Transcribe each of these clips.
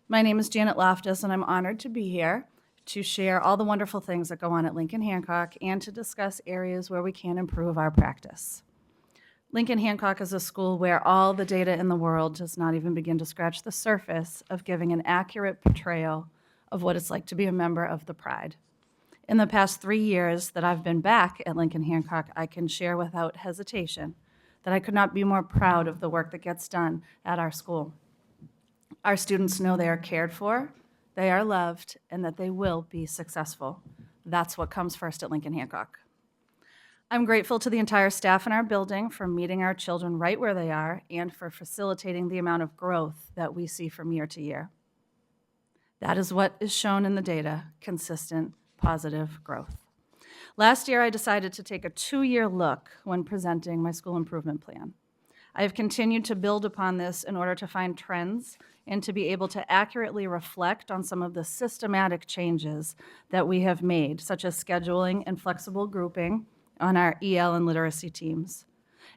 My name is Janet Loftus, and I'm honored to be here to share all the wonderful things that go on at Lincoln Hancock and to discuss areas where we can improve our practice. Lincoln Hancock is a school where all the data in the world does not even begin to scratch the surface of giving an accurate portrayal of what it's like to be a member of the Pride. In the past 3 years that I've been back at Lincoln Hancock, I can share without hesitation that I could not be more proud of the work that gets done at our school. Our students know they are cared for, they are loved, and that they will be successful. That's what comes first at Lincoln Hancock. I'm grateful to the entire staff in our building for meeting our children right where they are and for facilitating the amount of growth that we see from year to year. That is what is shown in the data, consistent, positive growth. Last year, I decided to take a 2-year look when presenting my school improvement plan. I have continued to build upon this in order to find trends and to be able to accurately reflect on some of the systematic changes that we have made, such as scheduling and flexible grouping on our EL and literacy teams.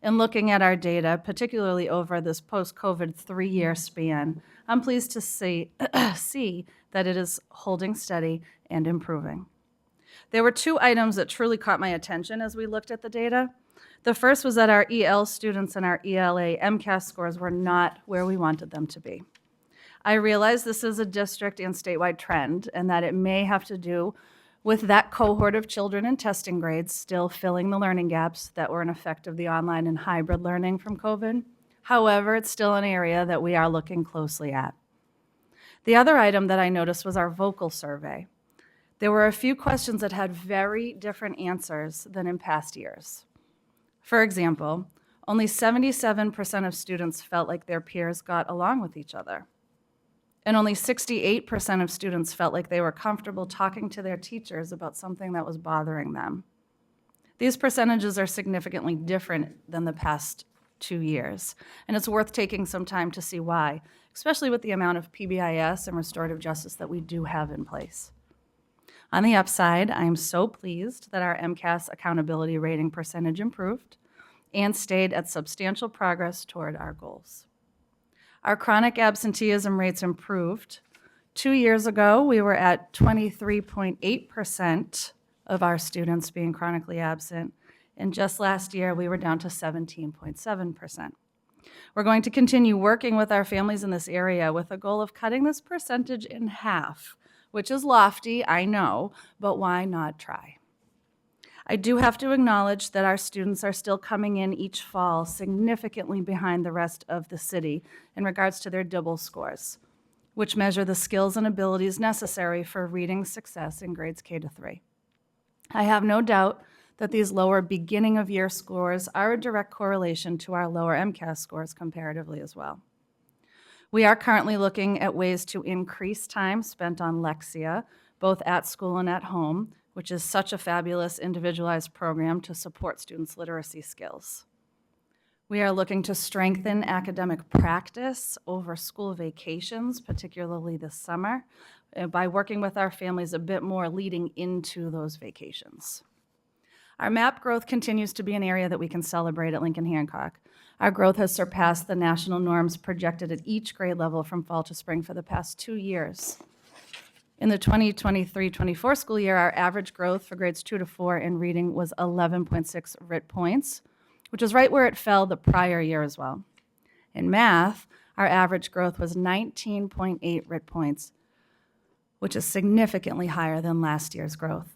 In looking at our data, particularly over this post-COVID 3-year span, I'm pleased to see that it is holding steady and improving. There were 2 items that truly caught my attention as we looked at the data. The first was that our EL students and our ELA MCAS scores were not where we wanted them to be. I realize this is a district and statewide trend and that it may have to do with that cohort of children in testing grades still filling the learning gaps that were an effect of the online and hybrid learning from COVID. However, it's still an area that we are looking closely at. The other item that I noticed was our vocal survey. There were a few questions that had very different answers than in past years. For example, only 77% of students felt like their peers got along with each other. And only 68% of students felt like they were comfortable talking to their teachers about something that was bothering them. These percentages are significantly different than the past 2 years, and it's worth taking some time to see why, especially with the amount of PBIS and restorative justice that we do have in place. On the upside, I am so pleased that our MCAS accountability rating percentage improved and stayed at substantial progress toward our goals. Our chronic absenteeism rates improved. 2 years ago, we were at 23.8% of our students being chronically absent, and just last year, we were down to 17.7%. We're going to continue working with our families in this area with a goal of cutting this percentage in half, which is lofty, I know, but why not try? I do have to acknowledge that our students are still coming in each fall significantly behind the rest of the city in regards to their DIBEL scores, which measure the skills and abilities necessary for reading success in grades K to 3. I have no doubt that these lower beginning of year scores are a direct correlation to our lower MCAS scores comparatively as well. We are currently looking at ways to increase time spent on Lexia, both at school and at home, which is such a fabulous individualized program to support students' literacy skills. We are looking to strengthen academic practice over school vacations, particularly this summer, by working with our families a bit more leading into those vacations. Our MAP growth continues to be an area that we can celebrate at Lincoln Hancock. Our growth has surpassed the national norms projected at each grade level from fall to spring for the past 2 years. In the 2023-24 school year, our average growth for grades 2 to 4 in reading was 11.6 RIT points, which is right where it fell the prior year as well. In math, our average growth was 19.8 RIT points, which is significantly higher than last year's growth.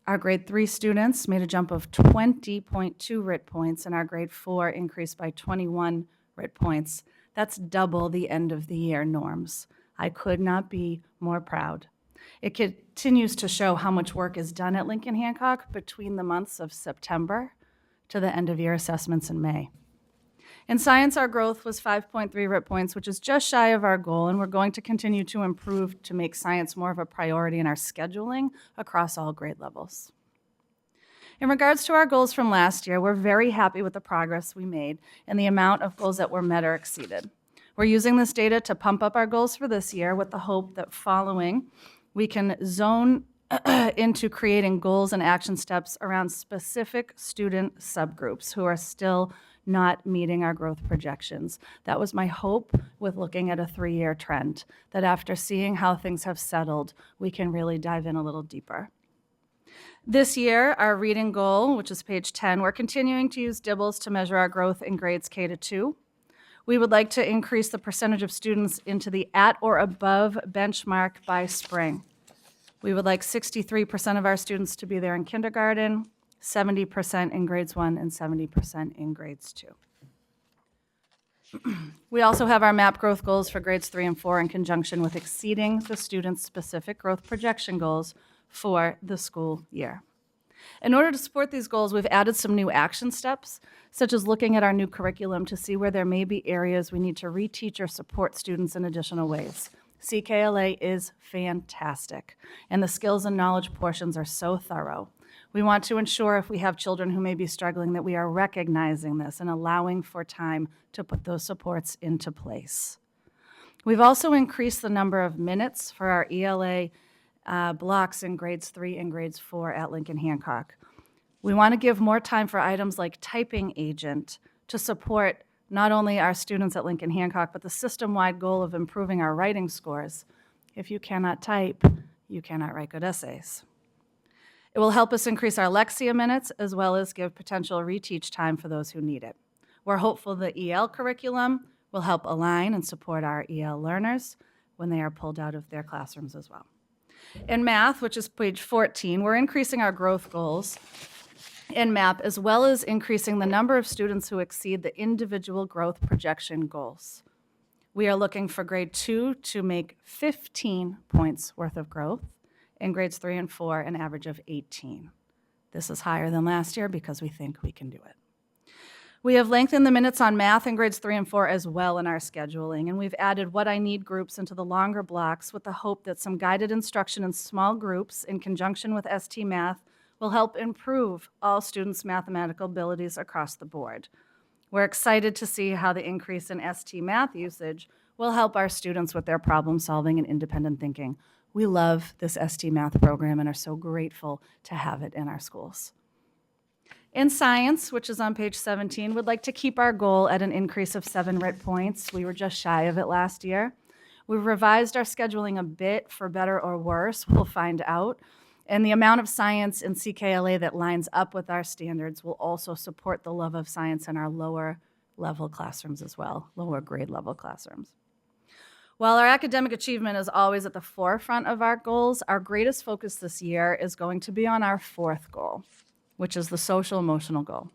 Our grade 3 students made a jump of 20.2 RIT points, and our grade 4 increased by 21 RIT points. That's double the end of the year norms. I could not be more proud. It continues to show how much work is done at Lincoln Hancock between the months of September to the end of year assessments in May. In science, our growth was 5.3 RIT points, which is just shy of our goal, and we're going to continue to improve to make science more of a priority in our scheduling across all grade levels. In regards to our goals from last year, we're very happy with the progress we made and the amount of goals that were met or exceeded. We're using this data to pump up our goals for this year with the hope that following, we can zone into creating goals and action steps around specific student subgroups who are still not meeting our growth projections. That was my hope with looking at a 3-year trend, that after seeing how things have settled, we can really dive in a little deeper. This year, our reading goal, which is page 10, we're continuing to use DIBELS to measure our growth in grades K to 2. We would like to increase the percentage of students into the at or above benchmark by spring. We would like 63% of our students to be there in kindergarten, 70% in grades 1, and 70% in grades 2. We also have our MAP growth goals for grades 3 and 4 in conjunction with exceeding the students' specific growth projection goals for the school year. In order to support these goals, we've added some new action steps, such as looking at our new curriculum to see where there may be areas we need to reteach or support students in additional ways. CKLA is fantastic, and the skills and knowledge portions are so thorough. We want to ensure if we have children who may be struggling that we are recognizing this and allowing for time to put those supports into place. We've also increased the number of minutes for our ELA blocks in grades 3 and grades 4 at Lincoln Hancock. We want to give more time for items like typing agent to support not only our students at Lincoln Hancock, but the system-wide goal of improving our writing scores. If you cannot type, you cannot write good essays. It will help us increase our Lexia minutes as well as give potential reteach time for those who need it. We're hopeful the EL curriculum will help align and support our EL learners when they are pulled out of their classrooms as well. In math, which is page 14, we're increasing our growth goals in MAP as well as increasing the number of students who exceed the individual growth projection goals. We are looking for grade 2 to make 15 points worth of growth, and grades 3 and 4 an average of 18. This is higher than last year because we think we can do it. We have lengthened the minutes on math in grades 3 and 4 as well in our scheduling, and we've added what I need groups into the longer blocks with the hope that some guided instruction in small groups in conjunction with ST Math will help improve all students' mathematical abilities across the board. We're excited to see how the increase in ST Math usage will help our students with their problem solving and independent thinking. We love this ST Math program and are so grateful to have it in our schools. In science, which is on page 17, we'd like to keep our goal at an increase of 7 RIT points. We were just shy of it last year. We've revised our scheduling a bit for better or worse, we'll find out. And the amount of science in CKLA that lines up with our standards will also support the love of science in our lower level classrooms as well, lower grade level classrooms. While our academic achievement is always at the forefront of our goals, our greatest focus this year is going to be on our 4th goal, which is the social emotional goal.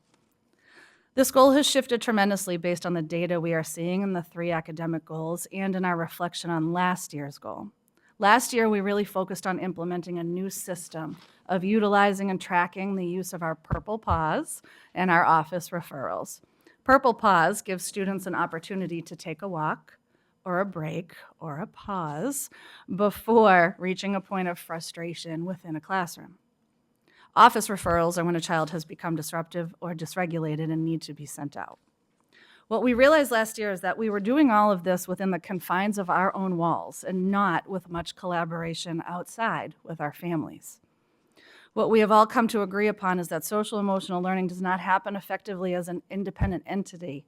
This goal has shifted tremendously based on the data we are seeing in the 3 academic goals and in our reflection on last year's goal. Last year, we really focused on implementing a new system of utilizing and tracking the use of our Purple Pause and our office referrals. Purple Pause gives students an opportunity to take a walk or a break or a pause before reaching a point of frustration within a classroom. Office referrals are when a child has become disruptive or dysregulated and need to be sent out. What we realized last year is that we were doing all of this within the confines of our own walls and not with much collaboration outside with our families. What we have all come to agree upon is that social emotional learning does not happen effectively as an independent entity.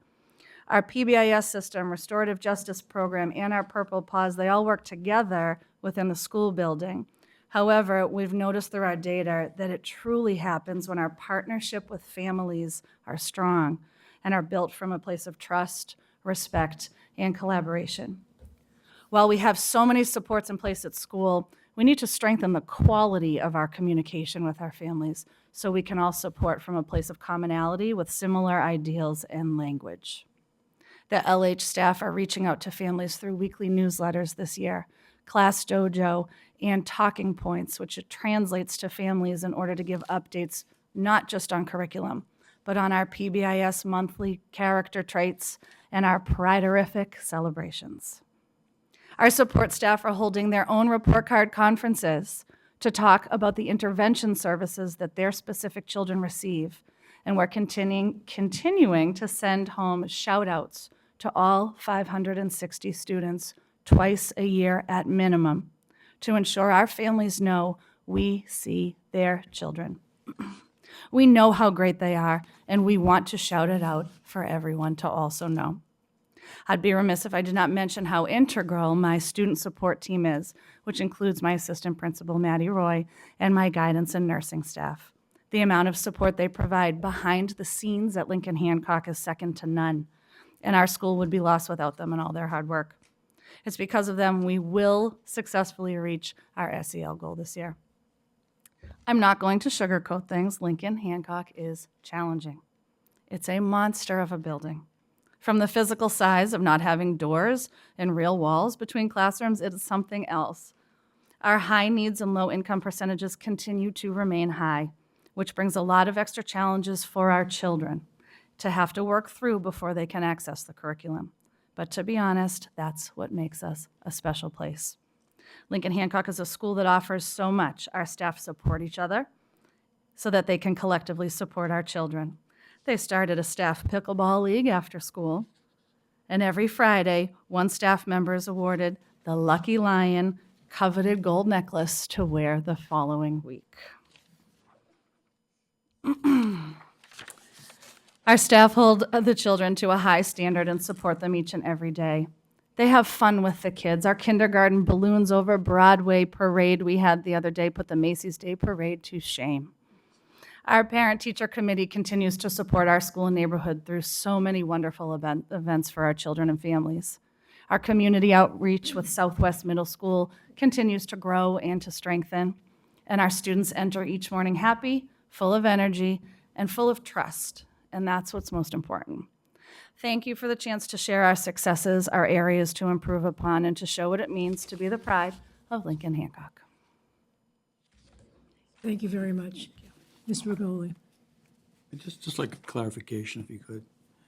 Our PBIS system, restorative justice program, and our Purple Pause, they all work together within the school building. However, we've noticed through our data that it truly happens when our partnership with families are strong and are built from a place of trust, respect, and collaboration. While we have so many supports in place at school, we need to strengthen the quality of our communication with our families so we can all support from a place of commonality with similar ideals and language. The LH staff are reaching out to families through weekly newsletters this year, Class Dojo, and Talking Points, which it translates to families in order to give updates not just on curriculum, but on our PBIS monthly character traits and our Priderific celebrations. Our support staff are holding their own report card conferences to talk about the intervention services that their specific children receive, and we're continuing to send home shout-outs to all 560 students twice a year at minimum to ensure our families know we see their children. We know how great they are, and we want to shout it out for everyone to also know. I'd be remiss if I did not mention how integral my student support team is, which includes my assistant principal, Maddie Roy, and my guidance and nursing staff. The amount of support they provide behind the scenes at Lincoln Hancock is second to none, and our school would be lost without them and all their hard work. It's because of them we will successfully reach our SEL goal this year. I'm not going to sugarcoat things. Lincoln Hancock is challenging. It's a monster of a building. From the physical size of not having doors and real walls between classrooms, it is something else. Our high needs and low income percentages continue to remain high, which brings a lot of extra challenges for our children to have to work through before they can access the curriculum. But to be honest, that's what makes us a special place. Lincoln Hancock is a school that offers so much. Our staff support each other so that they can collectively support our children. They started a staff pickleball league after school, and every Friday, one staff member is awarded the Lucky Lion coveted gold necklace to wear the following week. Our staff hold the children to a high standard and support them each and every day. They have fun with the kids. Our kindergarten balloons over Broadway parade we had the other day put the Macy's Day Parade to shame. Our parent-teacher committee continues to support our school and neighborhood through so many wonderful events for our children and families. Our community outreach with Southwest Middle School continues to grow and to strengthen, and our students enter each morning happy, full of energy, and full of trust, and that's what's most important. Thank you for the chance to share our successes, our areas to improve upon, and to show what it means to be the pride of Lincoln Hancock. Thank you very much. Mr. Regoli. Just like a clarification, if you could.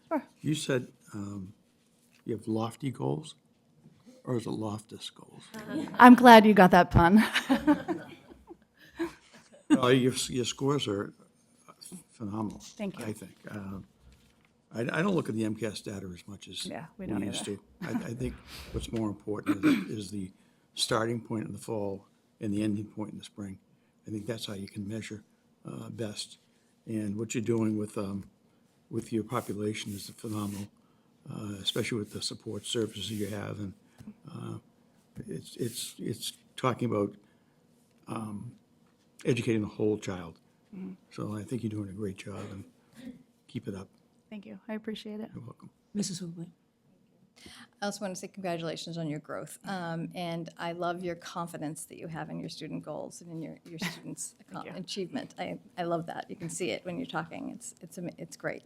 Sure. You said you have lofty goals, or is it loftus goals? I'm glad you got that pun. Your scores are phenomenal. Thank you. I think. I don't look at the MCAS data as much as Yeah, we don't used either. to. I think what's more important is the starting point in the fall and the ending point in the spring. I think that's how you can measure best. And what you're doing with your population is phenomenal, especially with the support services you have. And it's talking about educating the whole child. Mm-hmm. So I think you're doing a great job, and keep it up. Thank you. I appreciate it. You're welcome. Mrs. Hooley. I also want to say congratulations on your growth. And I love your confidence that you have in your student goals and in your students' Thank you. achievement. I love that. You can see it when you're talking. It's great.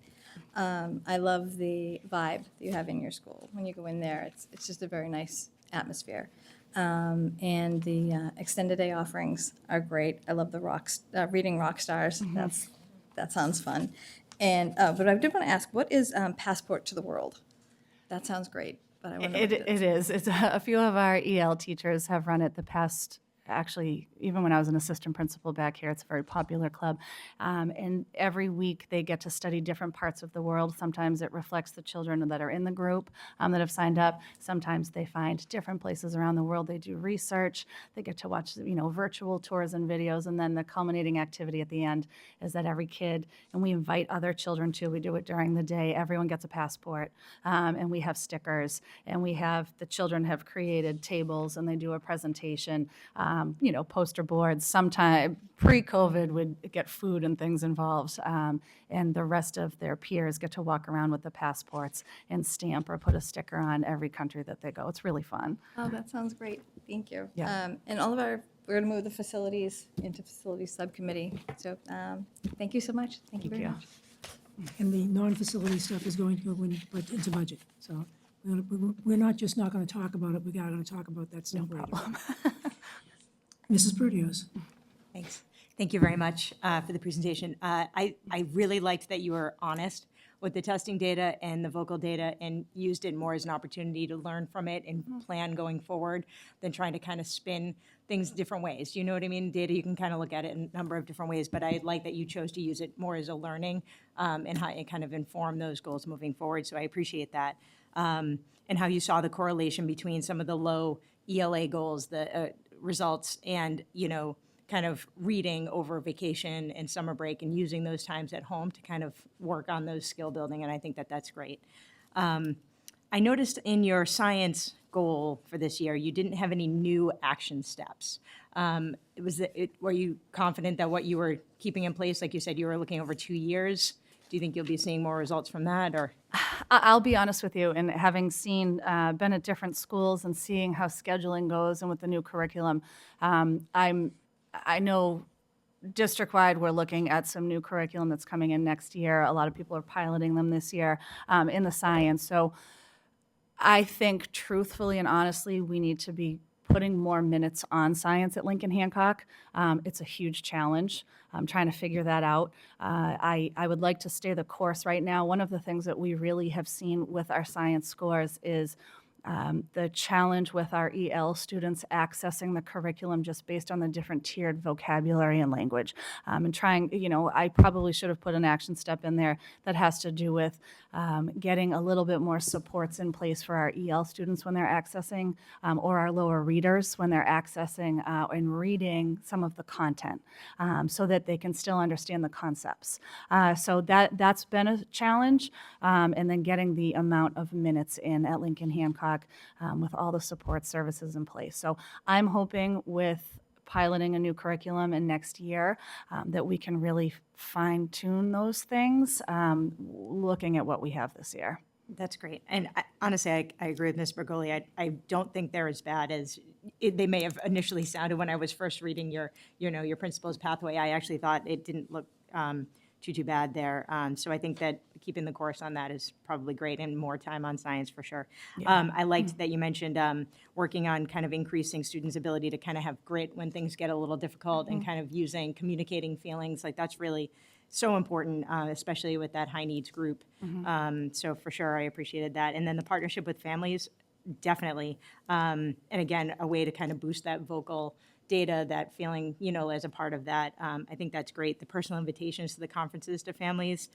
I love the vibe that you have in your school. When you go in there, it's just a very nice atmosphere. And the extended day offerings are great. I love the reading rock stars. That sounds fun. And but I did want to ask, what is Passport to the World? That sounds great, but I wonder. It is. It's a few of our EL teachers have run it the past, actually, even when I was an assistant principal back here, it's a very popular club. And every week they get to study different parts of the world. Sometimes it reflects the children that are in the group that have signed up. Sometimes they find different places around the world. They do research. They get to watch, virtual tours and videos. And then the culminating activity at the end is that every kid, and we invite other children too. We do it during the day. Everyone gets a passport, and we have stickers, and the children have created tables, and they do a presentation. Poster boards. Sometime pre-COVID would get food and things involved, and the rest of their peers get to walk around with the passports and stamp or put a sticker on every country that they go. It's really fun. Oh, that sounds great. Thank you. Yeah. And we're going to move the facilities into facilities subcommittee. So thank you so much. Thank you very you. much. And the non-facility stuff is going to go into budget. So we're not just not going to talk about it, we got to talk about that stuff later. Mrs. Bertios. Thanks. Thank you very much for the presentation. I really liked that you were honest with the testing data and the vocal data and used it more as an opportunity to learn from it and plan going forward than trying to kind of spin things different ways. You know what I mean? Data, you can kind of look at it in a number of different ways, but I like that you chose to use it more as a learning and how it kind of inform those goals moving forward. So I appreciate that. And how you saw the correlation between some of the low ELA goals, the results, and kind of reading over vacation and summer break and using those times at home to kind of work on those skill building, and I think that that's great. I noticed in your science goal for this year, you didn't have any new action steps. Were you confident that what you were keeping in place, like you said, you were looking over 2 years? Do you think you'll be seeing more results from that, or? I'll be honest with you, and having been at different schools and seeing how scheduling goes and with the new curriculum, I know district-wide, we're looking at some new curriculum that's coming in next year. A lot of people are piloting them this year in the science. So I think truthfully and honestly, we need to be putting more minutes on science at Lincoln Hancock. It's a huge challenge. I'm trying to figure that out. I would like to stay the course right now. One of the things that we really have seen with our science scores is the challenge with our EL students accessing the curriculum just based on the different tiered vocabulary and language. And trying, I probably should have put an action step in there that has to do with getting a little bit more supports in place for our EL students when they're accessing, or our lower readers when they're accessing and reading some of the content, so that they can still understand the concepts. So that's been a challenge, and then getting the amount of minutes in at Lincoln Hancock with all the support services in place. So I'm hoping with piloting a new curriculum in next year that we can really fine tune those things, looking at what we have this year. That's great. And honestly, I agree with Ms. Bergoli. I don't think they're as bad as they may have initially sounded when I was first reading your principal's pathway. I actually thought it didn't look too bad there. So I think that keeping the course on that is probably great, and more time on science for sure. I liked that you mentioned working on kind of increasing students' ability to kind of have grit when things get a little difficult, and kind of communicating feelings. Like, that's really so important, especially with that high needs group. So for sure, I appreciated that. And then the partnership with families, definitely. And again, a way to kind of boost that vocal data, that feeling, as a part of that. I think that's great. The personal invitations to the conferences to families,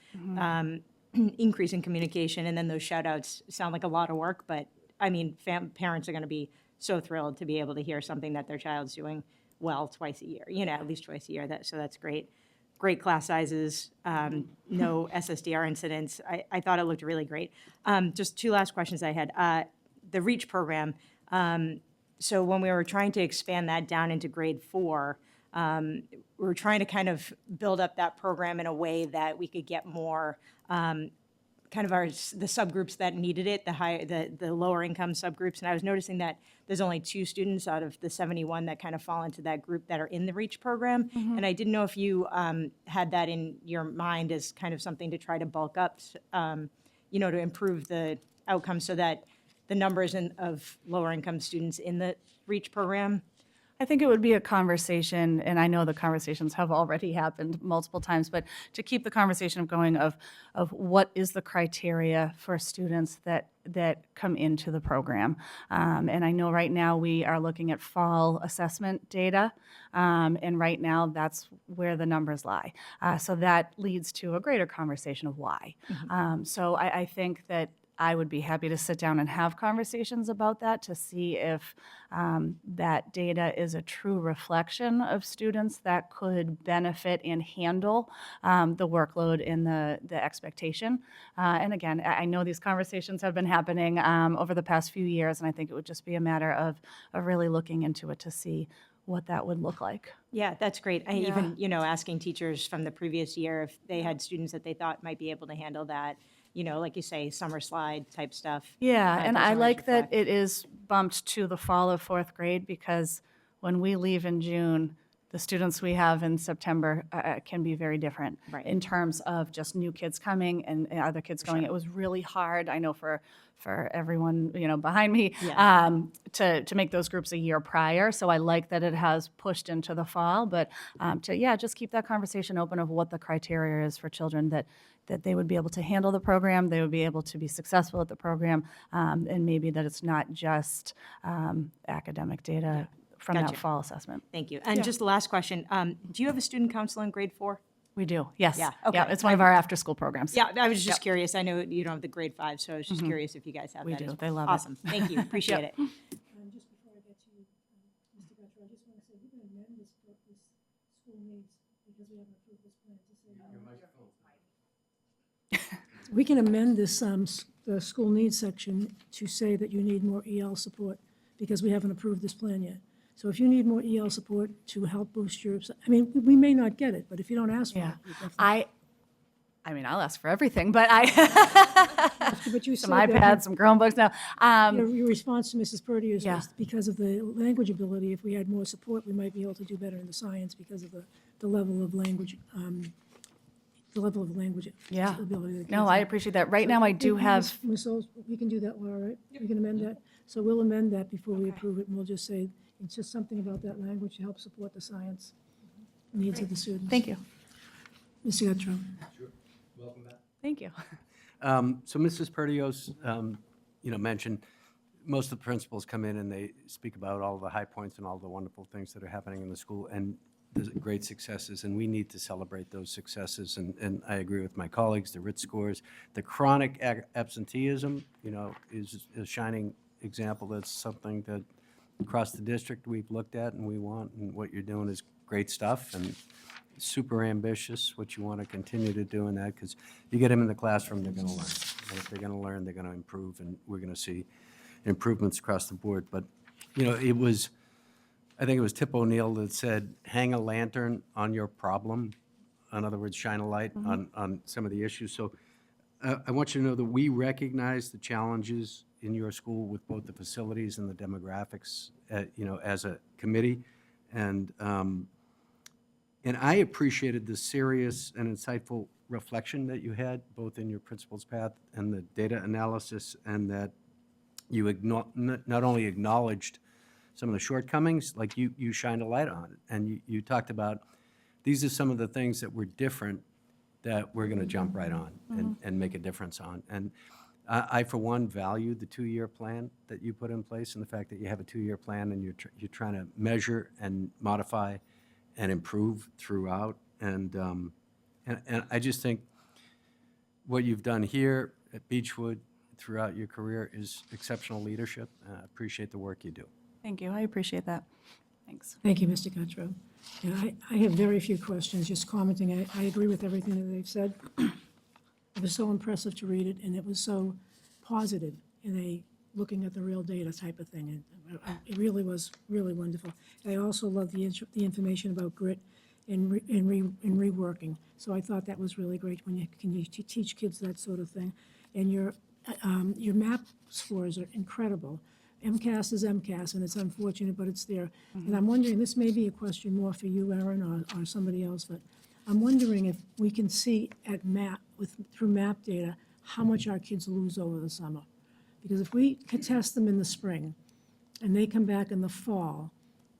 increasing communication, and then those shout outs sound like a lot of work, but I mean, parents are going to be so thrilled to be able to hear something that their child's doing well twice a year, at least twice a year. So that's great. Great class sizes, no SSDR incidents. I thought it looked really great. Just two last questions I had. The REACH program, so when we were trying to expand that down into grade 4, we were trying to kind of build up that program in a way that we could get more kind of the subgroups that needed it, the lower income subgroups. And I was noticing that there's only 2 students out of the 71 that kind of fall into that group that are in the REACH program. And I didn't know if you had that in your mind as kind of something to try to bulk up, to improve the outcomes so that the numbers of lower income students in the REACH program. I think it would be a conversation, and I know the conversations have already happened multiple times, but to keep the conversation going of what is the criteria for students that come into the program. And I know right now we are looking at fall assessment data, and right now that's where the numbers lie. So that leads to a greater conversation of why. So I think that I would be happy to sit down and have conversations about that to see if that data is a true reflection of students that could benefit and handle the workload and the expectation. And again, I know these conversations have been happening over the past few years, and I think it would just be a matter of really looking into it to see what that would look like. Yeah, that's great. I even, asking teachers from the previous year if they had students that they thought might be able to handle that. Like you say, summer slide type stuff. Yeah, and does I always like that reflect. it is bumped to the fall of 4th grade, because when we leave in June, the students we have in September can be very different Right. in terms of just new kids coming and other kids going. It was really hard, I know, for everyone, behind me, Yeah. to make those groups a year prior. So I like that it has pushed into the fall, but just keep that conversation open of what the criteria is for children that they would be able to handle the program, they would be able to be successful at the program, and maybe that it's not just academic data from that Gotcha. fall assessment. Thank you. And just the last question, do you have a student council in grade 4? We do, yes. Yeah, okay. It's one of our after-school programs. Yeah, I was just curious. I know you don't have the grade 5, so I was just curious if you guys have We that. do. as well. They love it. Awesome. Thank you. Appreciate it. Just before I get to you, Mr. Guttrow, I just want to say we're going to amend this school needs, because we haven't approved this plan to say. We can amend this, the school needs section to say that you need more EL support, because we haven't approved this plan yet. So if you need more EL support to help boost your, I mean, we may not get it, but if you don't ask for it, Yeah. we definitely. I mean, I'll ask for everything, but But you some said that iPads, some Chromebooks now. your response to Mrs. Purdy Yeah. was because of the language ability, if we had more support, we might be able to do better in the science because of the level of language, Yeah. ability. that No, kids I have. appreciate that. Right now, I do have, Ms. Oles, we can do that, Laura, right? We can amend that. So we'll amend that before we approve it, and we'll just say, it's just something about that language to help support the science needs of the students. thank you. Mr. Guttrow. Thank you. So Mrs. Perdios, mentioned, most of the principals come in and they speak about all the high points and all the wonderful things that are happening in the school and the great successes, and we need to celebrate those successes. And I agree with my colleagues, the RIT scores. The chronic absenteeism, is a shining example. That's something that across the district we've looked at and we want, and what you're doing is great stuff and super ambitious, what you want to continue to do in that, because you get them in the classroom, they're going to learn. And if they're going to learn, they're going to improve, and we're going to see improvements across the board. But, I think it was Tip O'Neill that said, hang a lantern on your problem. In other words, shine a light on some of the issues. So I want you to know that we recognize the challenges in your school with both the facilities and the demographics, as a committee. And I appreciated the serious and insightful reflection that you had, both in your principal's path and the data analysis, and that you not only acknowledged some of the shortcomings, like you shined a light on it. And you talked about, these are some of the things that were different that we're going to jump right on and make a difference on. And I, for one, value the 2-year plan that you put in place, and the fact that you have a 2-year plan and you're trying to measure and modify and improve throughout. And I just think what you've done here at Beechwood throughout your career is exceptional leadership. I appreciate the work you do. Thank you. I appreciate that. Thanks. Thank you, Mr. Guttrow. Yeah, I have very few questions, just commenting. I agree with everything that they've said. It was so impressive to read it, and it was so positive in a looking at the real data type of thing. And it really was really wonderful. I also love the information about grit and reworking. So I thought that was really great when you teach kids that sort of thing. And your MAP scores are incredible. MCAS is MCAS, and it's unfortunate, but it's there. And I'm wondering, this may be a question more for you, Erin, or somebody else, but I'm wondering if we can see at MAP, through MAP data, how much our kids lose over the summer. Because if we could test them in the spring, and they come back in the fall,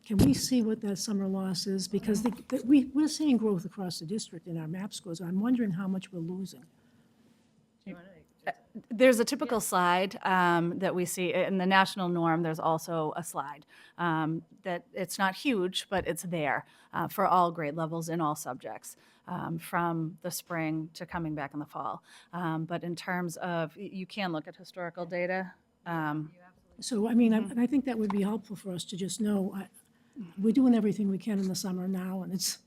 can we see what that summer loss is? Because we're seeing growth across the district in our MAP scores. I'm wondering how much we're losing. There's a typical slide that we see in the national norm. There's also a slide that it's not huge, but it's there for all grade levels in all subjects from the spring to coming back in the fall. But in terms of, you can look at historical data. So, I mean, I think that would be helpful for us to just know, we're doing everything we can in the summer now, and it's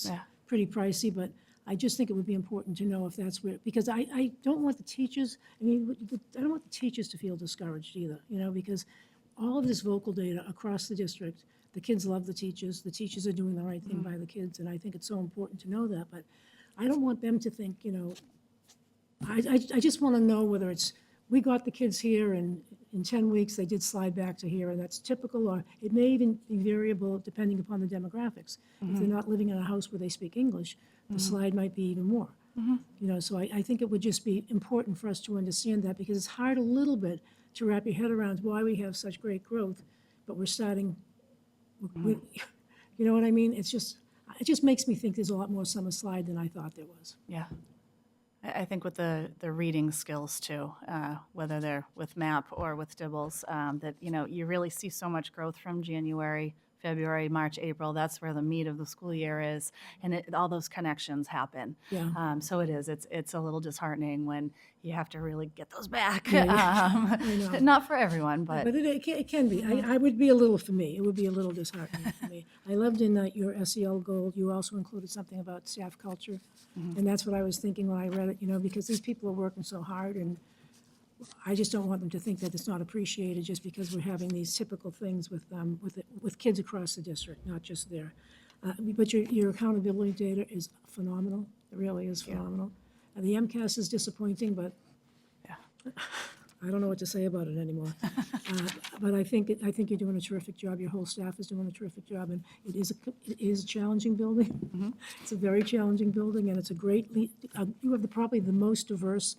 Yeah. pretty pricey, but I just think it would be important to know if that's where, because I don't want the teachers, I don't want the teachers to feel discouraged either, because all of this vocal data across the district, the kids love the teachers are doing the right thing by the kids, and I think it's so important to know that, but I don't want them to think, I just want to know whether it's, we got the kids here, and in 10 weeks, they did slide back to here, and that's typical, or it may even be variable depending upon the demographics. If they're not living in a house where they speak English, the slide might be even more. So I think it would just be important for us to understand that, because it's hard a little bit to wrap your head around why we have such great growth, but we're starting, you know what I mean? It just makes me think there's a lot more summer slide than I thought there was. Yeah. I think with the reading skills too, whether they're with MAP or with Dibbles, that, you really see so much growth from January February, March, April, that's where the meat of the school year is, and all those connections happen. Yeah. So it's a little disheartening when you have to really get those back. know. Not for everyone, but But it can be. I would be a little, for me, it would be a little disheartening for me. I loved in your SEL goal, you also included something about staff culture. And that's what I was thinking when I read it, because these people are working so hard, and I just don't want them to think that it's not appreciated just because we're having these typical things with kids across the district, not just there. But your accountability data is phenomenal. It really is phenomenal. And the MCAS is disappointing, but I don't know what to say about it anymore. But I think you're doing a terrific job. Your whole staff is doing a terrific job, and it is a challenging building. It's a very challenging building, and it's a great, you have probably the most diverse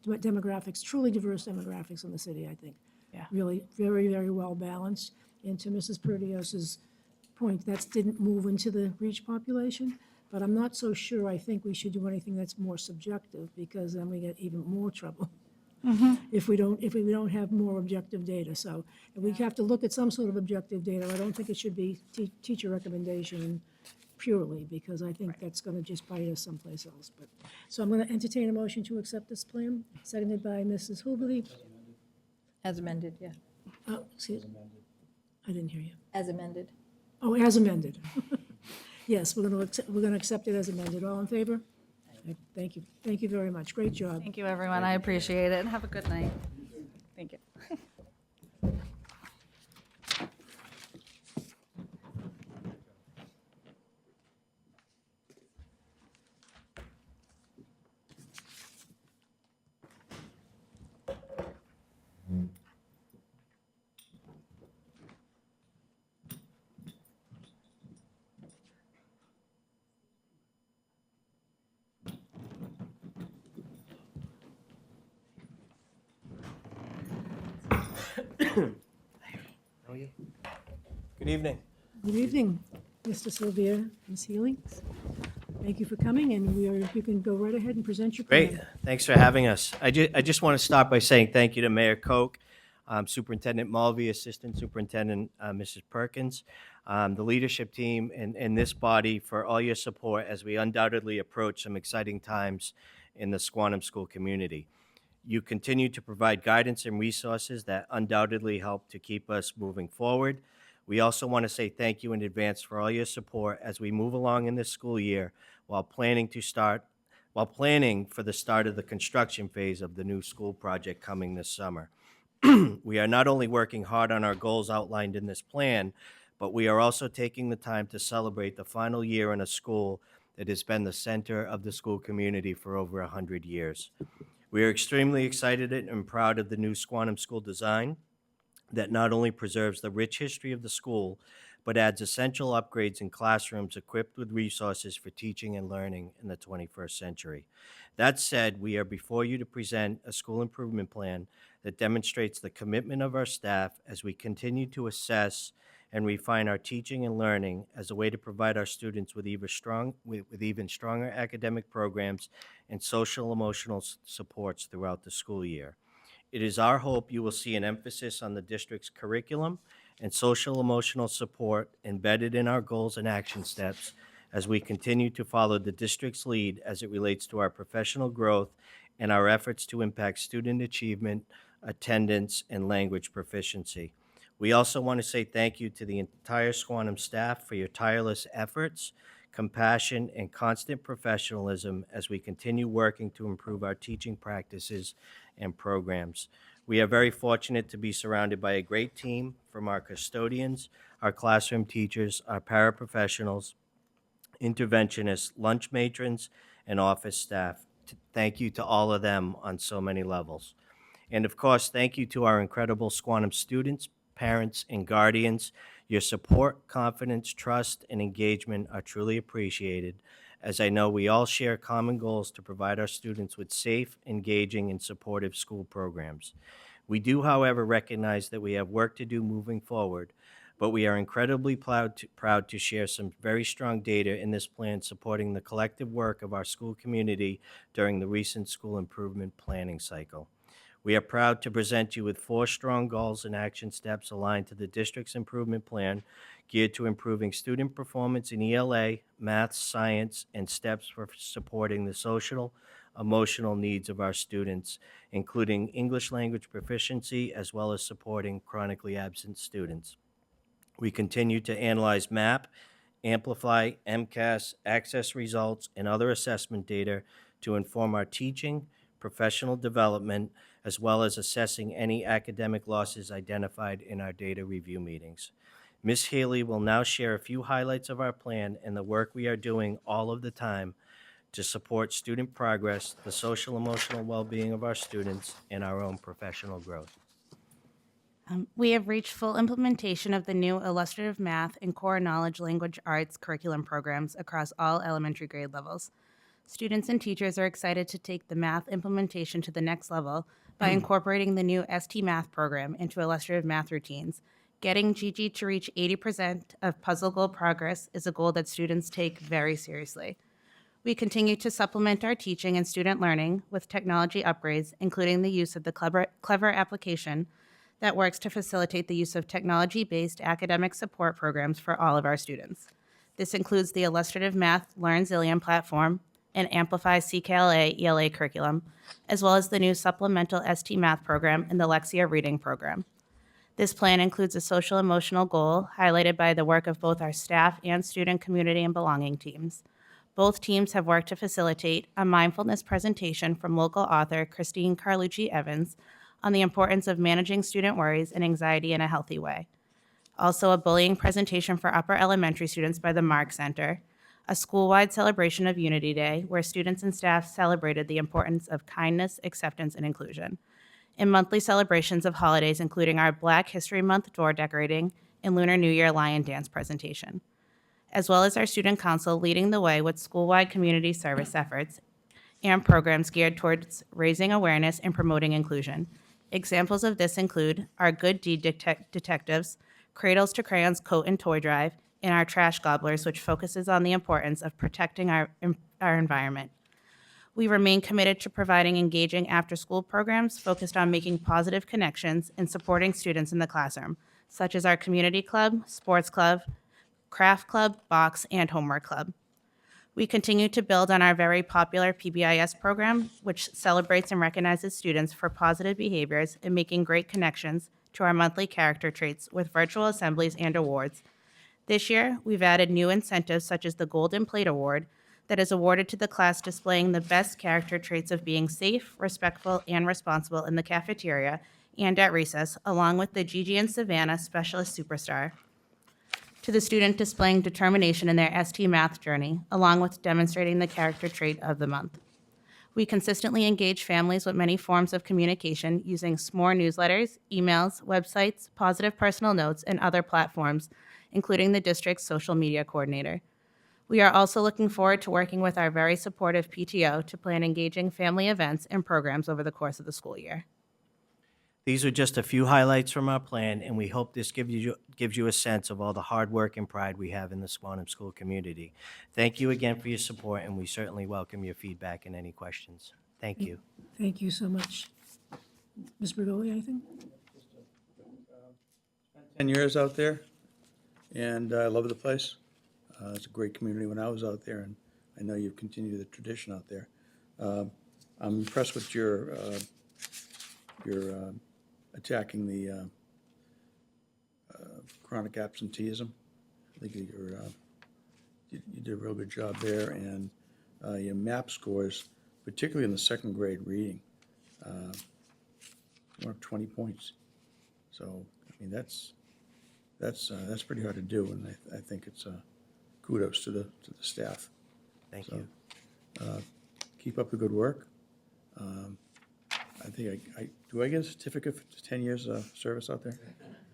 demographics, truly diverse demographics in the city, I think. Yeah. Really, very, very well balanced. And to Mrs. Perdios's point, that didn't move into the REACH population, but I'm not so sure I think we should do anything that's more subjective, because then we get even more trouble if we don't have more objective data. So we have to look at some sort of objective data. I don't think it should be teacher recommendation purely, because I think that's going to just bite us someplace else. But so I'm going to entertain a motion to accept this plan, seconded by Mrs. Hubley. As amended, yeah. Oh, excuse, I didn't hear you. As amended. Oh, as amended. Yes, we're going to accept it as amended. All in favor? Thank you. Thank you very much. Great job. thank you, everyone. I appreciate it. Have a good night. Thank you. Good evening. Good evening, Mr. Sylvia, Ms. Healy. Thank you for coming, and you can go right ahead and present your plan. Great. Thanks for having us. I just want to start by saying thank you to Mayor Koch, Superintendent Mulvey, Assistant Superintendent Mrs. Perkins, the leadership team, and this body for all your support as we undoubtedly approach some exciting times in the Squantum School community. You continue to provide guidance and resources that undoubtedly help to keep us moving forward. We also want to say thank you in advance for all your support as we move along in this school year while planning for the start of the construction phase of the new school project coming this summer. We are not only working hard on our goals outlined in this plan, but we are also taking the time to celebrate the final year in a school that has been the center of the school community for over 100 years. We are extremely excited and proud of the new Squantum School design that not only preserves the rich history of the school, but adds essential upgrades in classrooms equipped with resources for teaching and learning in the 21st century. That said, we are before you to present a school improvement plan that demonstrates the commitment of our staff as we continue to assess and refine our teaching and learning as a way to provide our students with even stronger academic programs and social emotional supports throughout the school year. It is our hope you will see an emphasis on the district's curriculum and social emotional support embedded in our goals and action steps as we continue to follow the district's lead as it relates to our professional growth and our efforts to impact student achievement, attendance, and language proficiency. We also want to say thank you to the entire Squantum staff for your tireless efforts, compassion, and constant professionalism as we continue working to improve our teaching practices and programs. We are very fortunate to be surrounded by a great team from our custodians, our classroom teachers, our paraprofessionals, interventionists, lunch matrons, and office staff. Thank you to all of them on so many levels. And of course, thank you to our incredible Squantum students, parents, and guardians. Your support, confidence, trust, and engagement are truly appreciated, as I know we all share common goals to provide our students with safe, engaging, and supportive school programs. We do, however, recognize that we have work to do moving forward, but we are incredibly proud to share some very strong data in this plan supporting the collective work of our school community during the recent school improvement planning cycle. We are proud to present you with 4 strong goals and action steps aligned to the district's improvement plan geared to improving student performance in ELA, math, science, and steps for supporting the social, emotional needs of our students, including English language proficiency as well as supporting chronically absent students. We continue to analyze MAP, Amplify, MCAS, access results, and other assessment data to inform our teaching, professional development, as well as assessing any academic losses identified in our data review meetings. Ms. Haley will now share a few highlights of our plan and the work we are doing all of the time to support student progress, the social emotional well-being of our students, and our own professional growth. We have reached full implementation of the new illustrative math and core knowledge language arts curriculum programs across all elementary grade levels. Students and teachers are excited to take the math implementation to the next level by incorporating the new ST Math program into illustrative math routines. Getting Gigi to reach 80% of puzzle goal progress is a goal that students take very seriously. We continue to supplement our teaching and student learning with technology upgrades, including the use of the Clever application that works to facilitate the use of technology-based academic support programs for all of our students. This includes the Illustrative Math Learn Zillion platform and Amplify CKLA ELA curriculum, as well as the new supplemental ST Math program and the Lexia Reading program. This plan includes a social emotional goal highlighted by the work of both our staff and student community and belonging teams. Both teams have worked to facilitate a mindfulness presentation from local author Christine Carlucci Evans on the importance of managing student worries and anxiety in a healthy way. Also, a bullying presentation for upper elementary students by the Mark Center, a school-wide celebration of Unity Day, where students and staff celebrated the importance of kindness, acceptance, and inclusion, and monthly celebrations of holidays, including our Black History Month door decorating and Lunar New Year lion dance presentation, as well as our student council leading the way with school-wide community service efforts and programs geared towards raising awareness and promoting inclusion. Examples of this include our Good Deed Detectives, Cradles to Crayons Coat and Toy Drive, and our Trash Gobblers, which focuses on the importance of protecting our environment. We remain committed to providing engaging after-school programs focused on making positive connections and supporting students in the classroom, such as our community club, sports club, craft club, box, and homework club. We continue to build on our very popular PBIS program, which celebrates and recognizes students for positive behaviors and making great connections to our monthly character traits with virtual assemblies and awards. This year, we've added new incentives such as the Golden Plate Award that is awarded to the class displaying the best character traits of being safe, respectful, and responsible in the cafeteria and at recess, along with the Gigi and Savannah Specialist Superstar, to the student displaying determination in their ST Math journey, along with demonstrating the character trait of the month. We consistently engage families with many forms of communication using SMORE newsletters, emails, websites, positive personal notes, and other platforms, including the district's social media coordinator. We are also looking forward to working with our very supportive PTO to plan engaging family events and programs over the course of the school year. These are just a few highlights from our plan, and we hope this gives you a sense of all the hard work and pride we have in the Squantum School community. Thank you again for your support, and we certainly welcome your feedback and any questions. Thank you. Thank you so much. Ms. Bergoli, anything? 10 years out there, and I love the place. It's a great community when I was out there, and I know you've continued the tradition out there. I'm impressed with your attacking the chronic absenteeism. I think you did a real good job there, and your MAP scores, particularly in the second grade reading, went up 20 points. So, I mean, that's pretty hard to do, and I think it's kudos to the staff. Thank So, you. Keep up the good work. I think do I get a certificate for 10 years of service out there?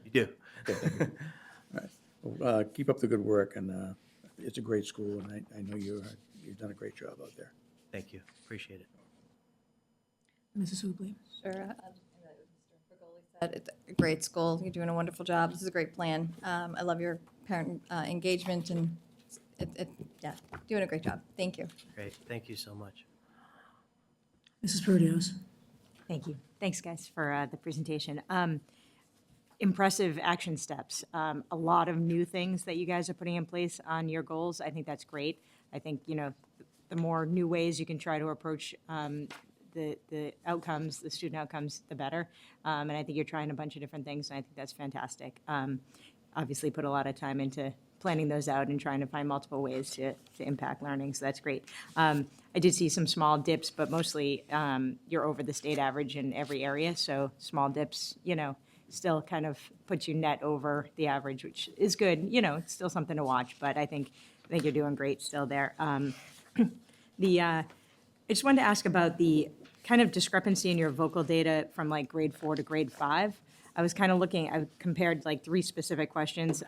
You do. All right. Well, keep up the good work, and it's a great school, and I know you've done a great job out there. Thank you. Appreciate it. Mrs. Hubley? Sure. Mr. Bergoli said it's a great school. You're doing a wonderful job. This is a great plan. I love your parent engagement, and yeah, doing a great job. Thank you. Great. Thank you so much. Mrs. Perdios? Thank you. Thanks, guys, for the presentation. Impressive action steps. A lot of new things that you guys are putting in place on your goals. I think that's great. I think, the more new ways you can try to approach the outcomes, the student outcomes, the better. And I think you're trying a bunch of different things, and I think that's fantastic. Obviously, put a lot of time into planning those out and trying to find multiple ways to impact learning, so that's great. I did see some small dips, but mostly you're over the state average in every area, so small dips, still kind of puts you net over the average, which is good. It's still something to watch, but I think you're doing great still there. I just wanted to ask about the kind of discrepancy in your vocal data from like grade 4 to grade 5. I was kind of I compared like 3 specific questions.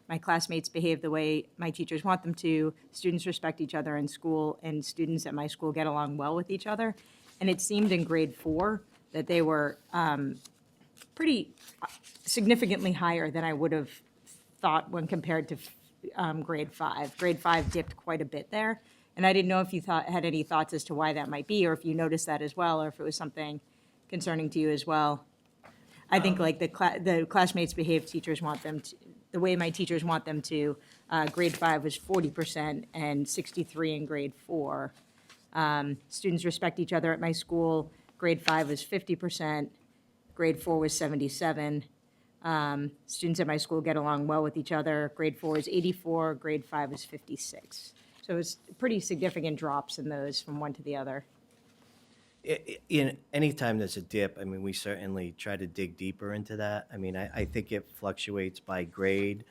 My classmates behave the way my teachers want them to, students respect each other in school, and students at my school get along well with each other. And it seemed in grade 4 that they were pretty significantly higher than I would have thought when compared to grade 5. Grade 5 dipped quite a bit there. And I didn't know if you had any thoughts as to why that might be, or if you noticed that as well, or if it was something concerning to you as well. I think like the classmates behave, teachers want them to, the way my teachers want them to. Grade 5 was 40% and 63 in grade 4. Students respect each other at my school. Grade 5 was 50%. Grade 4 was 77. Students at my school get along well with each other. Grade 4 is 84. Grade 5 is 56. So it's pretty significant drops in those from one to the other. In any time there's a dip, I mean, we certainly try to dig deeper into that. I mean, I think it fluctuates by grade.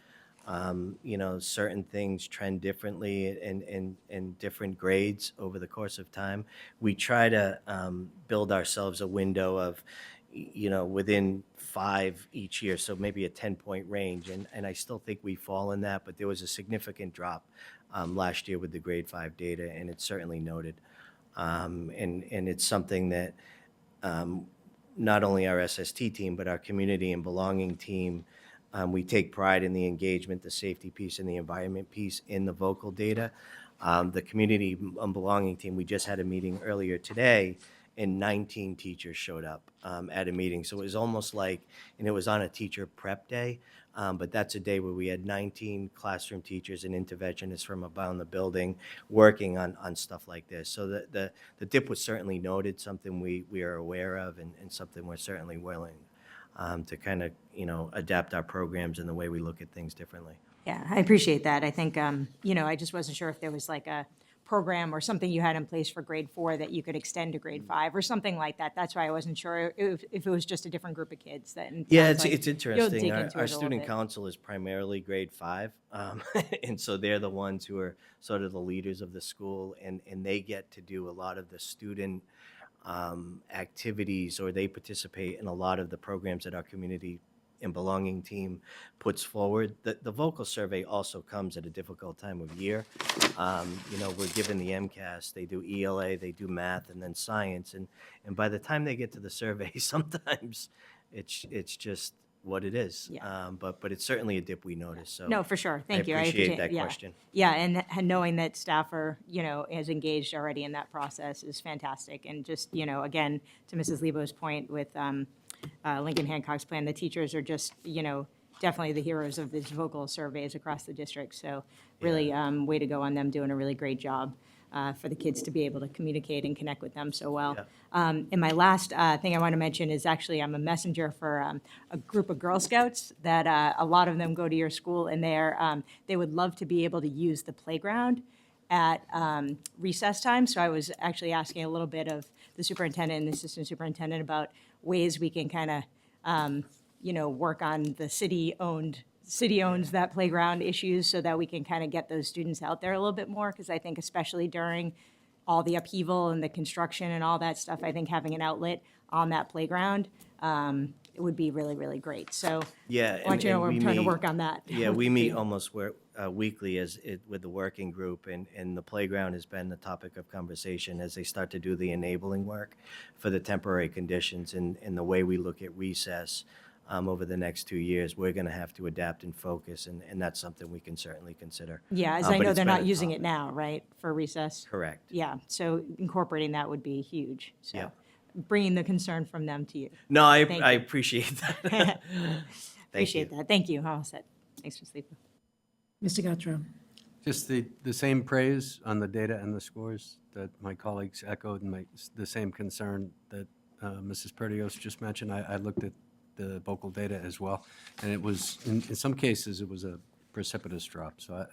Certain things trend differently in different grades over the course of time. We try to build ourselves a window of, within 5 each year, so maybe a 10-point range. And I still think we fall in that, but there was a significant drop last year with the grade 5 data, and it's certainly noted. And it's something that not only our SST team, but our community and belonging team, we take pride in the engagement, the safety piece, and the environment piece in the vocal data. The community and belonging team, we just had a meeting earlier today, and 19 teachers showed up at a meeting. So it was almost like, and it was on a teacher prep day, but that's a day where we had 19 classroom teachers and interventionists from around the building working on stuff like this. So the dip was certainly noted, something we are aware of, and something we're certainly willing to kind of, adapt our programs and the way we look at things differently. Yeah, I appreciate that. I think, I just wasn't sure if there was like a program or something you had in place for grade 4 that you could extend to grade 5 or something like that. That's why I wasn't sure if it was just a different group of kids. That Yeah, sounds like it's you'll interesting. dig Our, into it our a little student bit. council is primarily grade 5, and so they're the ones who are sort of the leaders of the school, and they get to do a lot of the student activities, or they participate in a lot of the programs that our community and belonging team puts forward. The vocal survey also comes at a difficult time of year. We're given the MCAS, they do ELA, they do math, and then science, and by the time they get to the survey, sometimes it's just what it is. Yeah. But it's certainly a dip we notice. So No, for sure. Thank you. I appreciate that yeah. question. Yeah, and knowing that staff are, is engaged already in that process is fantastic. And just, again, to Mrs. Lebo's point with Lincoln Hancock's plan, the teachers are just, definitely the heroes of these vocal surveys across the district. So really, way to go on them doing a really great job for the kids to be able to communicate and connect with them so well. And my last thing I want to mention is actually I'm a messenger for a group of Girl Scouts that a lot of them go to your school, and they would love to be able to use the playground at recess time. So I was actually asking a little bit of the superintendent and the assistant superintendent about ways we can kind of, work on the city owns that playground issues so that we can kind of get those students out there a little bit more. Because I think especially during all the upheaval and the construction and all that stuff, I think having an outlet on that playground it would be really, really great. So Yeah, I want you to know and I'm we trying to meet- work on that. Yeah, we meet almost weekly with the working group, and the playground has been the topic of conversation as they start to do the enabling work for the temporary conditions, and the way we look at recess over the next 2 years. We're going to have to adapt and focus, and that's something we can certainly consider. Yeah, as But I know it's they're been not a using topic. it now, right, for recess? Correct. Yeah, so incorporating that would be huge. So Yeah. bringing the concern from them to you. No, Thank I you. appreciate that. Thank Appreciate you. that. Thank you. All set. Thanks for sleeping. Mr. Gattro. Just the same praise on the data and the scores that my colleagues echoed, and the same concern that Mrs. Perdios just mentioned. I looked at the vocal data as well, and it was, in some cases, it was a precipitous drop. So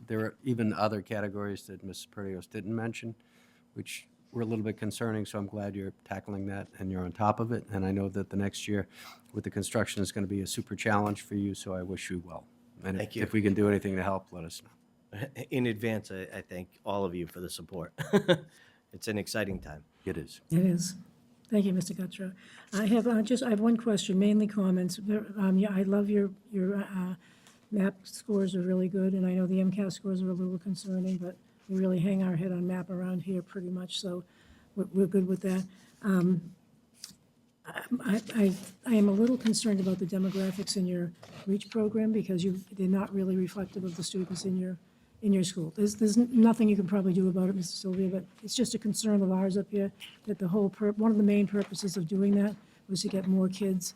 there are even other categories that Mrs. Perdios didn't mention, which were a little bit concerning, so I'm glad you're tackling that and you're on top of it. And I know that the next year with the construction is going to be a super challenge for you, so I wish you well. And Thank you. if we can do anything to help, let us know. In advance, I thank all of you for the support. It's an exciting time. It is. It is. Thank you, Mr. Gattro. I have one question, mainly comments. Yeah, I love your MAP scores are really good, and I know the MCAS scores are a little concerning, but we really hang our head on MAP around here pretty much, so we're good with that. I am a little concerned about the demographics in your REACH program because they're not really reflective of the students in your school. There's nothing you can probably do about it, Mr. Sylvia, but it's just a concern of ours up here that one of the main purposes of doing that was to get more kids,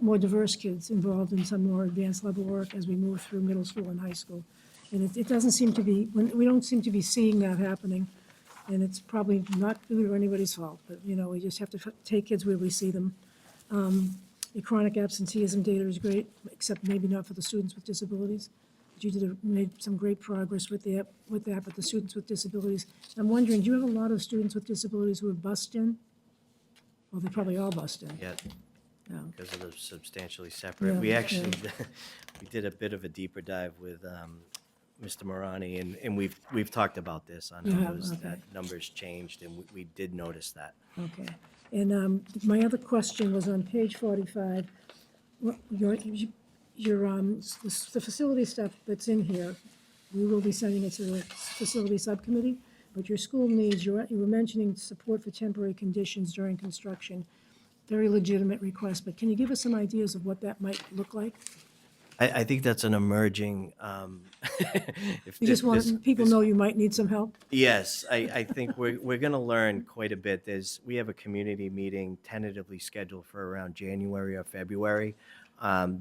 more diverse kids involved in some more advanced level work as we move through middle school and high school. And it doesn't seem to be, we don't seem to be seeing that happening. And it's probably not due to anybody's fault, but, we just have to take kids where we see them. The chronic absenteeism data is great, except maybe not for the students with disabilities. But you made some great progress with that, but the students with disabilities. I'm wondering, do you have a lot of students with disabilities who have bussed in? Well, they probably all bussed in. Yeah, Yeah. because of the substantially separate. Yeah, We yeah. actually, we did a bit of a deeper dive with Mr. Marani, and we've talked about this on You how have, those okay. that numbers changed, and we did notice that. Okay. And my other question was on page 45. The facility stuff that's in here, we will be sending it to the facility subcommittee, but your school needs, you were mentioning support for temporary conditions during construction. Very legitimate request, but can you give us some ideas of what that might look like? I think that's an emerging. If You just want people know you might need some help? Yes, I think we're going to learn quite a bit. We have a community meeting tentatively scheduled for around January or February.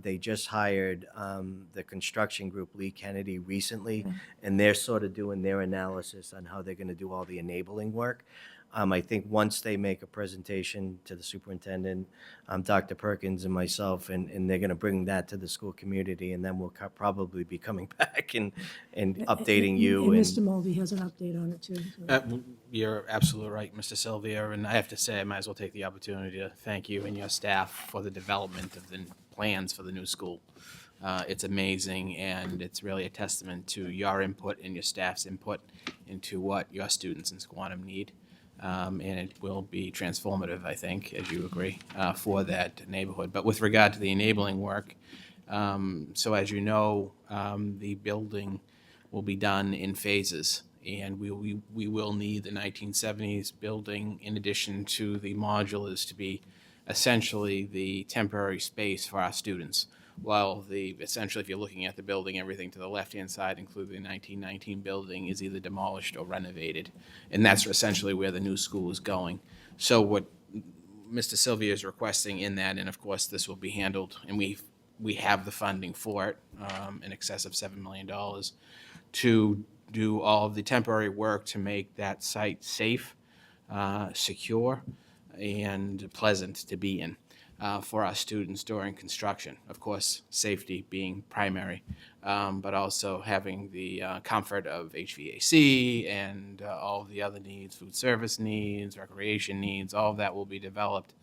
They just hired the construction group Lee Kennedy recently, and they're sort of doing their analysis on how they're going to do all the enabling work. I think once they make a presentation to the superintendent, Dr. Perkins and myself, and they're going to bring that to the school community, and then we'll probably be coming back and updating you. And Mr. Mulvey has an update on it, too. so. You're absolutely right, Mr. Sylvia, and I have to say, I might as well take the opportunity to thank you and your staff for the development of the plans for the new school. It's amazing, and it's really a testament to your input and your staff's input into what your students in Squantum need. And it will be transformative, I think, as you agree, for that neighborhood. But with regard to the enabling work, so as you know, the building will be done in phases, and we will need the 1970s building in addition to the modulars to be essentially the temporary space for our students. While essentially, if you're looking at the building, everything to the left-hand side, including the 1919 building, is either demolished or renovated. And that's essentially where the new school is going. So what Mr. Sylvia is requesting in that, and of course, this will be handled, and we have the funding for it, in excess of $7 million, to do all of the temporary work to make that site safe, secure, and pleasant to be in. For our students during construction. Of course, safety being primary, but also having the comfort of HVAC and all of the other needs, food service needs, recreation needs, all of that will be developed.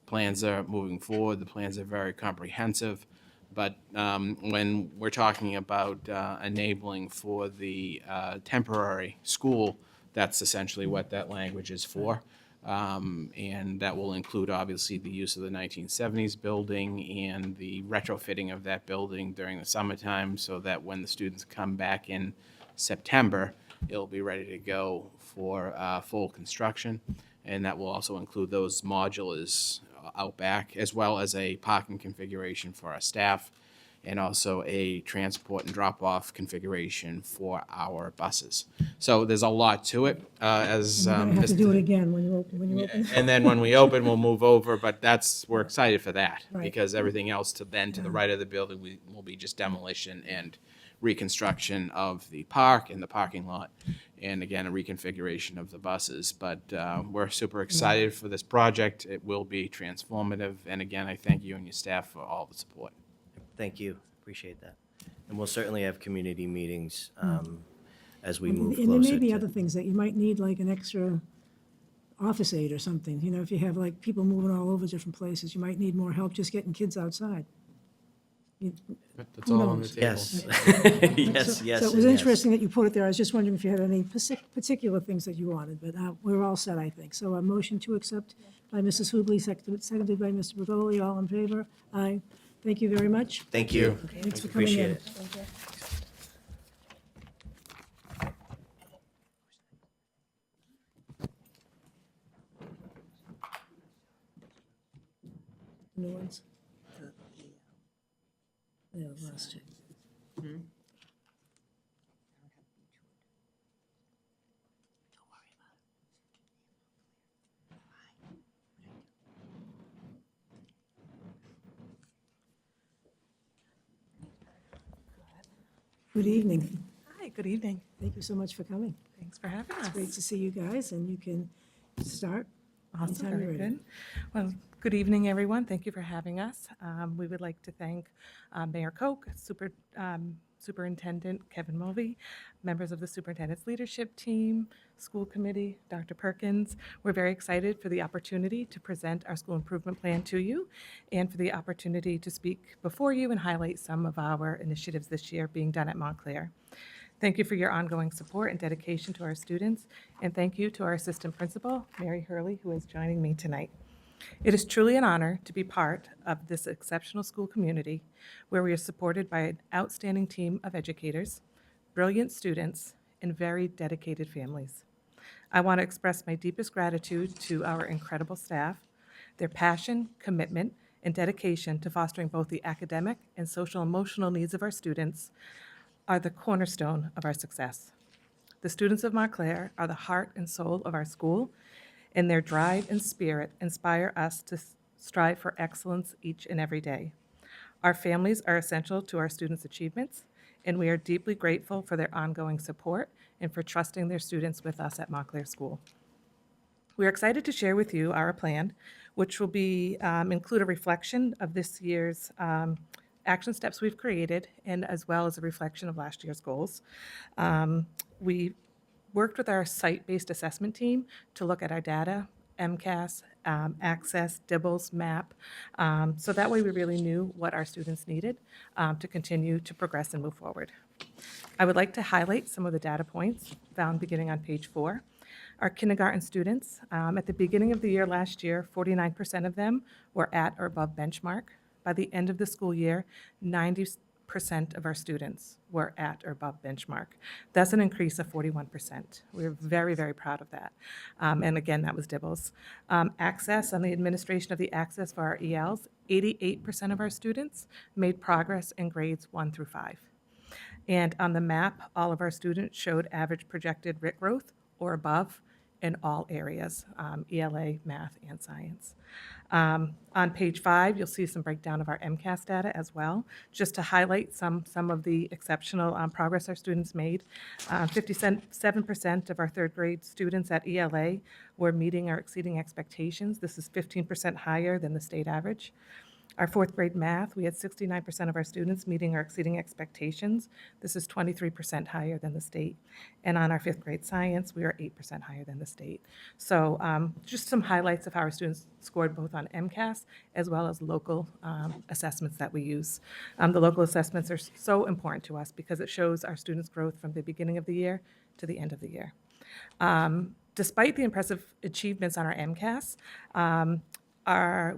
Plans are moving forward. The plans are very comprehensive. But when we're talking about enabling for the temporary school, that's essentially what that language is for. And that will include, obviously, the use of the 1970s building and the retrofitting of that building during the summertime so that when the students come back in September, it'll be ready to go for full construction. And that will also include those modulars out back, as well as a parking configuration for our staff and also a transport and drop-off configuration for our buses. So there's a lot to it, as You're gonna have to Mr. do it again when you open. And then when we open, we'll move over, but we're excited for that. Right. Because everything else to the right of the building, will be just demolition and reconstruction of the park and the parking lot. And again, a reconfiguration of the buses. But we're super excited for this project. It will be transformative. And again, I thank you and your staff for all the support. Thank you. Appreciate that. And we'll certainly have community meetings as we move And there closer may be to. other things that you might need, like an extra office aide or something. You know, if you have like people moving all over different places, you might need more help just getting kids outside. That's Who all on the knows? table. Yes. Yes, yes. So it was and yes. interesting that you put it there. I was just wondering if you had any particular things that you wanted, but we're all set, I think. So a motion to accept by Mrs. Hubley, seconded by Mr. Bertoli. All in favor? Aye. Thank you very much. Thank you. Thanks for coming Appreciate in. it. New ones? Yeah, last check. Good evening. Hi, good evening. Thank you so much for coming. Thanks for having us. Great to see you guys, and you can start Awesome, anytime you're very ready. good. Well, good evening, everyone. Thank you for having us. We would like to thank Mayor Koch, Superintendent Kevin Mulvey, members of the superintendent's leadership team, school committee, Dr. Perkins. We're very excited for the opportunity to present our school improvement plan to you and for the opportunity to speak before you and highlight some of our initiatives this year being done at Montclair. Thank you for your ongoing support and dedication to our students, and thank you to our assistant principal, Mary Hurley, who is joining me tonight. It is truly an honor to be part of this exceptional school community where we are supported by an outstanding team of educators, brilliant students, and very dedicated families. I want to express my deepest gratitude to our incredible staff. Their passion, commitment, and dedication to fostering both the academic and social emotional needs of our students are the cornerstone of our success. The students of Montclair are the heart and soul of our school, and their drive and spirit inspire us to strive for excellence each and every day. Our families are essential to our students' achievements, and we are deeply grateful for their ongoing support and for trusting their students with us at Montclair School. We are excited to share with you our plan, which will include a reflection of this year's action steps we've created, and as well as a reflection of last year's goals. We worked with our site-based assessment team to look at our data, MCAS, Access, DIBELS, MAP, so that way we really knew what our students needed to continue to progress and move forward. I would like to highlight some of the data points found beginning on page 4. Our kindergarten students, at the beginning of the year last year, 49% of them were at or above benchmark. By the end of the school year, 90% of our students were at or above benchmark. That's an increase of 41%. We're very, very proud of that. And again, that was DIBELS. Access, on the administration of the access for our ELs, 88% of our students made progress in grades 1 through 5. And on the map, all of our students showed average projected RIT growth or above in all areas, ELA, math, and science. On page 5, you'll see some breakdown of our MCAS data as well, just to highlight some of the exceptional progress our students made. 57% of our third grade students at ELA were meeting or exceeding expectations. This is 15% higher than the state average. Our fourth grade math, we had 69% of our students meeting or exceeding expectations. This is 23% higher than the state. And on our fifth grade science, we are 8% higher than the state. So just some highlights of how our students scored both on MCAS as well as local assessments that we use. The local assessments are so important to us because it shows our students' growth from the beginning of the year to the end of the year. Despite the impressive achievements on our MCAS,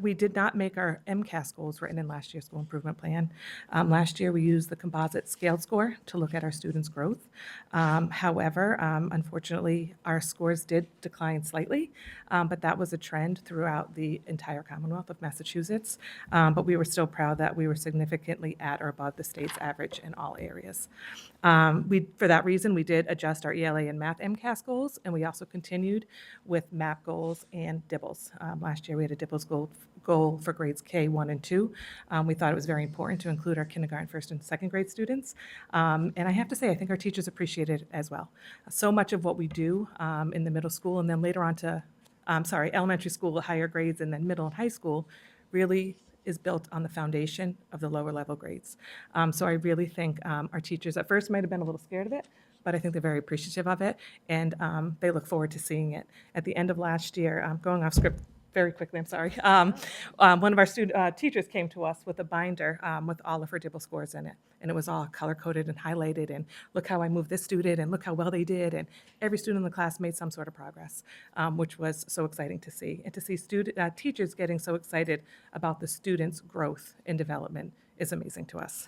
We did not make our MCAS goals written in last year's school improvement plan. Last year, we used the composite scaled score to look at our students' growth. However, unfortunately, our scores did decline slightly, but that was a trend throughout the entire Commonwealth of Massachusetts. But we were still proud that we were significantly at or above the state's average in all areas. For that reason, we did adjust our ELA and math MCAS goals, and we also continued with MAP goals and DIBELS. Last year, we had a DIBELS goal for grades K, 1, and 2. We thought it was very important to include our kindergarten, first, and second grade students. And I have to say, I think our teachers appreciate it as well. So much of what we do in the middle school and then later on to, elementary school, higher grades, and then middle and high school really is built on the foundation of the lower level grades. So I really think our teachers at first might have been a little scared of it, but I think they're very appreciative of it, and they look forward to seeing it. At the end of last year, going off script very quickly, I'm sorry, one of our teachers came to us with a binder with all of her DIBEL scores in it, and it was all color-coded and highlighted, and look how I moved this student, and look how well they did, and every student in the class made some sort of progress, which was so exciting to see. And to see teachers getting so excited about the students' growth and development is amazing to us.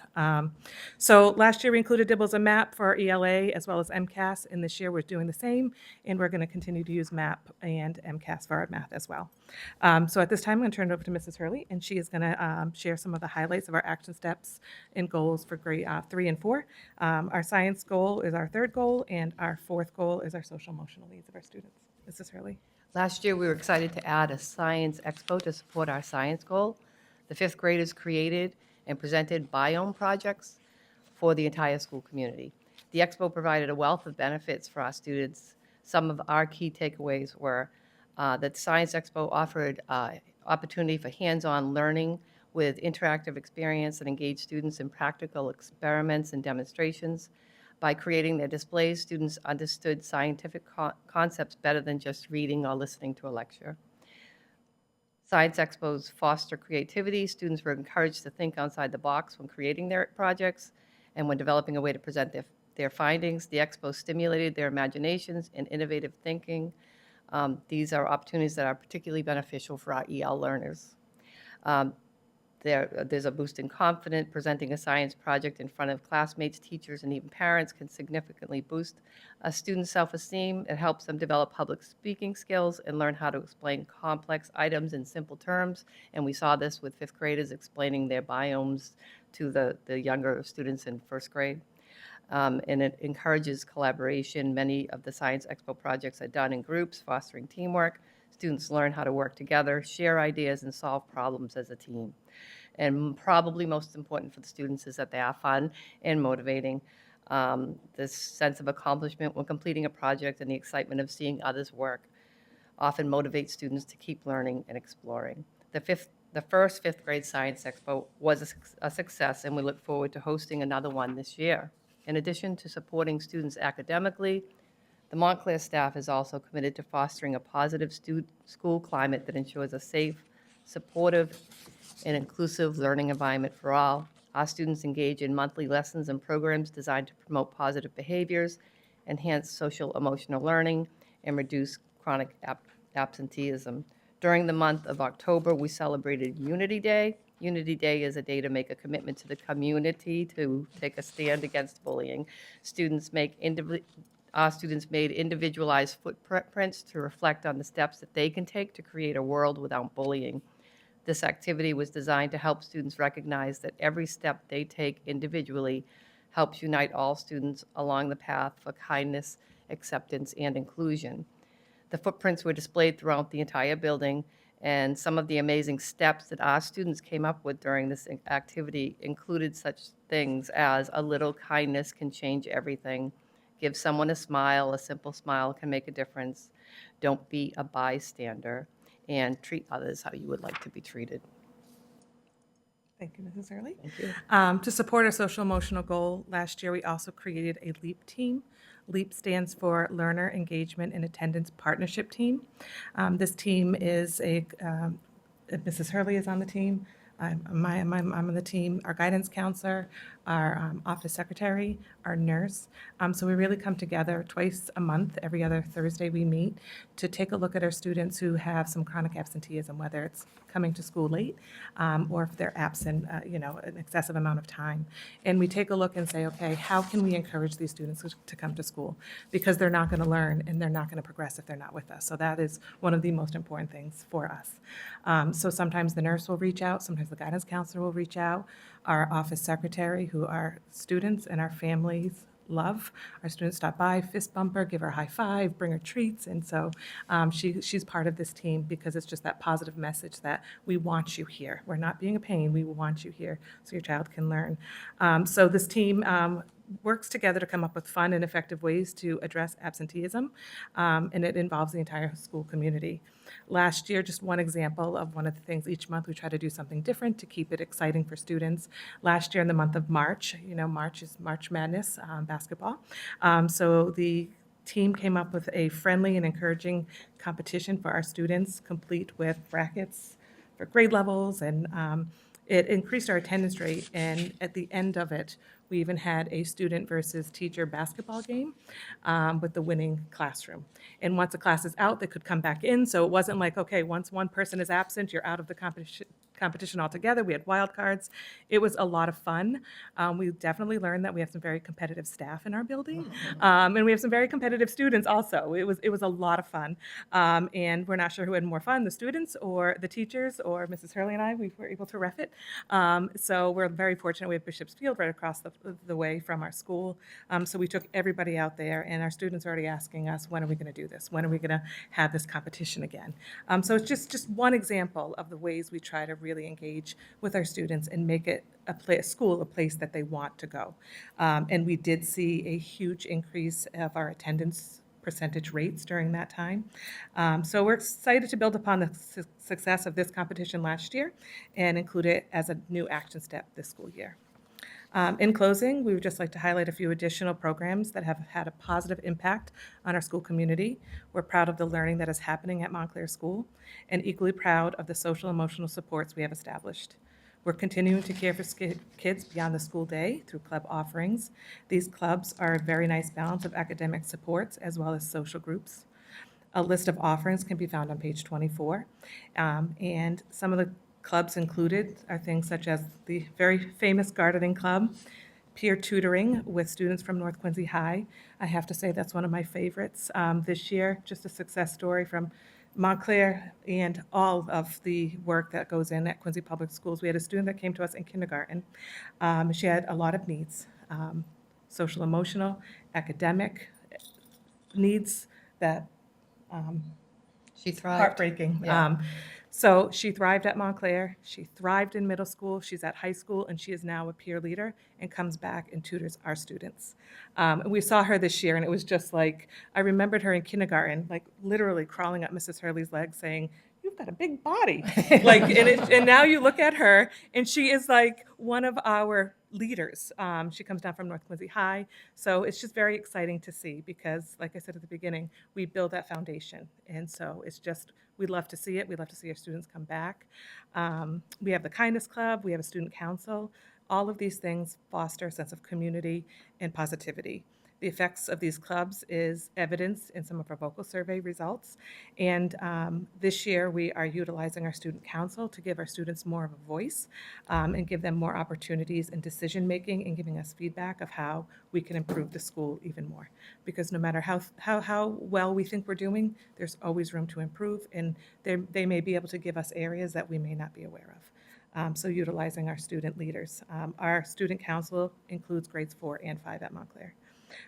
So last year we included DIBELS and MAP for our ELA as well as MCAS, and this year we're doing the same, and we're going to continue to use MAP and MCAS for our math as well. So at this time, I'm going to turn it over to Mrs. Hurley, and she is going to share some of the highlights of our action steps and goals for grade 3 and 4. Our science goal is our third goal, and our fourth goal is our social emotional needs of our students. Mrs. Hurley. Last year, we were excited to add a science expo to support our science goal. The fifth graders created and presented biome projects for the entire school community. The expo provided a wealth of benefits for our students. Some of our key takeaways were that Science Expo offered opportunity for hands-on learning with interactive experience that engaged students in practical experiments and demonstrations. By creating their displays, students understood scientific concepts better than just reading or listening to a lecture. Science Expos foster creativity. Students were encouraged to think outside the box when creating their projects and when developing a way to present their findings. The Expo stimulated their imaginations and innovative thinking. These are opportunities that are particularly beneficial for our EL learners. There's a boost in confidence. Presenting a science project in front of classmates, teachers, and even parents can significantly boost a student's self-esteem. It helps them develop public speaking skills and learn how to explain complex items in simple terms. And we saw this with fifth graders explaining their biomes to the younger students in first grade. And it encourages collaboration. Many of the Science Expo projects are done in groups, fostering teamwork. Students learn how to work together, share ideas, and solve problems as a team. And probably most important for the students is that they are fun and motivating. This sense of accomplishment when completing a project and the excitement of seeing others work often motivates students to keep learning and exploring. The first fifth grade Science Expo was a success, and we look forward to hosting another one this year. In addition to supporting students academically, the Montclair staff is also committed to fostering a positive school climate that ensures a safe, supportive, and inclusive learning environment for all. Our students engage in monthly lessons and programs designed to promote positive behaviors, enhance social emotional learning, and reduce chronic absenteeism. During the month of October, we celebrated Unity Day. Unity Day is a day to make a commitment to the community to take a stand against bullying. Our students made individualized footprints to reflect on the steps that they can take to create a world without bullying. This activity was designed to help students recognize that every step they take individually helps unite all students along the path for kindness, acceptance, and inclusion. The footprints were displayed throughout the entire building, and some of the amazing steps that our students came up with during this activity included such things as a little kindness can change everything. Give someone a smile. A simple smile can make a difference. Don't be a bystander, and treat others how you would like to be treated. Thank you, Mrs. Hurley. Thank you. To support our social emotional goal, last year we also created a LEAP team. LEAP stands for Learner Engagement and Attendance Partnership Team. This team is Mrs. Hurley is on the team. I'm on the team. Our guidance counselor, our office secretary, our nurse. So we really come together twice a month. Every other Thursday we meet to take a look at our students who have some chronic absenteeism, whether it's coming to school late or if they're absent, an excessive amount of time. And we take a look and say, okay, how can we encourage these students to come to school? Because they're not going to learn and they're not going to progress if they're not with us. So that is one of the most important things for us. So sometimes the nurse will reach out, sometimes the guidance counselor will reach out, our office secretary, who our students and our families love. Our students stop by, fist bump her, give her a high five, bring her treats. And so she's part of this team because it's just that positive message that we want you here. We're not being a pain. We want you here so your child can learn. So this team works together to come up with fun and effective ways to address absenteeism, and it involves the entire school community. Last year, just one example of one of the things, each month we try to do something different to keep it exciting for students. Last year in the month of March, March is March Madness basketball. So the team came up with a friendly and encouraging competition for our students, complete with brackets for grade levels, and it increased our attendance rate, and at the end of it, we even had a student versus teacher basketball game with the winning classroom. And once a class is out, they could come back in, so it wasn't like, okay, once one person is absent, you're out of the competition altogether. We had wild cards. It was a lot of fun. We definitely learned that we have some very competitive staff in our building, and we have some very competitive students also. It was a lot of fun, and we're not sure who had more fun, the students or the teachers or Mrs. Hurley and I. We were able to ref it. So we're very fortunate. We have Bishop's Field right across the way from our school. So we took everybody out there, and our students are already asking us, when are we going to do this? When are we going to have this competition again? So it's just one example of the ways we try to really engage with our students and make it a place that they want to go. And we did see a huge increase of our attendance percentage rates during that time. So we're excited to build upon the success of this competition last year and include it as a new action step this school year. In closing, we would just like to highlight a few additional programs that have had a positive impact on our school community. We're proud of the learning that is happening at Montclair School and equally proud of the social emotional supports we have established. We're continuing to care for kids beyond the school day through club offerings. These clubs are a very nice balance of academic supports as well as social groups. A list of offerings can be found on page 24. And some of the clubs included are things such as the very famous gardening club, peer tutoring with students from North Quincy High. I have to say that's one of my favorites this year, just a success story from Montclair and all of the work that goes in at Quincy Public Schools. We had a student that came to us in kindergarten. She had a lot of needs, social, emotional, academic needs that She thrived. heartbreaking. So she thrived at Montclair, she thrived in middle school, she's at high school, and she is now a peer leader and comes back and tutors our students. We saw her this year, and it was just like, I remembered her in kindergarten, like literally crawling up Mrs. Hurley's leg saying, "You've got a big body." And now you look at her, and she is like one of our leaders. She comes down from North Quincy High. So it's just very exciting to see because, like I said at the beginning, we build that foundation. And so it's just, we'd love to see it. We'd love to see our students come back. We have the Kindness Club. We have a student council. All of these things foster a sense of community and positivity. The effects of these clubs is evidenced in some of our vocal survey results. And this year, we are utilizing our student council to give our students more of a voice and give them more opportunities in decision-making and giving us feedback of how we can improve the school even more. Because no matter how well we think we're doing, there's always room to improve, and they may be able to give us areas that we may not be aware of. So utilizing our student leaders. Our student council includes grades 4 and 5 at Montclair.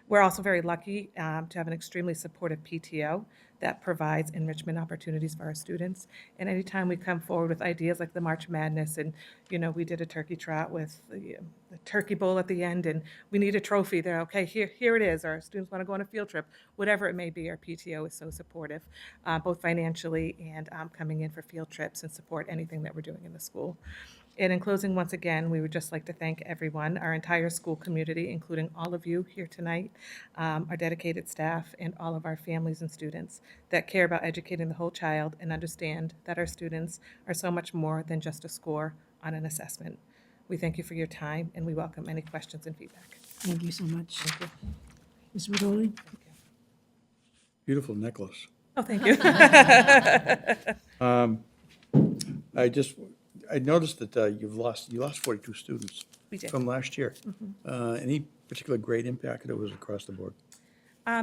We're also very lucky to have an extremely supportive PTO that provides enrichment opportunities for our students. And anytime we come forward with ideas like the March Madness, and we did a turkey trot with the turkey bowl at the end, and we need a trophy. They're okay. Here it is. Our students want to go on a field trip, whatever it may be. Our PTO is so supportive, both financially and coming in for field trips and support anything that we're doing in the school. And in closing, once again, we would just like to thank everyone, our entire school community, including all of you here tonight, our dedicated staff, and all of our families and students that care about educating the whole child and understand that our students are so much more than just a score on an assessment. We thank you for your time, and we welcome any questions and feedback. Thank you so much. Ms. Regoli? Beautiful necklace. Oh, thank you. I noticed that you lost 42 students We did. from last year. Any particular grade impact, or it was across the board?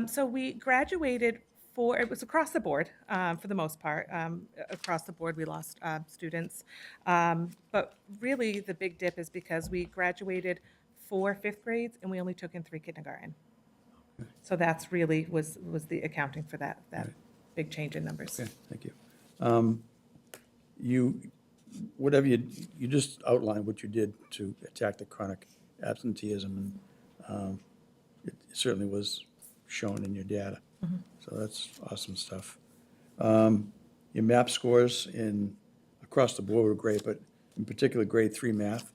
So we graduated it was across the board, for the most part. Across the board, we lost students. But really, the big dip is because we graduated 4 fifth grades, and we only took in 3 kindergarten. So that's really was the accounting for that big change in numbers. Okay, thank you. You just outlined what you did to attack the chronic absenteeism, and it certainly was shown in your data. So that's awesome stuff. Your MAP scores across the board were great, but in particular, grade 3 math,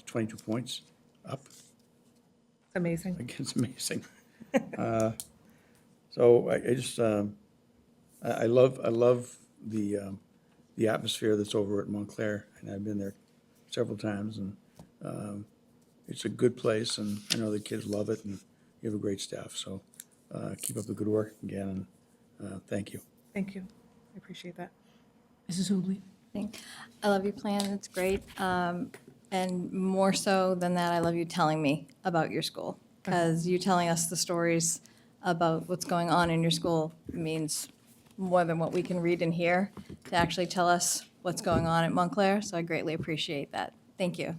22 points up. Amazing. Like, it's amazing. So I love the atmosphere that's over at Montclair, and I've been there several times, and it's a good place, and I know the kids love it, and you have a great staff. So keep up the good work again, and thank you. Thank you. I appreciate that. Mrs. Hubley? I love your plan, it's great. And more so than that, I love you telling me about your school, because you telling us the stories about what's going on in your school means more than what we can read and hear to actually tell us what's going on at Montclair, so I greatly appreciate that. Thank you.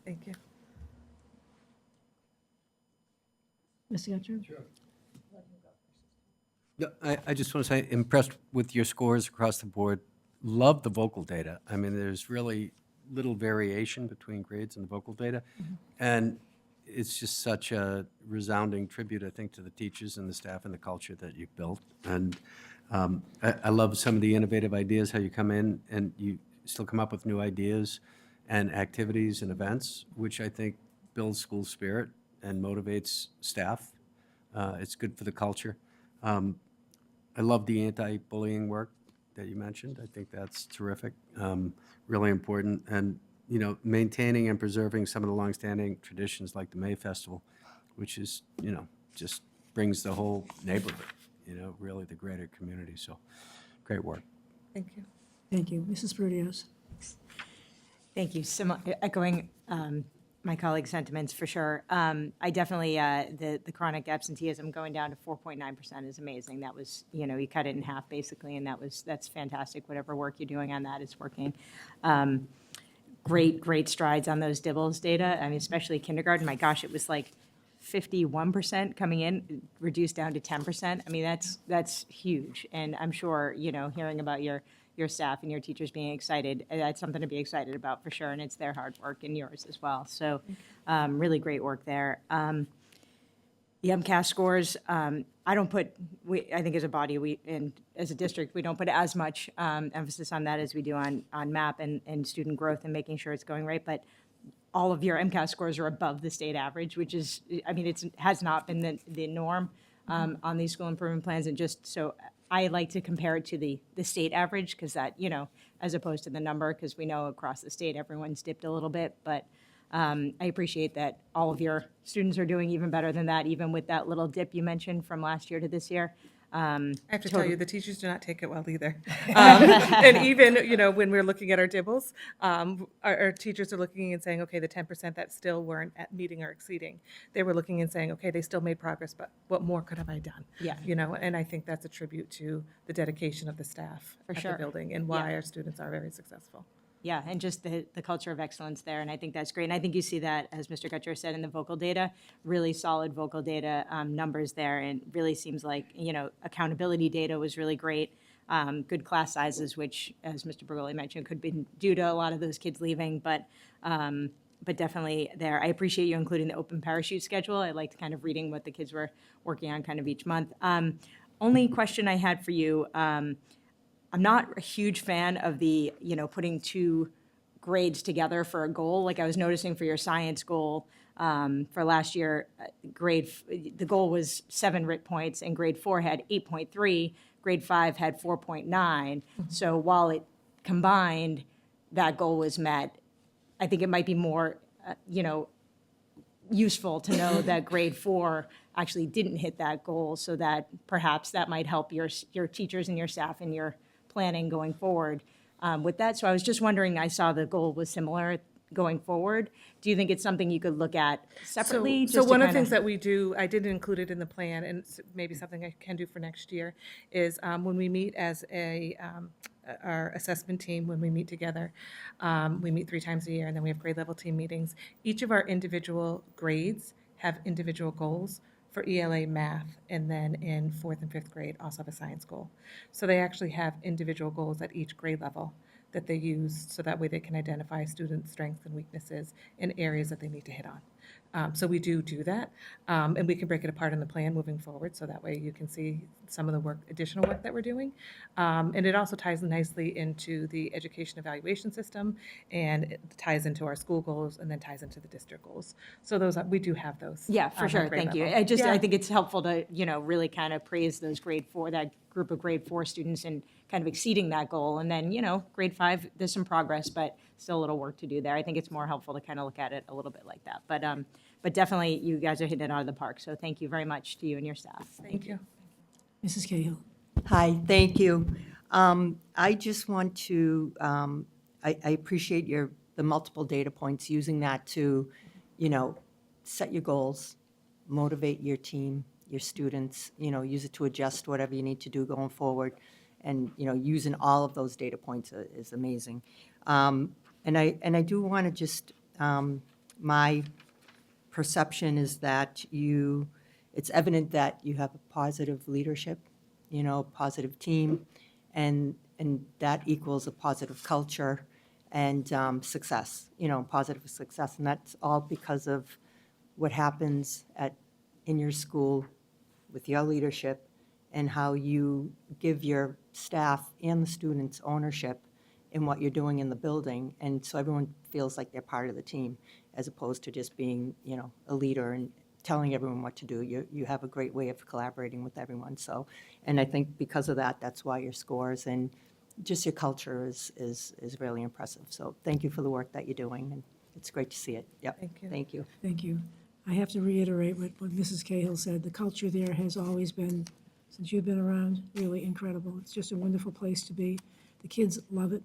Thank you. Mr. Guttrow? No, I just want to say, impressed with your scores across the board. Love the vocal data. I mean, there's really little variation between grades in the vocal data. And it's just such a resounding tribute, I think, to the teachers and the staff and the culture that you've built. And I love some of the innovative ideas, how you come in and you still come up with new ideas and activities and events, which I think builds school spirit and motivates staff. It's good for the culture. I love the anti-bullying work that you mentioned. I think that's terrific, really important. And, you know, maintaining and preserving some of the longstanding traditions like the May Festival, which is, you know, just brings the whole neighborhood, you know, really the greater community. So great work. Thank you. Thank you. Mrs. Perdios? Thank you. Echoing my colleague's sentiments for sure. I definitely, the chronic absenteeism going down to 4.9% is amazing. That was, you know, you cut it in half basically, and that's fantastic. Whatever work you're doing on that is working. Great strides on those DIBELS data. I mean, especially kindergarten. My gosh, it was like 51% coming in, reduced down to 10%. I mean, that's huge. And I'm sure, you know, hearing about your staff and your teachers being excited, that's something to be excited about for sure. And it's their hard work and yours as well. So really great work there. The MCAS scores, I don't put, I think as a body, and as a district, we don't put as much emphasis on that as we do on MAP and student growth and making sure it's going right. But all of your MCAS scores are above the state average, which is, I mean, it has not been the norm on these school improvement plans. And just so I like to compare it to the state average, because that, you know, as opposed to the number, because we know across the state everyone's dipped a little bit. But I appreciate that all of your students are doing even better than that, even with that little dip you mentioned from last year to this year. I have to tell you, the teachers do not take it well either. And even, you know, when we're looking at our DIBELS, our teachers are looking and saying, okay, the 10% that still weren't at meeting or exceeding, they were looking and saying, okay, they still made progress, but what more could have I done? Yeah. You know, and I think that's a tribute to the dedication of the staff For at sure. the building and why Yeah. our students are very successful. Yeah, and just the culture of excellence there, and I think that's great. And I think you see that, as Mr. Gutcher said, in the vocal data, really solid vocal data numbers there, and really seems like, you know, accountability data was really great. Good class sizes, which, as Mr. Bergoli mentioned, could be due to a lot of those kids leaving, but definitely there. I appreciate you including the open parachute schedule. I liked kind of reading what the kids were working on kind of each month. Only question I had for you, I'm not a huge fan of the, you know, putting 2 grades together for a goal. Like I was noticing for your science goal for last year, the goal was 7 RIT points, and grade 4 had 8.3, grade 5 had 4.9. So while it combined, that goal was met. I think it might be more you know, useful to know that grade 4 actually didn't hit that goal, so that perhaps that might help your teachers and your staff in your planning going forward with that. So I was just wondering, I saw the goal was similar going forward. Do you think it's something you could look at separately? So just to one of the kinda- things that we do, I didn't include it in the plan, and it's maybe something I can do for next year, is when we meet as our assessment team, when we meet together, we meet 3 times a year, and then we have grade level team meetings. Each of our individual grades have individual goals for ELA math, and then in 4th and 5th grade also have a science goal. So they actually have individual goals at each grade level that they use, so that way they can identify student strengths and weaknesses in areas that they need to hit on. So we do that, and we can break it apart in the plan moving forward, so that way you can see some of the work, additional work that we're doing. And it also ties nicely into the education evaluation system, and it ties into our school goals, and then ties into the district goals. So those, we do have those. Yeah, for at sure, grade thank you. level. I Yeah. think it's helpful to, you know, really kind of praise those grade 4, that group of grade 4 students and kind of exceeding that goal. And then, you know, grade 5, there's some progress, but still a little work to do there. I think it's more helpful to kind of look at it a little bit like that. But definitely, you guys are hitting it out of the park, so thank you very much to you and your staff. Thank you. Mrs. Cahill. Hi, thank you. I just want to, I appreciate the multiple data points, using that to, you know, set your goals, motivate your team, your students, you know, use it to adjust whatever you need to do going forward. And, you know, using all of those data points is amazing. And I do want to just, my perception is that it's evident that you have a positive leadership, you know, positive team, and that equals a positive culture and success, you know, positive success. And that's all because of what happens in your school with your leadership, and how you give your staff and the students ownership in what you're doing in the building. And so everyone feels like they're part of the team, as opposed to just being, you know, a leader and telling everyone what to do. You have a great way of collaborating with everyone. So, and I think because of that, that's why your scores and just your culture is really impressive. So thank you for the work that you're doing, and it's great to see it. Yep. Thank you. Thank you. Thank you. I have to reiterate what Mrs. Cahill said. The culture there has always been, since you've been around, really incredible. It's just a wonderful place to be. The kids love it.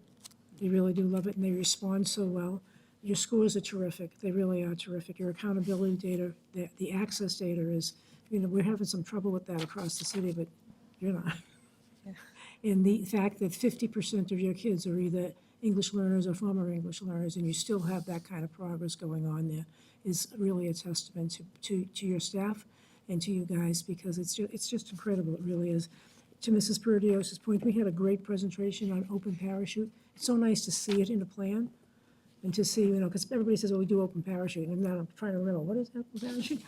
They really do love it, and they respond so well. Your scores are terrific. They really are terrific. Your accountability data, the access data is, you know, we're having some trouble with that across the city, but you're not. And the fact that 50% of your kids are either English learners or former English learners, and you still have that kind of progress going on there, is really a testament to your staff and to you guys, because it's just incredible. It really is. To Mrs. Perdios's point, we had a great presentation on open parachute. It's so nice to see it in a plan, and to see, you know, because everybody says, oh, we do open parachute, and now I'm trying to remember, what is open parachute?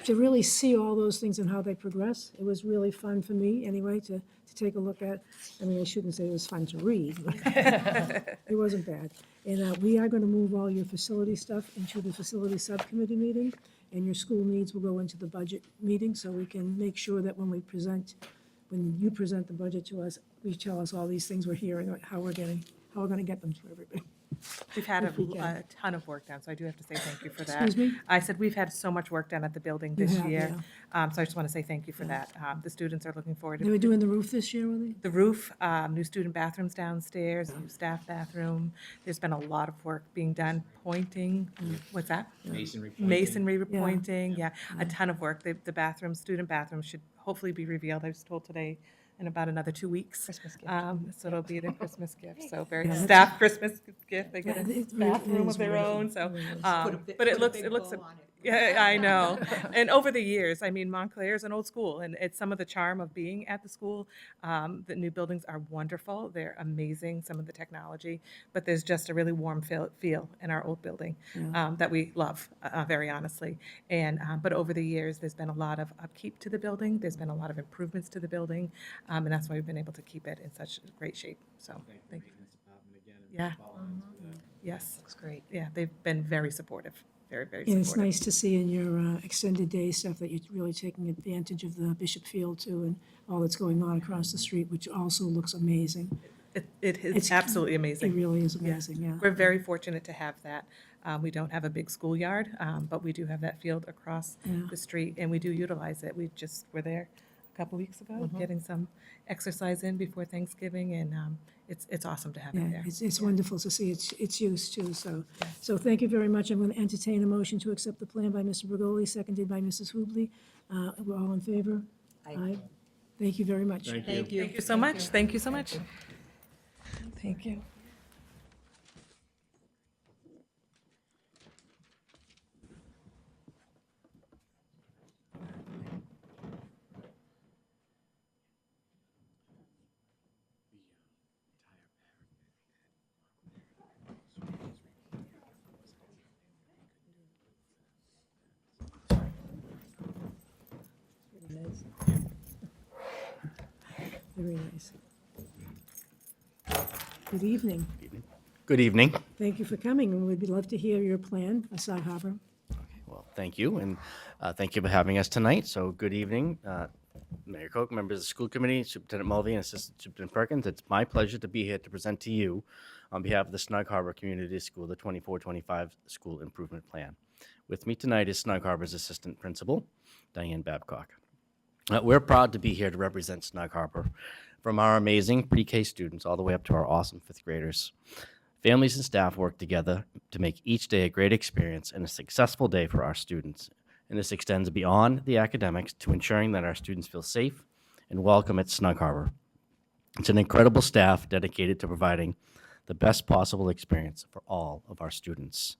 To really see all those things and how they progress, it was really fun for me, anyway, to take a look at. I mean, I shouldn't say it was fun to read, but it wasn't bad. And we are going to move all your facility stuff into the facility subcommittee meeting, and your school needs will go into the budget meeting, so we can make sure that when you present the budget to us, you tell us all these things we're hearing, how we're going to get them to everybody. We've had If we a can. ton of work done, so I do have to say thank you for that. Excuse me? I said we've had so much work done at the building You this have, year. So I just want to say thank you for that. The students are looking forward They to were doing the roof this year, were they? the roof, new student bathrooms downstairs, new staff bathroom. There's been a lot of work being done, pointing, what's that? Masonry. Masonry pointing, yeah, a ton of work. The bathrooms, student bathrooms should hopefully be revealed, I was told today, in about another 2 weeks. Christmas gift. So it'll be their Christmas gift, so very, Yeah, that's- staff Christmas gift, they get Yeah, a it really bathroom is of their wonderful. own, so. It really is. But it looks, yeah, I know. And over the years, I mean, Montclair is an old school, and it's some of the charm of being at the school. The new buildings are wonderful. They're amazing, some of the technology, but there's just a really warm feel in our old building that we love, very honestly. And, but over the years, there's been a lot of upkeep to the building. There's been a lot of improvements to the building, and that's why we've been able to keep it in such great shape. So, thank you. Yeah. Yes. Looks great. Yeah, they've been very supportive, very, very And it's supportive. nice to see in your extended day stuff that you're really taking advantage of the Bishop Field too, and all that's going on across the street, which also looks amazing. It is It's- absolutely It amazing. really is amazing, yeah. We're very fortunate to have that. We don't have a big schoolyard, but we do have that field across the street, and we do utilize it. We just were there a couple weeks ago, getting some exercise in before Thanksgiving, and it's awesome to have it Yeah, there. it's wonderful to see its use too, so thank you very much. I'm going to entertain a motion to accept the plan by Mr. Bergoli, seconded by Mrs. Hubley. We're all in favor? Aye. Thank you very much. Thank you. Thank you so much. Thank you so much. Thank you. Very nice. Good evening. Good evening. Thank you for coming, and we'd love to hear your plan for Sag Harbor. Well, thank you, and thank you for having us tonight. So, good evening, Mayor Koch, members of the school committee, Superintendent Mulvey, and Assistant Superintendent Perkins. It's my pleasure to be here to present to you on behalf of the Snug Harbor Community School, the 24-25 School Improvement Plan. With me tonight is Snug Harbor's Assistant Principal, Diane Babcock. We're proud to be here to represent Snug Harbor, from our amazing pre-K students all the way up to our awesome fifth graders. Families and staff work together to make each day a great experience and a successful day for our students. And this extends beyond the academics to ensuring that our students feel safe and welcome at Snug Harbor. It's an incredible staff dedicated to providing the best possible experience for all of our students.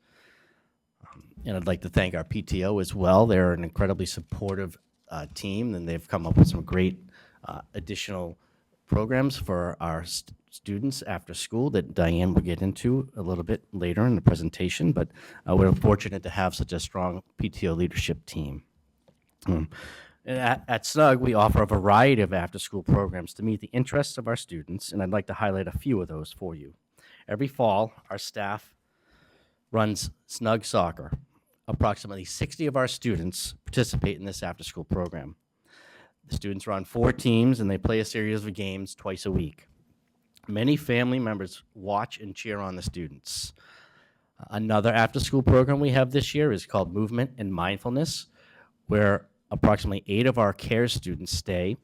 And I'd like to thank our PTO as well. They're an incredibly supportive team, and they've come up with some great additional programs for our students after school that Diane will get into a little bit later in the presentation, but we're fortunate to have such a strong PTO leadership team. At SNUG, we offer a variety of after-school programs to meet the interests of our students, and I'd like to highlight a few of those for you. Every fall, our staff runs SNUG Soccer. Approximately 60 of our students participate in this after-school program. The students run 4 teams, and they play a series of games twice a week. Many family members watch and cheer on the students. Another after-school program we have this year is called Movement and Mindfulness, where approximately 8 of our CARE students stay,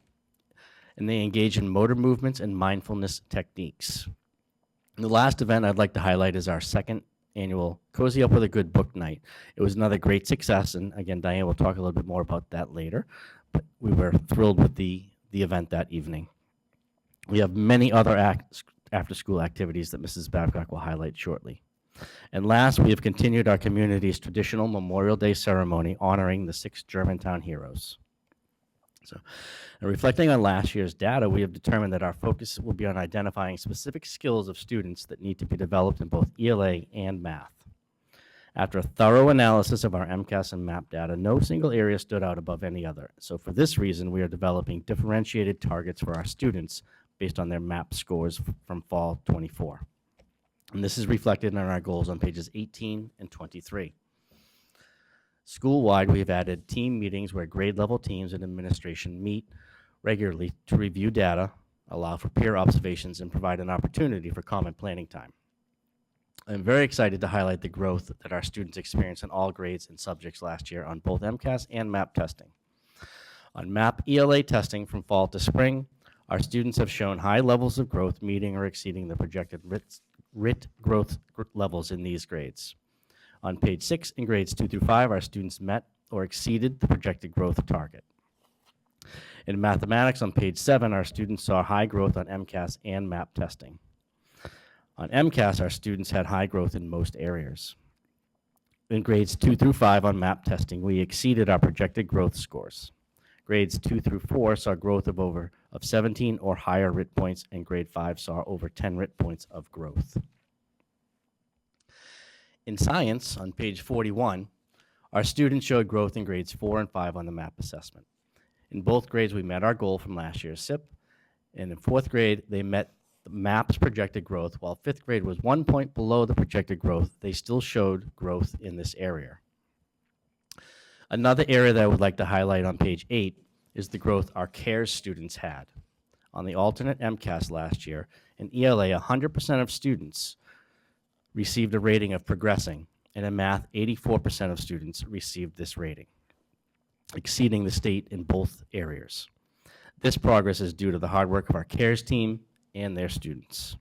and they engage in motor movements and mindfulness techniques. And the last event I'd like to highlight is our second annual Cozy Up with a Good Book Night. It was another great success, and again, Diane will talk a little bit more about that later, but we were thrilled with the event that evening. We have many other after-school activities that Mrs. Babcock will highlight shortly. And last, we have continued our community's traditional Memorial Day ceremony honoring the 6 Germantown heroes. So, and reflecting on last year's data, we have determined that our focus will be on identifying specific skills of students that need to be developed in both ELA and math. After a thorough analysis of our MCAS and MAP data, no single area stood out above any other. So for this reason, we are developing differentiated targets for our students based on their MAP scores from fall 24. And this is reflected in our goals on pages 18 and 23. School-wide, we have added team meetings where grade level teams and administration meet regularly to review data, allow for peer observations, and provide an opportunity for common planning time. I'm very excited to highlight the growth that our students experienced in all grades and subjects last year on both MCAS and MAP testing. On MAP ELA testing from fall to spring, our students have shown high levels of growth, meeting or exceeding the projected RIT growth levels in these grades. On page 6, in grades 2 through 5, our students met or exceeded the projected growth target. In mathematics, on page 7, our students saw high growth on MCAS and MAP testing. On MCAS, our students had high growth in most areas. In grades 2 through 5 on MAP testing, we exceeded our projected growth scores. Grades 2 through 4 saw growth of 17 or higher RIT points, and grade 5 saw over 10 RIT points of growth. In science, on page 41, our students showed growth in grades 4 and 5 on the MAP assessment. In both grades, we met our goal from last year's SIP, and in 4th grade, they met the MAP's projected growth. While 5th grade was 1 point below the projected growth, they still showed growth in this area. Another area that I would like to highlight on page 8 is the growth our CARES students had. On the alternate MCAS last year, in ELA, 100% of students received a rating of progressing, And in math, 84% of students received this rating, exceeding the state in both areas. This progress is due to the hard work of our CARES team and their students.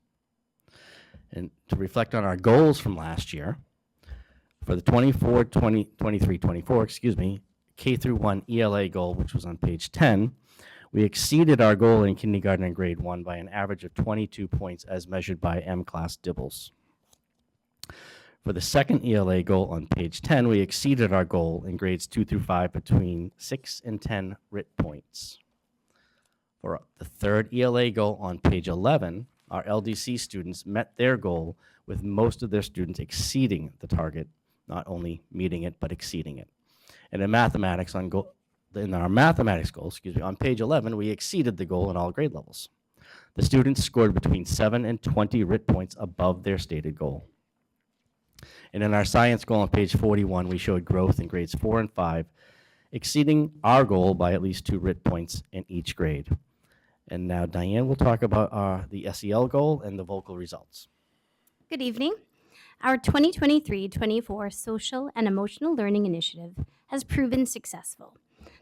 And to reflect on our goals from last year, for the 23-24, K through 1 ELA goal, which was on page 10, we exceeded our goal in kindergarten and grade 1 by an average of 22 points as measured by M-Class Dibbles. For the second ELA goal on page 10, we exceeded our goal in grades 2 through 5 between 6 and 10 RIT points. For the third ELA goal on page 11, our LDC students met their goal with most of their students exceeding the target, not only meeting it, but exceeding it. And in mathematics, in our mathematics goal, on page 11, we exceeded the goal in all grade levels. The students scored between 7 and 20 RIT points above their stated goal. And in our science goal on page 41, we showed growth in grades 4 and 5, exceeding our goal by at least 2 RIT points in each grade. And now Diane will talk about the SEL goal and the vocal results. Good evening. Our 2023-24 Social and Emotional Learning Initiative has proven successful.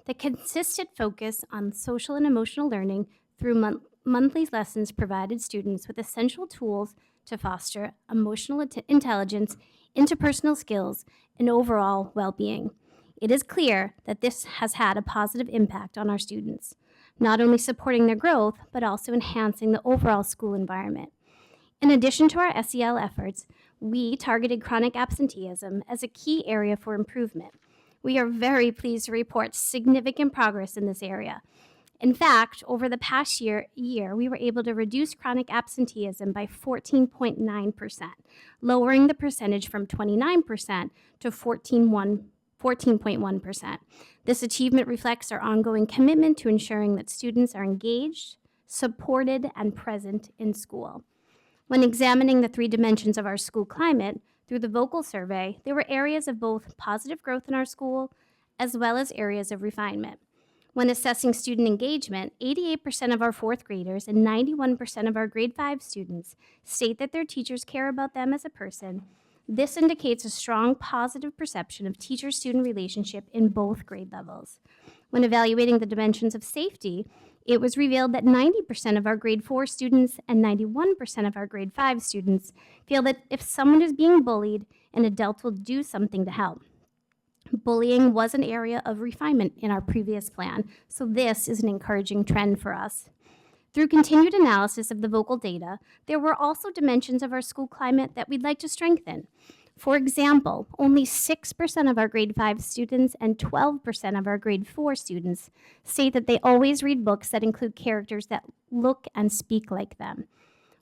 The consistent focus on social and emotional learning through monthly lessons provided students with essential tools to foster emotional intelligence, interpersonal skills, and overall well-being. It is clear that this has had a positive impact on our students, not only supporting their growth, but also enhancing the overall school environment. In addition to our SEL efforts, we targeted chronic absenteeism as a key area for improvement. We are very pleased to report significant progress in this area. In fact, over the past year, we were able to reduce chronic absenteeism by 14.9%, lowering the percentage from 29% to 14.1%. This achievement reflects our ongoing commitment to ensuring that students are engaged, supported, and present in school. When examining the 3 dimensions of our school climate through the vocal survey, there were areas of both positive growth in our school as well as areas of refinement. When assessing student engagement, 88% of our 4th graders and 91% of our grade 5 students state that their teachers care about them as a person. This indicates a strong positive perception of teacher-student relationship in both grade levels. When evaluating the dimensions of safety, it was revealed that 90% of our grade 4 students and 91% of our grade 5 students feel that if someone is being bullied, an adult will do something to help. Bullying was an area of refinement in our previous plan, so this is an encouraging trend for us. Through continued analysis of the vocal data, there were also dimensions of our school climate that we'd like to strengthen. For example, only 6% of our grade 5 students and 12% of our grade 4 students state that they always read books that include characters that look and speak like them.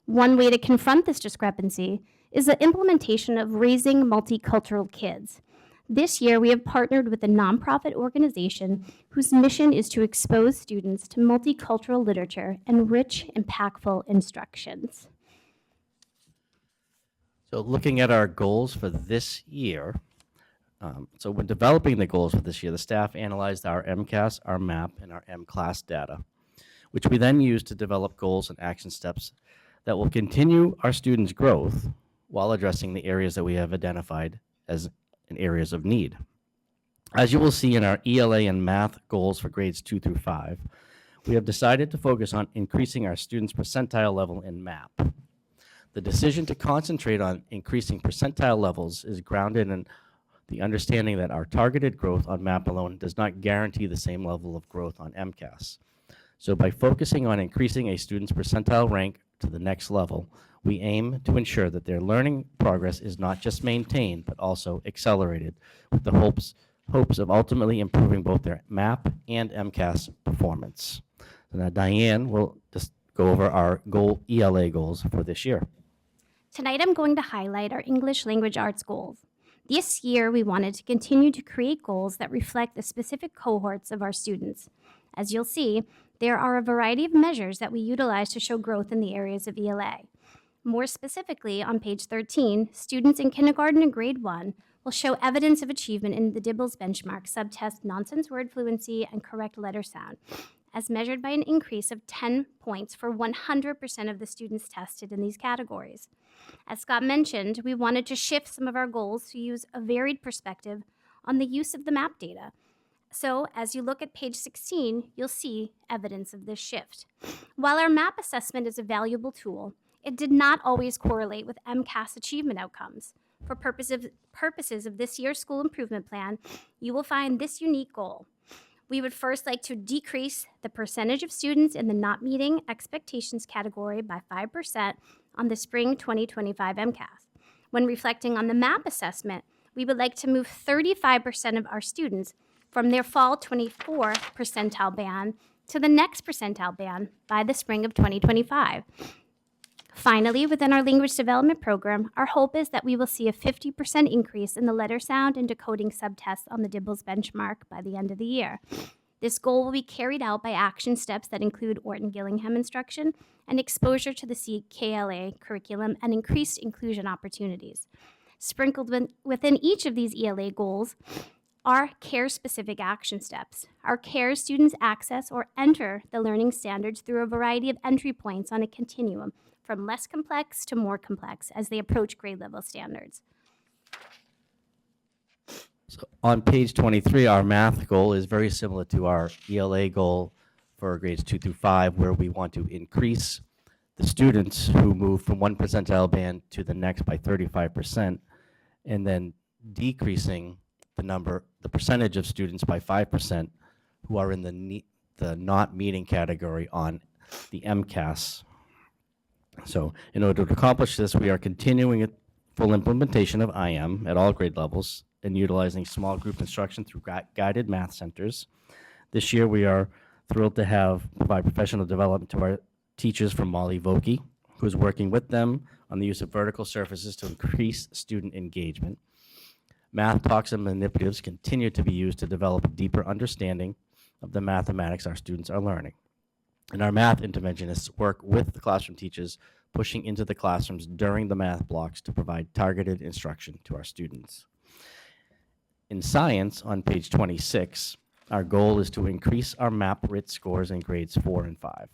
One way to confront this discrepancy is the implementation of Raising Multicultural Kids. This year, we have partnered with a nonprofit organization whose mission is to expose students to multicultural literature and rich, impactful instructions. So looking at our goals for this year, so when developing the goals for this year, the staff analyzed our MCAS, our MAP, and our M-Class data, which we then used to develop goals and action steps that will continue our students' growth while addressing the areas that we have identified as in areas of need. As you will see in our ELA and math goals for grades 2 through 5, we have decided to focus on increasing our students' percentile level in MAP. The decision to concentrate on increasing percentile levels is grounded in the understanding that our targeted growth on MAP alone does not guarantee the same level of growth on MCAS. So by focusing on increasing a student's percentile rank to the next level, we aim to ensure that their learning progress is not just maintained, but also accelerated with the hopes of ultimately improving both their MAP and MCAS performance. So now Diane will just go over our ELA goals for this year. Tonight, I'm going to highlight our English language arts goals. This year, we wanted to continue to create goals that reflect the specific cohorts of our students. As you'll see, there are a variety of measures that we utilize to show growth in the areas of ELA. More specifically, on page 13, students in kindergarten and grade 1 will show evidence of achievement in the Dibbles benchmark subtest nonsense word fluency and correct letter sound. as measured by an increase of 10 points for 100% of the students tested in these categories. As Scott mentioned, we wanted to shift some of our goals to use a varied perspective on the use of the MAP data. So, as you look at page 16, you'll see evidence of this shift. While our MAP assessment is a valuable tool, it did not always correlate with MCAS achievement outcomes. For purposes of this year's school improvement plan, you will find this unique goal. We would first like to decrease the percentage of students in the not meeting expectations category by 5% on the spring 2025 MCAS. When reflecting on the MAP assessment, we would like to move 35% of our students from their fall 24 percentile band to the next percentile band by the spring of 2025. Finally, within our language development program, our hope is that we will see a 50% increase in the letter sound and decoding subtests on the DIBELS benchmark by the end of the year. This goal will be carried out by action steps that include Orton-Gillingham instruction and exposure to the CKLA curriculum and increased inclusion opportunities. Sprinkled within each of these ELA goals are CARE-specific action steps. Our CARE students access or enter the learning standards through a variety of entry points on a continuum, from less complex to more complex as they approach grade level standards. So on page 23, our math goal is very similar to our ELA goal for grades 2 through 5, where we want to increase the students who move from one percentile band to the next by 35%, and then decreasing the percentage of students by 5% who are in the not meeting category on the MCAS. So in order to accomplish this, we are continuing full implementation of IM at all grade levels and utilizing small group instruction through guided math centers. This year, we are thrilled to provide professional development to our teachers from Molly Vokey, who is working with them on the use of vertical surfaces to increase student engagement. Math talks and manipulatives continue to be used to develop a deeper understanding of the mathematics our students are learning. And our math interventionists work with the classroom teachers, pushing into the classrooms during the math blocks to provide targeted instruction to our students. In science, on page 26, our goal is to increase our MAP RIT scores in grades 4 and 5.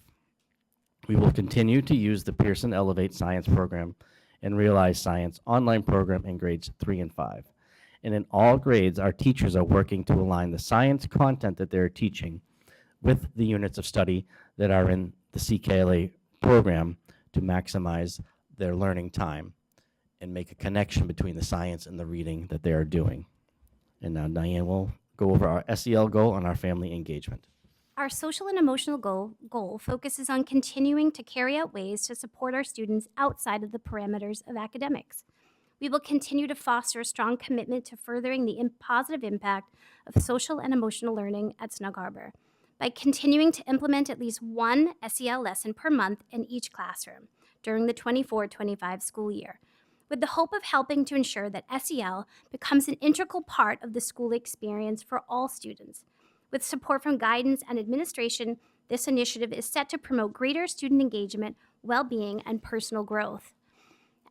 We will continue to use the Pearson Elevate Science program and Realize Science online program in grades 3 and 5. And in all grades, our teachers are working to align the science content that they're teaching with the units of study that are in the CKLA program to maximize their learning time and make a connection between the science and the reading that they are doing. And now Diane will go over our SEL goal and our family engagement. Our social and emotional goal focuses on continuing to carry out ways to support our students outside of the parameters of academics. We will continue to foster a strong commitment to furthering the positive impact of social and emotional learning at Snug Harbor by continuing to implement at least one SEL lesson per month in each classroom during the 24-25 school year, with the hope of helping to ensure that SEL becomes an integral part of the school experience for all students. With support from guidance and administration, this initiative is set to promote greater student engagement, well-being, and personal growth.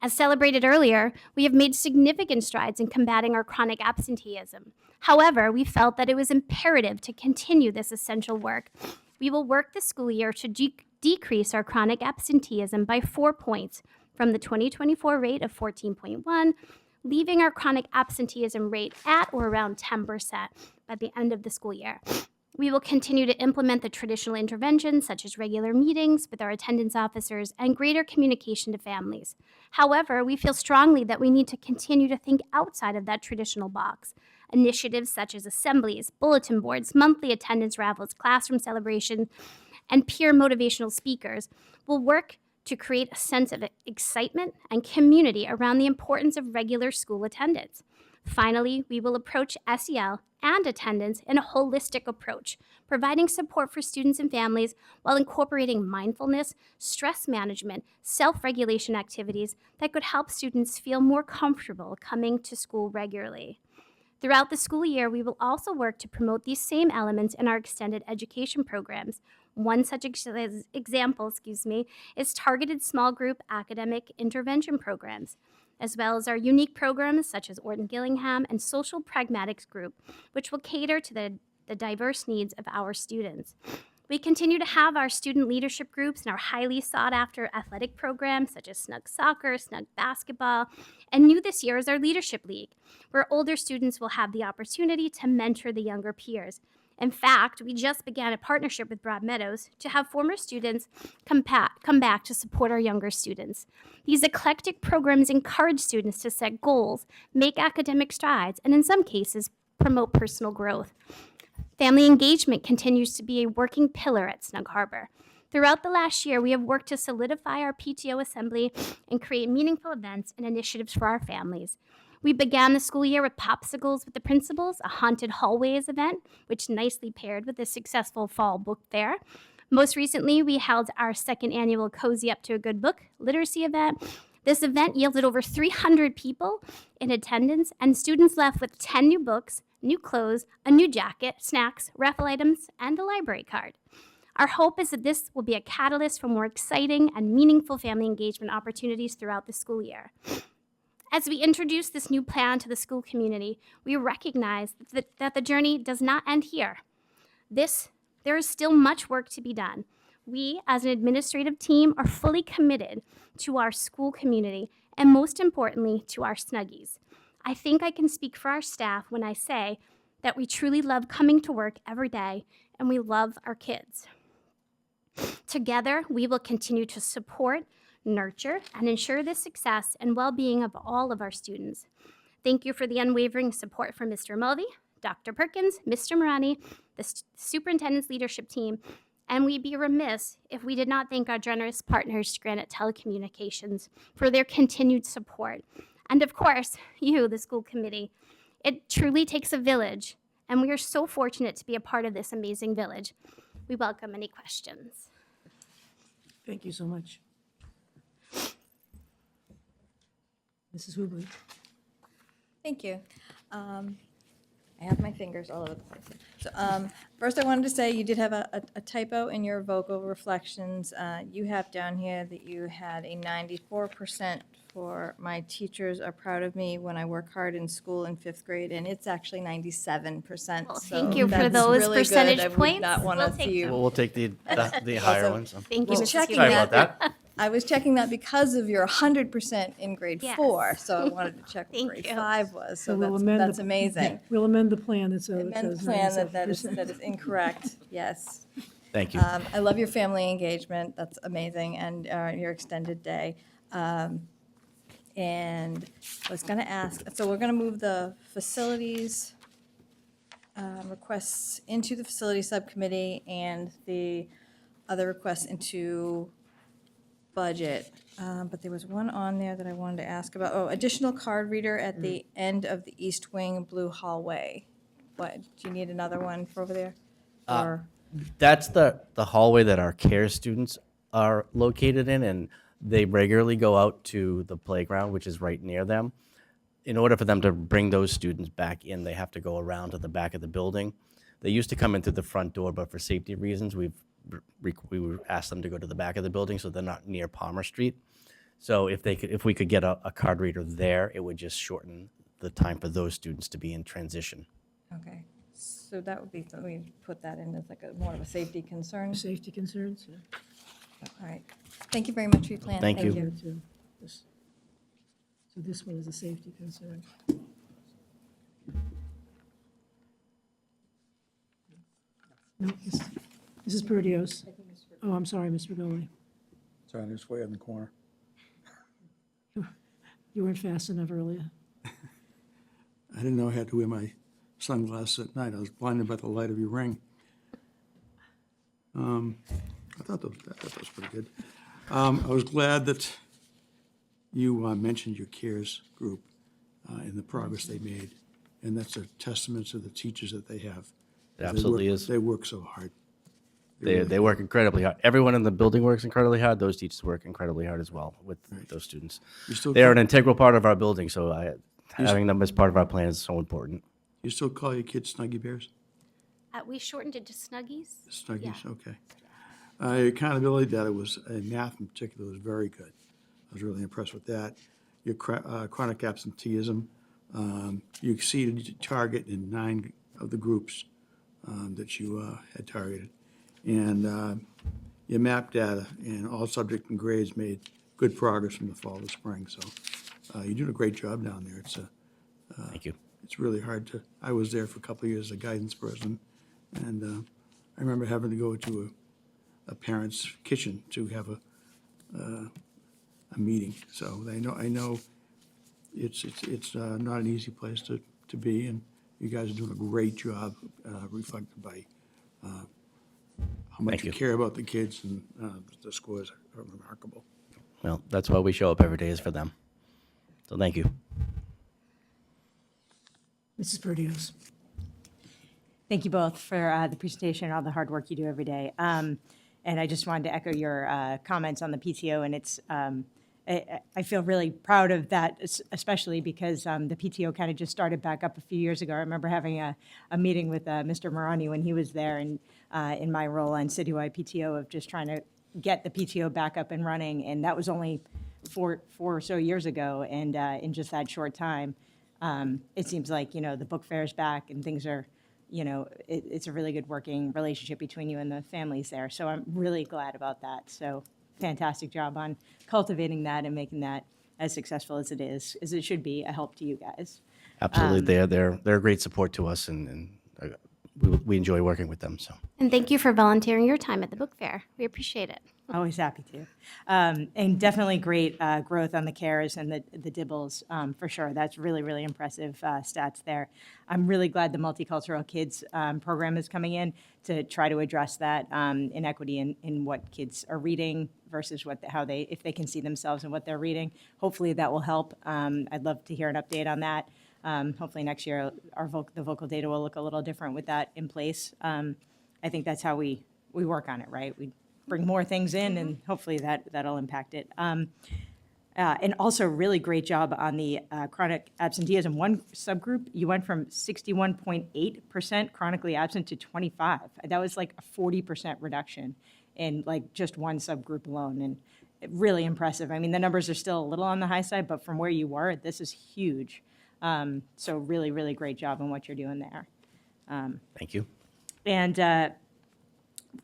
As celebrated earlier, we have made significant strides in combating our chronic absenteeism. However, we felt that it was imperative to continue this essential work. We will work this school year to decrease our chronic absenteeism by 4 points from the 2024 rate of 14.1, leaving our chronic absenteeism rate at or around 10% by the end of the school year. We will continue to implement the traditional interventions, such as regular meetings with our attendance officers and greater communication to families. However, we feel strongly that we need to continue to think outside of that traditional box. Initiatives such as assemblies, bulletin boards, monthly attendance raffles, classroom celebrations, and peer motivational speakers will work to create a sense of excitement and community around the importance of regular school attendance. Finally, we will approach SEL and attendance in a holistic approach, providing support for students and families while incorporating mindfulness, stress management, self-regulation activities that could help students feel more comfortable coming to school regularly. Throughout the school year, we will also work to promote these same elements in our extended education programs. One such example, is targeted small group academic intervention programs, as well as our unique programs such as Orton-Gillingham and Social Pragmatics Group, which will cater to the diverse needs of our students. We continue to have our student leadership groups and our highly sought after athletic programs such as Snug Soccer, Snug Basketball, and new this year is our Leadership League, where older students will have the opportunity to mentor the younger peers. In fact, we just began a partnership with Broadmeadows to have former students come back to support our younger students. These eclectic programs encourage students to set goals, make academic strides, and in some cases, promote personal growth. Family engagement continues to be a working pillar at Snug Harbor. Throughout the last year, we have worked to solidify our PTO assembly and create meaningful events and initiatives for our families. We began the school year with popsicles with the principals, a haunted hallways event, which nicely paired with the successful fall book fair. Most recently, we held our second annual Cozy Up to a Good Book literacy event. This event yielded over 300 people in attendance, and students left with 10 new books, new clothes, a new jacket, snacks, raffle items, and a library card. Our hope is that this will be a catalyst for more exciting and meaningful family engagement opportunities throughout the school year. As we introduce this new plan to the school community, we recognize that the journey does not end here. There is still much work to be done. We, as an administrative team, are fully committed to our school community and, most importantly, to our Snuggies. I think I can speak for our staff when I say that we truly love coming to work every day and we love our kids. Together, we will continue to support, nurture, and ensure the success and well-being of all of our students. Thank you for the unwavering support from Mr. Mulvey, Dr. Perkins, Mr. Marani, the superintendent's leadership team, and we'd be remiss if we did not thank our generous partners, Granite Telecommunications, for their continued support. And of course, you, the school committee. It truly takes a village, and we are so fortunate to be a part of this amazing village. We welcome any questions. Thank you so much. Mrs. Hubley. Thank you. I have my fingers all over the place. So first, I wanted to say you did have a typo in your vocal reflections. You have down here that you had a 94% for my teachers are proud of me when I work hard in school in 5th grade, and it's actually 97%. Well, so thank you for that's those really good. percentage I would points. not want We'll to take see you. We'll take the higher Also, ones. Thank you, Just Mrs. checking Sorry Hubley. about that. I was checking that because of your 100% in grade Yes. 4, so I wanted to check what Thank grade you. 5 was. So we'll that's, amend that's the- amazing. We'll amend the plan that says. Amend the plan that is incorrect, yes. Thank you. I love your family engagement, that's amazing, and your extended day. And I was going to ask, so we're going to move the facilities requests into the facility subcommittee and the other requests into budget. But there was one on there that I wanted to ask about. Oh, additional card reader at the end of the East Wing Blue Hallway. What, do you need another one for over there? Or, That's the hallway that our care students are located in, and they regularly go out to the playground, which is right near them. In order for them to bring those students back in, they have to go around to the back of the building. They used to come in through the front door, but for safety reasons, we would ask them to go to the back of the building so they're not near Palmer Street. So if we could get a card reader there, it would just shorten the time for those students to be in transition. okay, so that would be, something we put that in as like more of a safety concern. Safety concerns? Yeah. All right, thank you very much for your plan. Thank you. Here too. So this one is a safety concern. No, Mrs. Perdios. Oh, I'm sorry, Mr. Gully. Sorry, I'm just way in the corner. You weren't fast enough earlier. I didn't know I had to wear my sunglasses at night. I was blinded by the light of your ring. I thought that was pretty good. I was glad that you mentioned your CARES group and the progress they made, and that's a testament to the teachers that they have. It absolutely is. They work so hard. They work incredibly hard. Everyone in the building works incredibly hard. Those teachers work incredibly hard as well with those students. You still They are an call- integral part of our building, so having them as part of our plan is so important. You still call your kids Snuggie Bears? We shortened it to Snuggies. Snuggies, okay. Your accountability data was, in math in particular, was very good. I was really impressed with that. Your chronic absenteeism, you exceeded your target in 9 of the groups that you had targeted. And your map data and all subject and grades made good progress from the fall to spring. So you're doing a great job down there. Thank you. It's really hard to, I was there for a couple of years as a guidance person, and I remember having to go to a parent's kitchen to have a meeting. So I know it's not an easy place to be, and you guys are doing a great job, reflected by how much Thank you you. care about the kids, and the scores are remarkable. Well, that's why we show up every day is for them. So thank you. Mrs. Perdios. Thank you both for the presentation and all the hard work you do every day. And I just wanted to echo your comments on the PTO, and it's I feel really proud of that, especially because the PTO kind of just started back up a few years ago. I remember having a meeting with Mr. Marani when he was there, and in my role on citywide PTO of just trying to get the PTO back up and running, and that was only four or so years ago, and in just that short time, it seems like, the book fair's back and things are, it's a really good working relationship between you and the families there. So I'm really glad about that. So fantastic job on cultivating that and making that as successful as it should be, a help to you guys. Absolutely. They're a great support to us, and we enjoy working with them. So And thank you for volunteering your time at the book fair. We appreciate it. Always happy to. And definitely great growth on the CARES and the DIBELS, for sure. That's really, really impressive stats there. I'm really glad the Multicultural Kids program is coming in to try to address that inequity in what kids are reading versus if they can see themselves in what they're reading. Hopefully that will help. I'd love to hear an update on that. Hopefully next year the vocal data will look a little different with that in place. I think that's how we work on it, right? We bring more things in, and hopefully that'll impact it. And also, really great job on the chronic absenteeism. One subgroup, you went from 61.8% chronically absent to 25. That was like a 40% reduction in like just one subgroup alone, and really impressive. I mean, the numbers are still a little on the high side, but from where you were, this is huge. So really, really great job on what you're doing there. thank you. And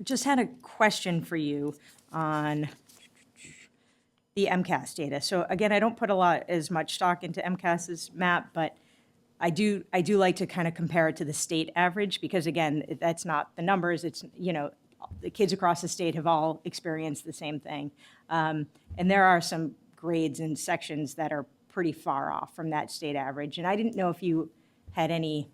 just had a question for you on the MCAS data. So again, I don't put as much stock into MCAS's map, but I do like to kind of compare it to the state average, because again, that's not the numbers. It's, the kids across the state have all experienced the same thing. And there are some grades and sections that are pretty far off from that state average. And I didn't know if you had any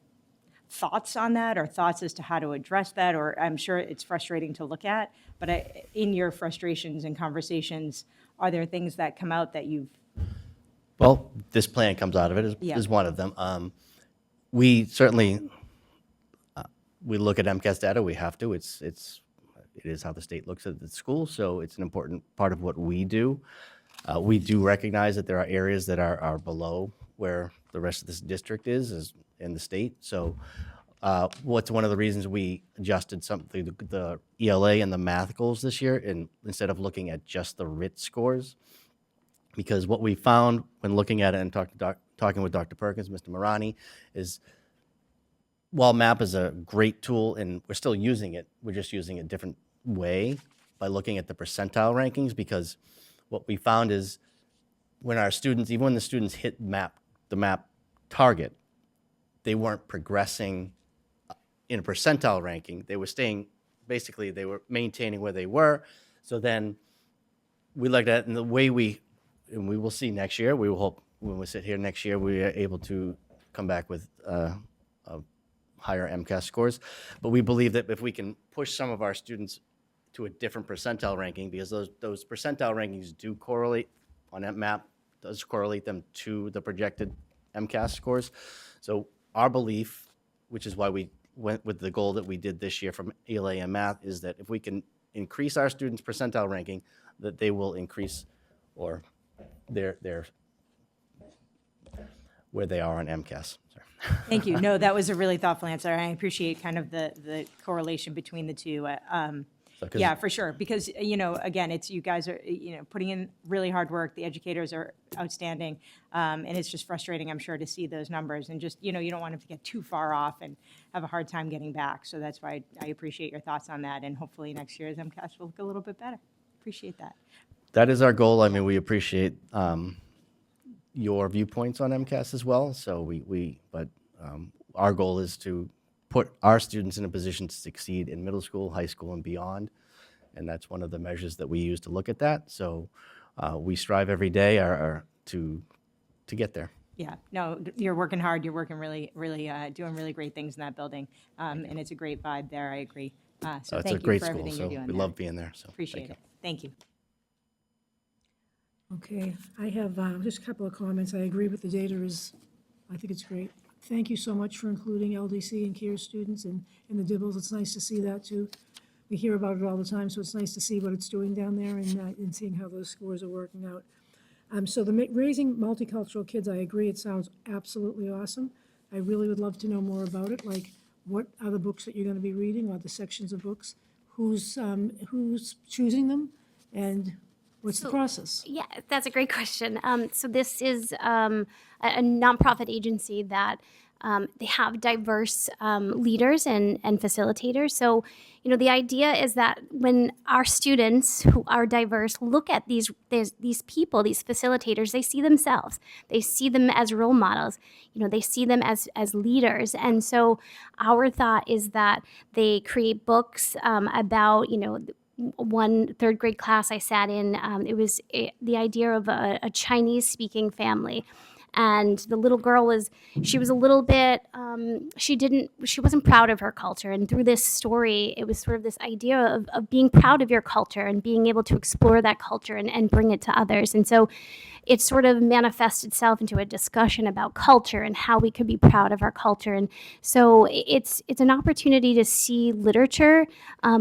thoughts on that, or thoughts as to how to address that, or I'm sure it's frustrating to look at, but in your frustrations and conversations, are there things that come out that you've? Well, this plan comes out of it Yeah. is one of them. We certainly, we look at MCAS data, we have to. It is how the state looks at the school, so it's an important part of what we do. We do recognize that there are areas that are below where the rest of this district is in the state. So what's one of the reasons we adjusted the ELA and the math goals this year, instead of looking at just the RIT scores? Because what we found when looking at it and talking with Dr. Perkins, Mr. Marani, is while MAP is a great tool and we're still using it, we're just using it a different way by looking at the percentile rankings, because what we found is when the students hit the MAP target, they weren't progressing in a percentile ranking. They were they were maintaining where they were. So then we looked at it, and the way we will see next year, we will hope when we sit here next year, we are able to come back with higher MCAS scores. But we believe that if we can push some of our students to a different percentile ranking, because those percentile rankings do correlate on that map, does correlate them to the projected MCAS scores. So our belief, which is why we went with the goal that we did this year from ELA and math, is that if we can increase our students' percentile ranking, that they will increase or their where they are on MCAS. Sorry. Thank you. No, that was a really thoughtful answer. I appreciate kind of the correlation between the two. So, 'cause- Yeah, for sure, because, again, it's, you guys are, putting in really hard work, the educators are outstanding, and it's just frustrating, I'm sure, to see those numbers, and just, you don't want them to get too far off and have a hard time getting back, so that's why I appreciate your thoughts on that, and hopefully next year's MCAS will look a little bit better. Appreciate that. That is our goal. I mean, we appreciate your viewpoints on MCAS as well. So but our goal is to put our students in a position to succeed in middle school, high school, and beyond. And that's one of the measures that we use to look at that. So we strive every day to get there. Yeah, no, you're working hard, you're working really, really, doing really great things in that building, and it's a great vibe there, I agree. So It's a thank you great for school, everything so you're doing we there. love being there. So Appreciate thank you. it. Thank you. Okay, I have just a couple of comments. I agree with the data I think it's great. Thank you so much for including LDC and CARE students in the DIBELS. It's nice to see that too. We hear about it all the time, so it's nice to see what it's doing down there and seeing how those scores are working out. So raising multicultural kids, I agree, it sounds absolutely awesome. I really would love to know more about it, like what are the books that you're going to be reading, or the sections of books, who's choosing them, and what's the process? Yeah, that's a great question. So this is a nonprofit agency that they have diverse leaders and facilitators. So, the idea is that when our students who are diverse look at these people, these facilitators, they see themselves. They see them as role models. They see them as leaders. And so our thought is that they create books about, one third grade class I sat in, it was the idea of a Chinese speaking family. And the little girl was a little bit, she wasn't proud of her culture. And through this story, it was sort of this idea of being proud of your culture and being able to explore that culture and bring it to others. And so it sort of manifests itself into a discussion about culture and how we could be proud of our culture. And so it's an opportunity to see literature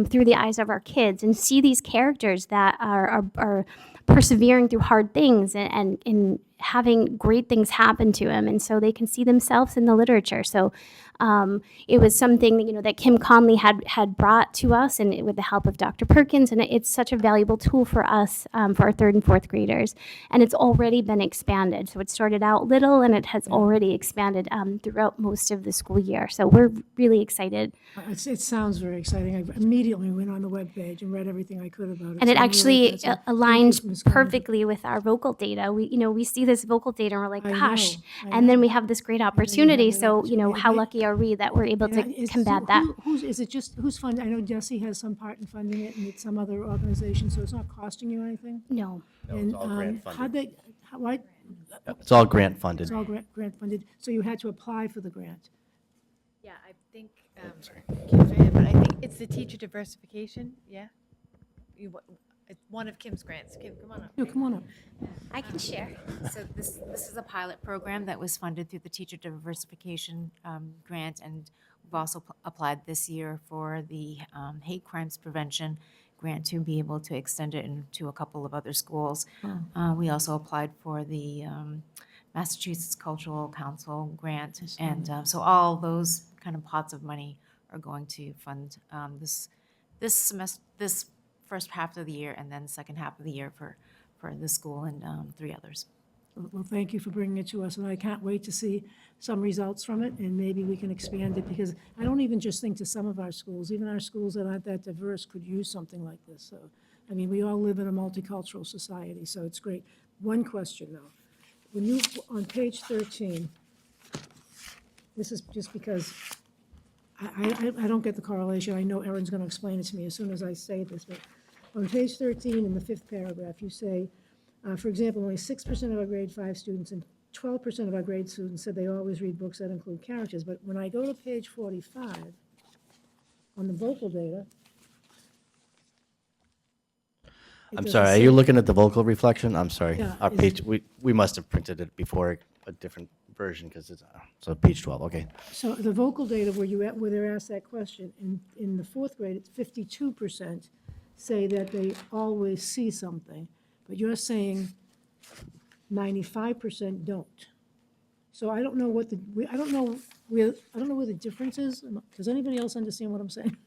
through the eyes of our kids and see these characters that are persevering through hard things and having great things happen to them, and so they can see themselves in the literature. So it was something that Kim Conley had brought to us, and with the help of Dr. Perkins, and it's such a valuable tool for us for our third and fourth graders, and it's already been expanded. So it started out little, and it has already expanded throughout most of the school year. So we're really excited. It sounds very exciting. I immediately went on the webpage and read everything I could about it. And So it I'm really actually impressed. Thank you, aligns Ms. Conley. perfectly with our vocal data. We see this vocal data and we're like, I gosh, know, I and then know. we have this great have opportunity. that So, opportunity. how And lucky are we that we're able to combat that? Who's funding? I know Desi has some part in funding it, and it's some other organization, so it's not costing you anything? No. And all grant funded. why, It's all grant funded. it's all grant funded, so you had to apply for the grant? Yeah, I think, Kim's right, but I think it's the teacher diversification, yeah? It's one of Kim's grants. Kim, come on up. No, come on up. I can share. So this is a pilot program that was funded through the Teacher Diversification Grant, and we've also applied this year for the Hate Crimes Prevention Grant to be able to extend it into a couple of other schools. We also applied for the Massachusetts Cultural Council grant, and so all those kind of pots of money are going to fund this semester, this first half of the year, and then second half of the year for the school and 3 others. Well, thank you for bringing it to us, and I can't wait to see some results from it, and maybe we can expand it, because I don't even just think to some of our schools, even our schools that aren't that diverse could use something like this. So, I mean, we all live in a multicultural society, so it's great. One question, though. When you, on page 13, this is just because I don't get the correlation. I know Erin's going to explain it to me as soon as I say this, but on page 13, in the 5th paragraph, you say, for example, only 6% of our grade 5 students and 12% of our grade students said they always read books that include characters. But when I go to page 45, on the vocal data, it I'm doesn't sorry, are say- you looking at the vocal reflection? I'm sorry. Yeah, Our is page, we must have printed it before a different version, because it's, so page 12, okay. So the vocal data where they're asked that question, in the 4th grade, it's 52% say that they always see something, but you're saying 95% don't. So I don't know what I don't know where the difference is. Does anybody else understand what I'm saying?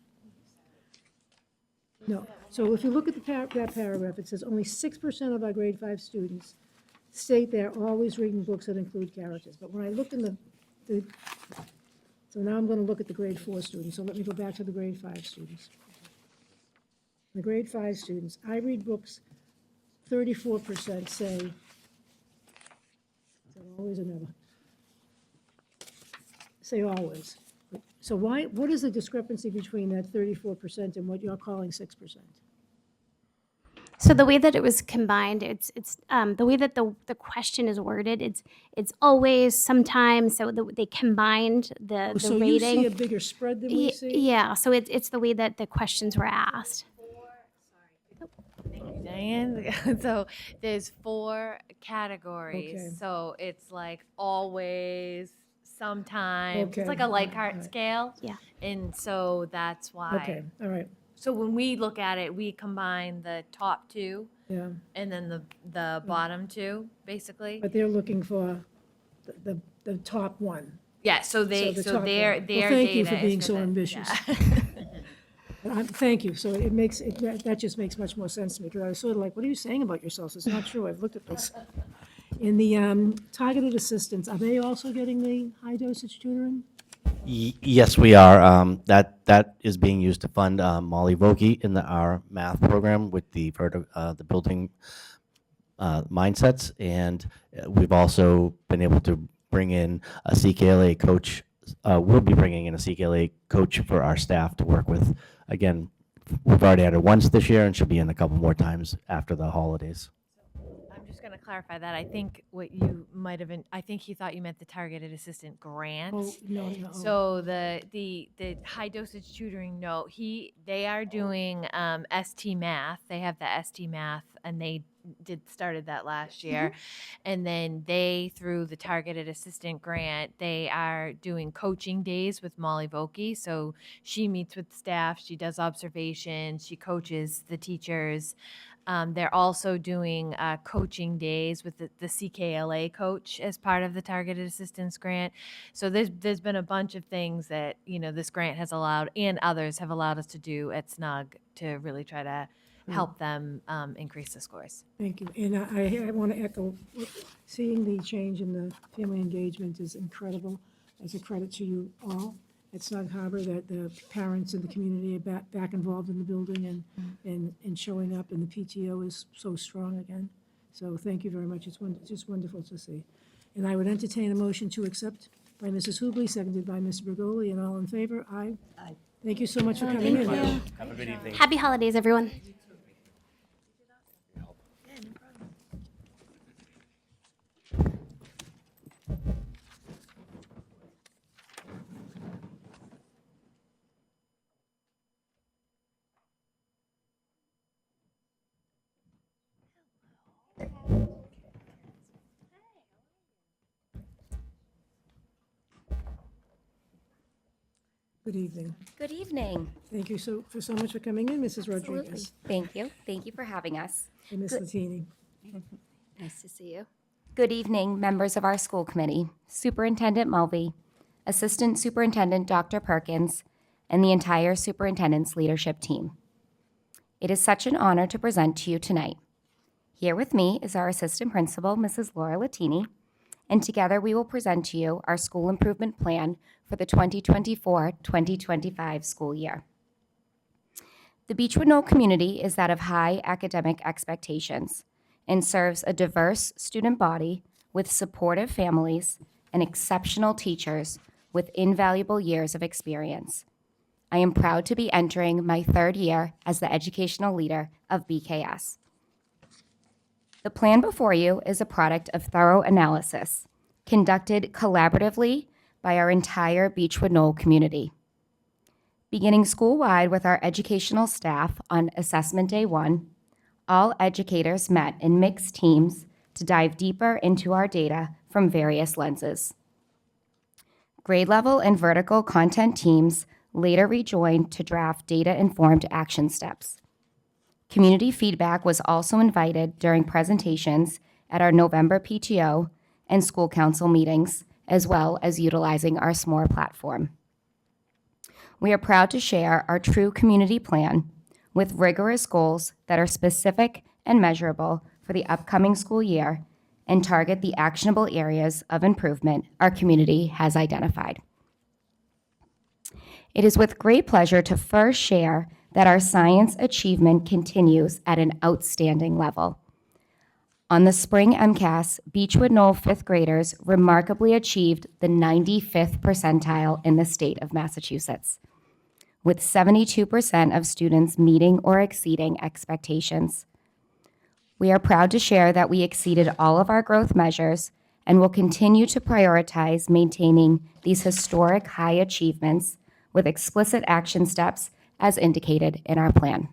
No. So if you look at that paragraph, it says only 6% of our grade 5 students state they're always reading books that include characters. But when I look in so now I'm going to look at the grade 4 students. So let me go back to the grade 5 students. The grade 5 students, I read books, 34% say, is that always or never? Say always. So what is the discrepancy between that 34% and what you're calling 6%? So the way that it was combined, it's the way that the question is worded. It's always, sometimes. So they combined the So rating. you see a bigger spread than we see? Yeah. So it's the way that the questions were asked. Diane. So there's 4 categories. Okay. So it's like always, sometimes. Okay. It's like a Likert Alright. scale. Yeah. And so that's why. Okay, all right, So when we look at it, we combine the top 2 yeah. and then the bottom 2, basically. But they're looking for the top one. Yeah, so the top one. their Well, data thank you for is being so the- ambitious. yeah. Thank you. So that just makes much more sense to me, because I was sort of like, what are you saying about yourselves? It's not true. I've looked at this. In the targeted assistants, are they also getting the high dosage tutoring? Yes, we are. That is being used to fund Molly Vokey in our math program with the building mindsets, and we've also been able to bring in a CKLA coach. We'll be bringing in a CKLA coach for our staff to work with. Again, we've already had it once this year, and she'll be in a couple more times after the holidays. I'm just going to clarify that. I think what you might have been, I think he thought you meant the targeted assistant grant. Oh, no. So the high dosage tutoring, no, they are doing ST Math. They have the ST Math, and they started that last year. And then they, through the targeted assistant grant, they are doing coaching days with Molly Vokey. So she meets with staff, she does observations, she coaches the teachers. They're also doing coaching days with the CKLA coach as part of the targeted assistance grant. So there's been a bunch of things that, this grant has allowed, and others have allowed us to do at SNUG to really try to help them increase the scores. Thank you. And I want to echo, seeing the change in the family engagement is incredible. As a credit to you all at Snug Harbor, that the parents and the community are back involved in the building and showing up, and the PTO is so strong again. So thank you very much. It's just wonderful to see. And I would entertain a motion to accept by Mrs. Hubley, seconded by Ms. Bergoli, and all in favor? Aye. Aye. Thank you so much for coming in. Have a good evening. Happy holidays, everyone. Good evening. Good evening. Thank you so much for coming in, Mrs. Rodriguez Thank you. Thank you for having us. and Ms. Good- Latini. Nice to see you. Good evening, members of our school committee, Superintendent Mulvey, Assistant Superintendent Dr. Perkins, and the entire superintendent's leadership team. It is such an honor to present to you tonight. Here with me is our Assistant Principal, Mrs. Laura Latini, and together we will present to you our school improvement plan for the 2024-2025 school year. The Beechwood Knoll community is that of high academic expectations and serves a diverse student body with supportive families and exceptional teachers with invaluable years of experience. I am proud to be entering my 3rd year as the educational leader of BKS. The plan before you is a product of thorough analysis conducted collaboratively by our entire Beechwood Knoll community. Beginning school-wide with our educational staff on Assessment Day 1, all educators met in mixed teams to dive deeper into our data from various lenses. Grade level and vertical content teams later rejoined to draft data-informed action steps. Community feedback was also invited during presentations at our November PTO and school council meetings, as well as utilizing our SMORE platform. We are proud to share our true community plan, with rigorous goals that are specific and measurable for the upcoming school year and target the actionable areas of improvement our community has identified. It is with great pleasure to first share that our science achievement continues at an outstanding level. On the spring MCAS, Beechwood Knoll fifth graders remarkably achieved the 95th percentile in the state of Massachusetts, with 72% of students meeting or exceeding expectations. We are proud to share that we exceeded all of our growth measures and will continue to prioritize maintaining these historic high achievements with explicit action steps as indicated in our plan.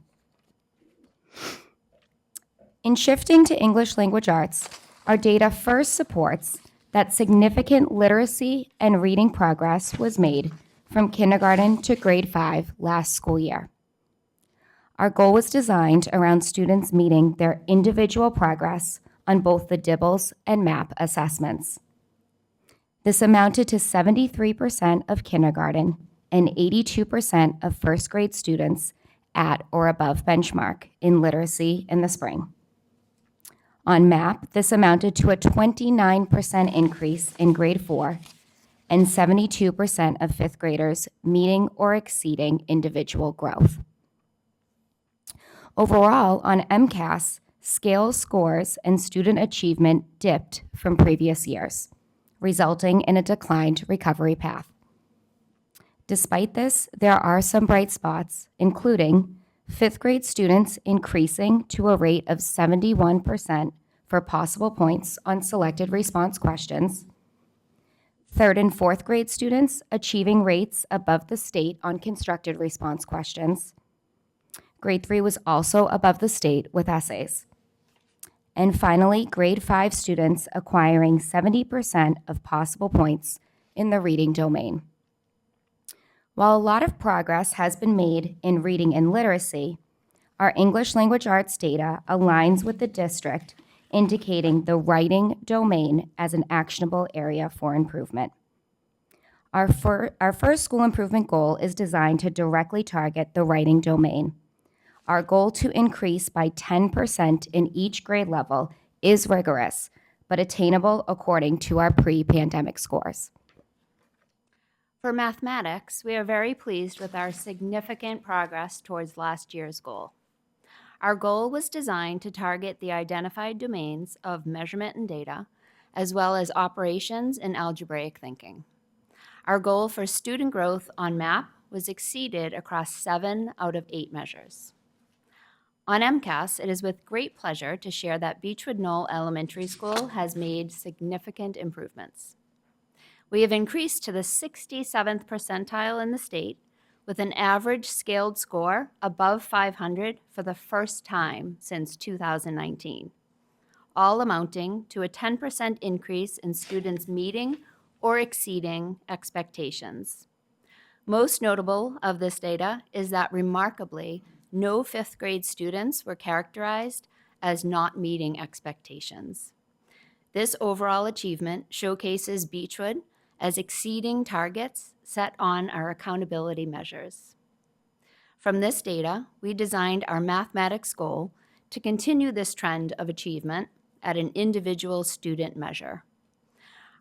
In shifting to English language arts, our data first supports that significant literacy and reading progress was made from kindergarten to grade 5 last school year. Our goal was designed around students meeting their individual progress on both the DIBELS and MAP assessments. This amounted to 73% of kindergarten and 82% of first grade students at or above benchmark in literacy in the spring. On MAP, this amounted to a 29% increase in grade 4 and 72% of fifth graders meeting or exceeding individual growth. Overall, on MCAS, scale scores and student achievement dipped from previous years, resulting in a declined recovery path. Despite this, there are some bright spots, including fifth grade students increasing to a rate of 71% for possible points on selected response questions, third and fourth grade students achieving rates above the state on constructed response questions. Grade 3 was also above the state with essays. And finally, grade 5 students acquiring 70% of possible points in the reading domain. While a lot of progress has been made in reading and literacy, our English language arts data aligns with the district, indicating the writing domain as an actionable area for improvement. Our first school improvement goal is designed to directly target the writing domain. Our goal to increase by 10% in each grade level is rigorous, but attainable according to our pre-pandemic scores. For mathematics, we are very pleased with our significant progress towards last year's goal. Our goal was designed to target the identified domains of measurement and data, as well as operations and algebraic thinking. Our goal for student growth on MAP was exceeded across 7 out of 8 measures. On MCAS, it is with great pleasure to share that Beechwood Knoll Elementary School has made significant improvements. We have increased to the 67th percentile in the state with an average scaled score above 500 for the first time since 2019, all amounting to a 10% increase in students meeting or exceeding expectations. Most notable of this data is that remarkably, no fifth grade students were characterized as not meeting expectations. This overall achievement showcases Beechwood as exceeding targets set on our accountability measures. From this data, we designed our mathematics goal to continue this trend of achievement at an individual student measure.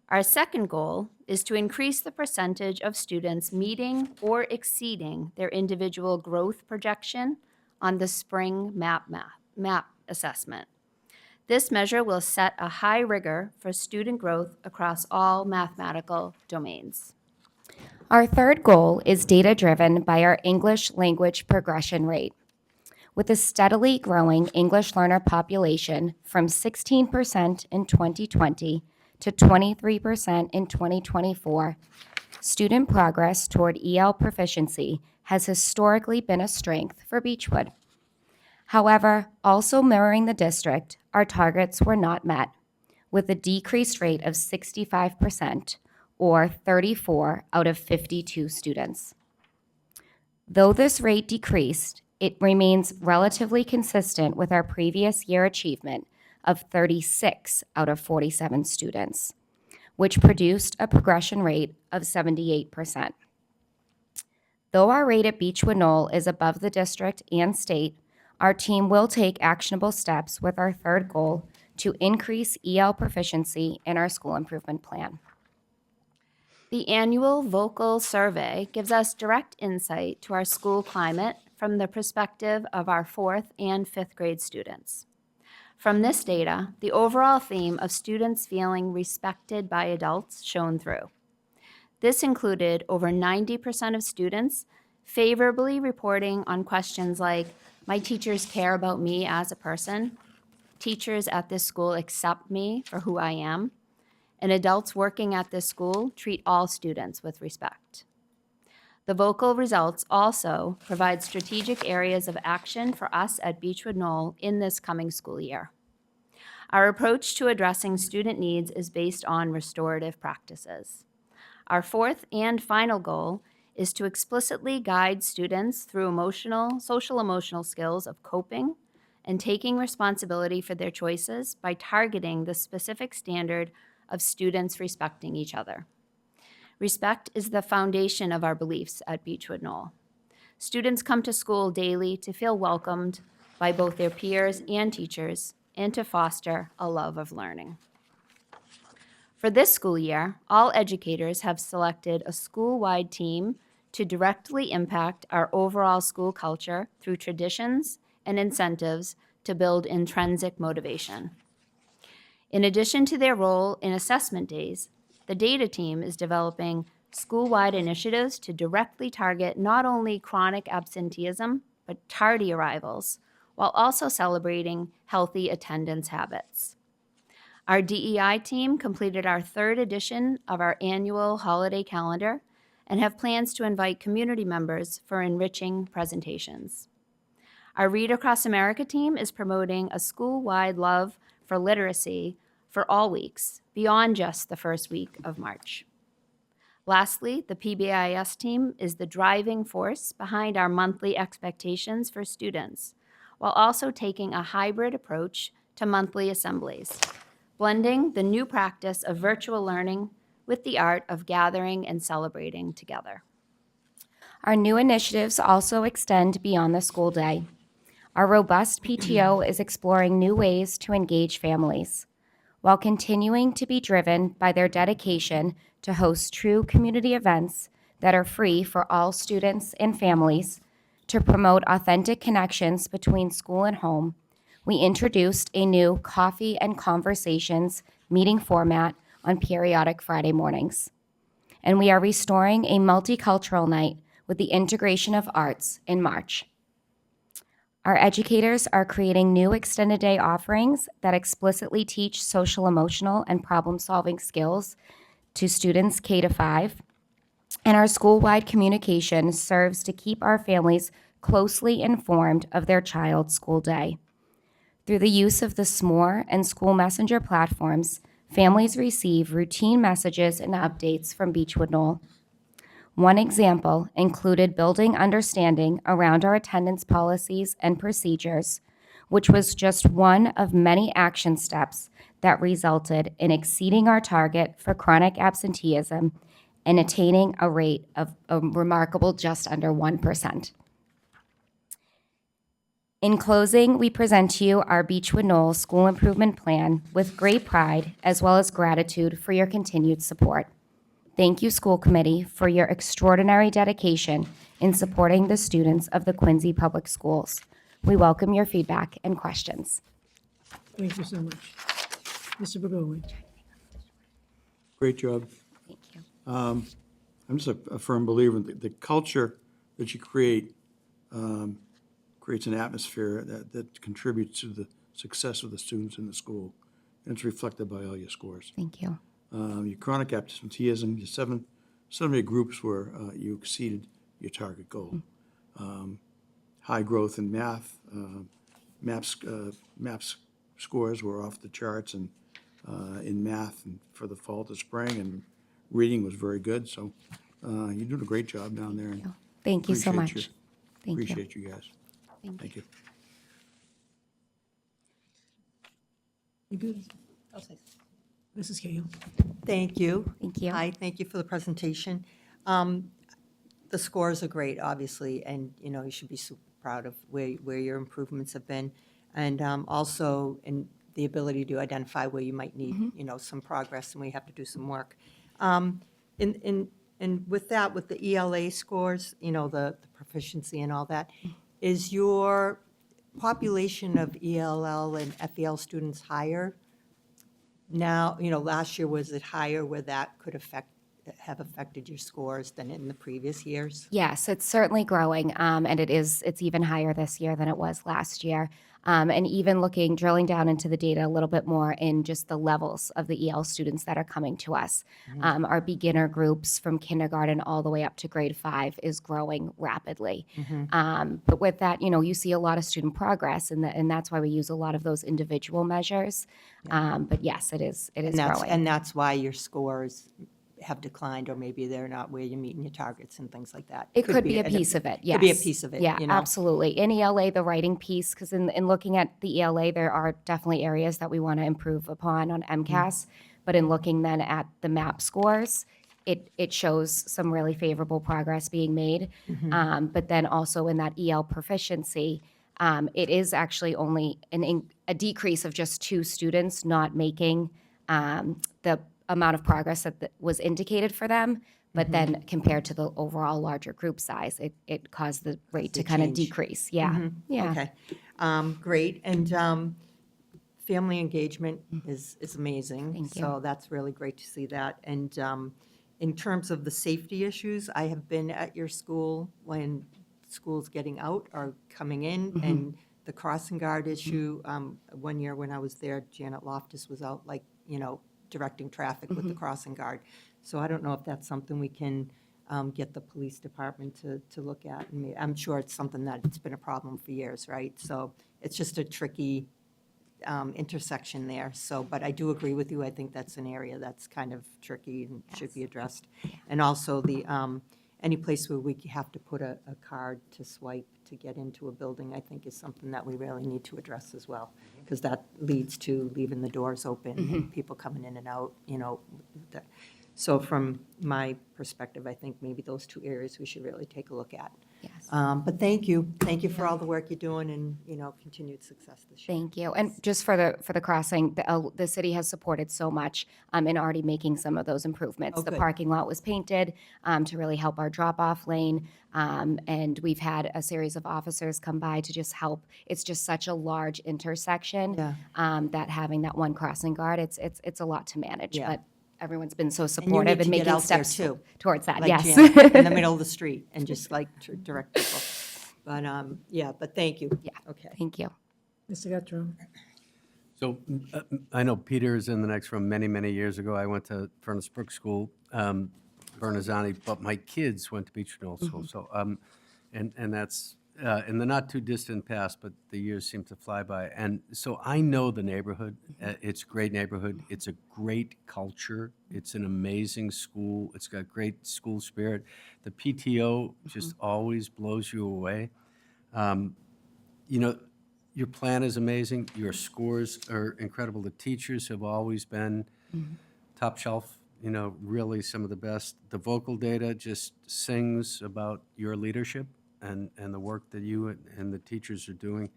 Our second goal is to increase the percentage of students meeting or exceeding their individual growth projection on the spring MAP assessment. This measure will set a high rigor for student growth across all mathematical domains. Our third goal is data-driven by our English language progression rate. With a steadily growing English learner population from 16% in 2020 to 23% in 2024, student progress toward EL proficiency has historically been a strength for Beechwood. However, also mirroring the district, our targets were not met, with a decreased rate of 65%, or 34 out of 52 students. Though this rate decreased, it remains relatively consistent with our previous year achievement of 36 out of 47 students, which produced a progression rate of 78%. Though our rate at Beechwood Knoll is above the district and state, our team will take actionable steps with our third goal to increase EL proficiency in our school improvement plan. The annual vocal survey gives us direct insight to our school climate from the perspective of our 4th and 5th grade students. From this data, the overall theme of students feeling respected by adults shone through. This included over 90% of students favorably reporting on questions like, "My teachers care about me as a person," "Teachers at this school accept me for who I am," and "Adults working at this school treat all students with respect." The vocal results also provide strategic areas of action for us at Beechwood Knoll in this coming school year. Our approach to addressing student needs is based on restorative practices. Our 4th and final goal is to explicitly guide students through social emotional skills of coping and taking responsibility for their choices by targeting the specific standard of students respecting each other. Respect is the foundation of our beliefs at Beechwood Knoll. Students come to school daily to feel welcomed by both their peers and teachers and to foster a love of learning. For this school year, all educators have selected a school-wide team to directly impact our overall school culture through traditions and incentives to build intrinsic motivation. In addition to their role in assessment days, the data team is developing school-wide initiatives to directly target not only chronic absenteeism, but tardy arrivals, while also celebrating healthy attendance habits. Our DEI team completed our 3rd edition of our annual holiday calendar and have plans to invite community members for enriching presentations. Our Read Across America team is promoting a school-wide love for literacy for all weeks, beyond just the first week of March. Lastly, the PBIS team is the driving force behind our monthly expectations for students, while also taking a hybrid approach to monthly assemblies, blending the new practice of virtual learning with the art of gathering and celebrating together. Our new initiatives also extend beyond the school day. Our robust PTO is exploring new ways to engage families, while continuing to be driven by their dedication to host true community events that are free for all students and families. To promote authentic connections between school and home, we introduced a new Coffee and Conversations meeting format on periodic Friday mornings. And we are restoring a multicultural night with the integration of arts in March. Our educators are creating new extended day offerings that explicitly teach social, emotional, and problem-solving skills to students K to 5. And our school-wide communication serves to keep our families closely informed of their child's school day. Through the use of the SMORE and School Messenger platforms, families receive routine messages and updates from Beechwood Knoll. One example included building understanding around our attendance policies and procedures, which was just one of many action steps that resulted in exceeding our target for chronic absenteeism and attaining a rate of a remarkable just under 1%. In closing, we present to you our Beechwood Knoll School Improvement Plan with great pride as well as gratitude for your continued support. Thank you, School Committee, for your extraordinary dedication in supporting the students of the Quincy Public Schools. We welcome your feedback and questions. Thank you so much. Mr. Burgoyne. Great job. Thank you. I'm just a firm believer in the culture that you create creates an atmosphere that contributes to the success of the students in the school. And it's reflected by all your scores. Thank you. Your chronic absenteeism, your some of your groups where you exceeded your target goal. High growth in math, MAPS scores were off the charts and in math and for the fall to spring, and reading was very good. So you're doing a great job down there. And Thank you so appreciate much. you. Thank you. Appreciate you guys. Thank you. You good? Mrs. Cahill. Thank you. Thank you. Hi, thank you for the presentation. the scores are great, obviously, and, you know, you should be super proud of where your improvements have been. And also in the ability to identify where you might need, you know, some progress and we have to do some work. And with that, with the ELA scores, you know, the proficiency and all that, is your population of ELL and FEL students higher now? You know, last year, was it higher where that could have affected your scores than in the previous years? Yes, it's certainly growing, and it's even higher this year than it was last year. And even drilling down into the data a little bit more in just the levels of the EL students that are coming to us. Our beginner groups from kindergarten all the way up to grade 5 is growing rapidly. But with that, you know, you see a lot of student progress, and that's why we use a lot of those individual measures. But yes, it is growing. And that's why your scores have declined, or maybe they're not where you're meeting your targets and things like that. It could be a piece of it, yes. Could be a piece of it, Yeah, you know? absolutely. In ELA, the writing piece, because in looking at the ELA, there are definitely areas that we want to improve upon on MCAS. But in looking then at the MAP scores, it shows some really favorable progress being made. But then also in that EL proficiency, it is actually only a decrease of just 2 students not making the amount of progress that was indicated for them, but then compared to the overall larger group size, it caused the rate to kind of change. decrease. Yeah, yeah. Okay, great. And family engagement is amazing. Thank you. So that's really great to see that. And in terms of the safety issues, I have been at your school when schools getting out or coming in, and the crossing guard issue. One year when I was there, Janet Loftus was out, like, you know, directing traffic with the crossing guard. So I don't know if that's something we can get the police department to look at. And I'm sure it's something that it's been a problem for years, right? So it's just a tricky intersection there. So, but I do agree with you. I think that's an area that's kind of tricky and should be addressed. And also the, any place where we have to put a card to swipe to get into a building, I think is something that we really need to address as well, because that leads to leaving the doors open, and people coming in and out, you know. So from my perspective, I think maybe those 2 areas we should really take a look at. Yes. But thank you. Thank you for all the work you're doing, and, you know, continued success this year. Thank you. And just for the crossing, the city has supported so much in already making some of those improvements. Oh, The good. parking lot was painted to really help our drop-off lane, and we've had a series of officers come by to just help. It's just such a large intersection that having that one crossing guard, it's a lot to manage. Yeah. But everyone's been so And you supportive need and to get making out there, steps too. towards that. Like Yes. Janet, in the middle of the street, and just like direct people. But, yeah, but thank you. Yeah. Okay. Thank you. Mr. Guttrow? So I know Peter is in the next room. Many, many years ago, I went to Furnace Brook School, Bernazzani, but my kids went to Beechwood Knoll School. So, and that's in the not too distant past, but the years seem to fly by. And so I know the neighborhood. It's a great neighborhood. It's a great culture. It's an amazing school. It's got great school spirit. The PTO just always blows you away. You know, your plan is amazing. Your scores are incredible. The teachers have always been top shelf, you know, really some of the best. The vocal data just sings about your leadership and the work that you and the teachers are doing.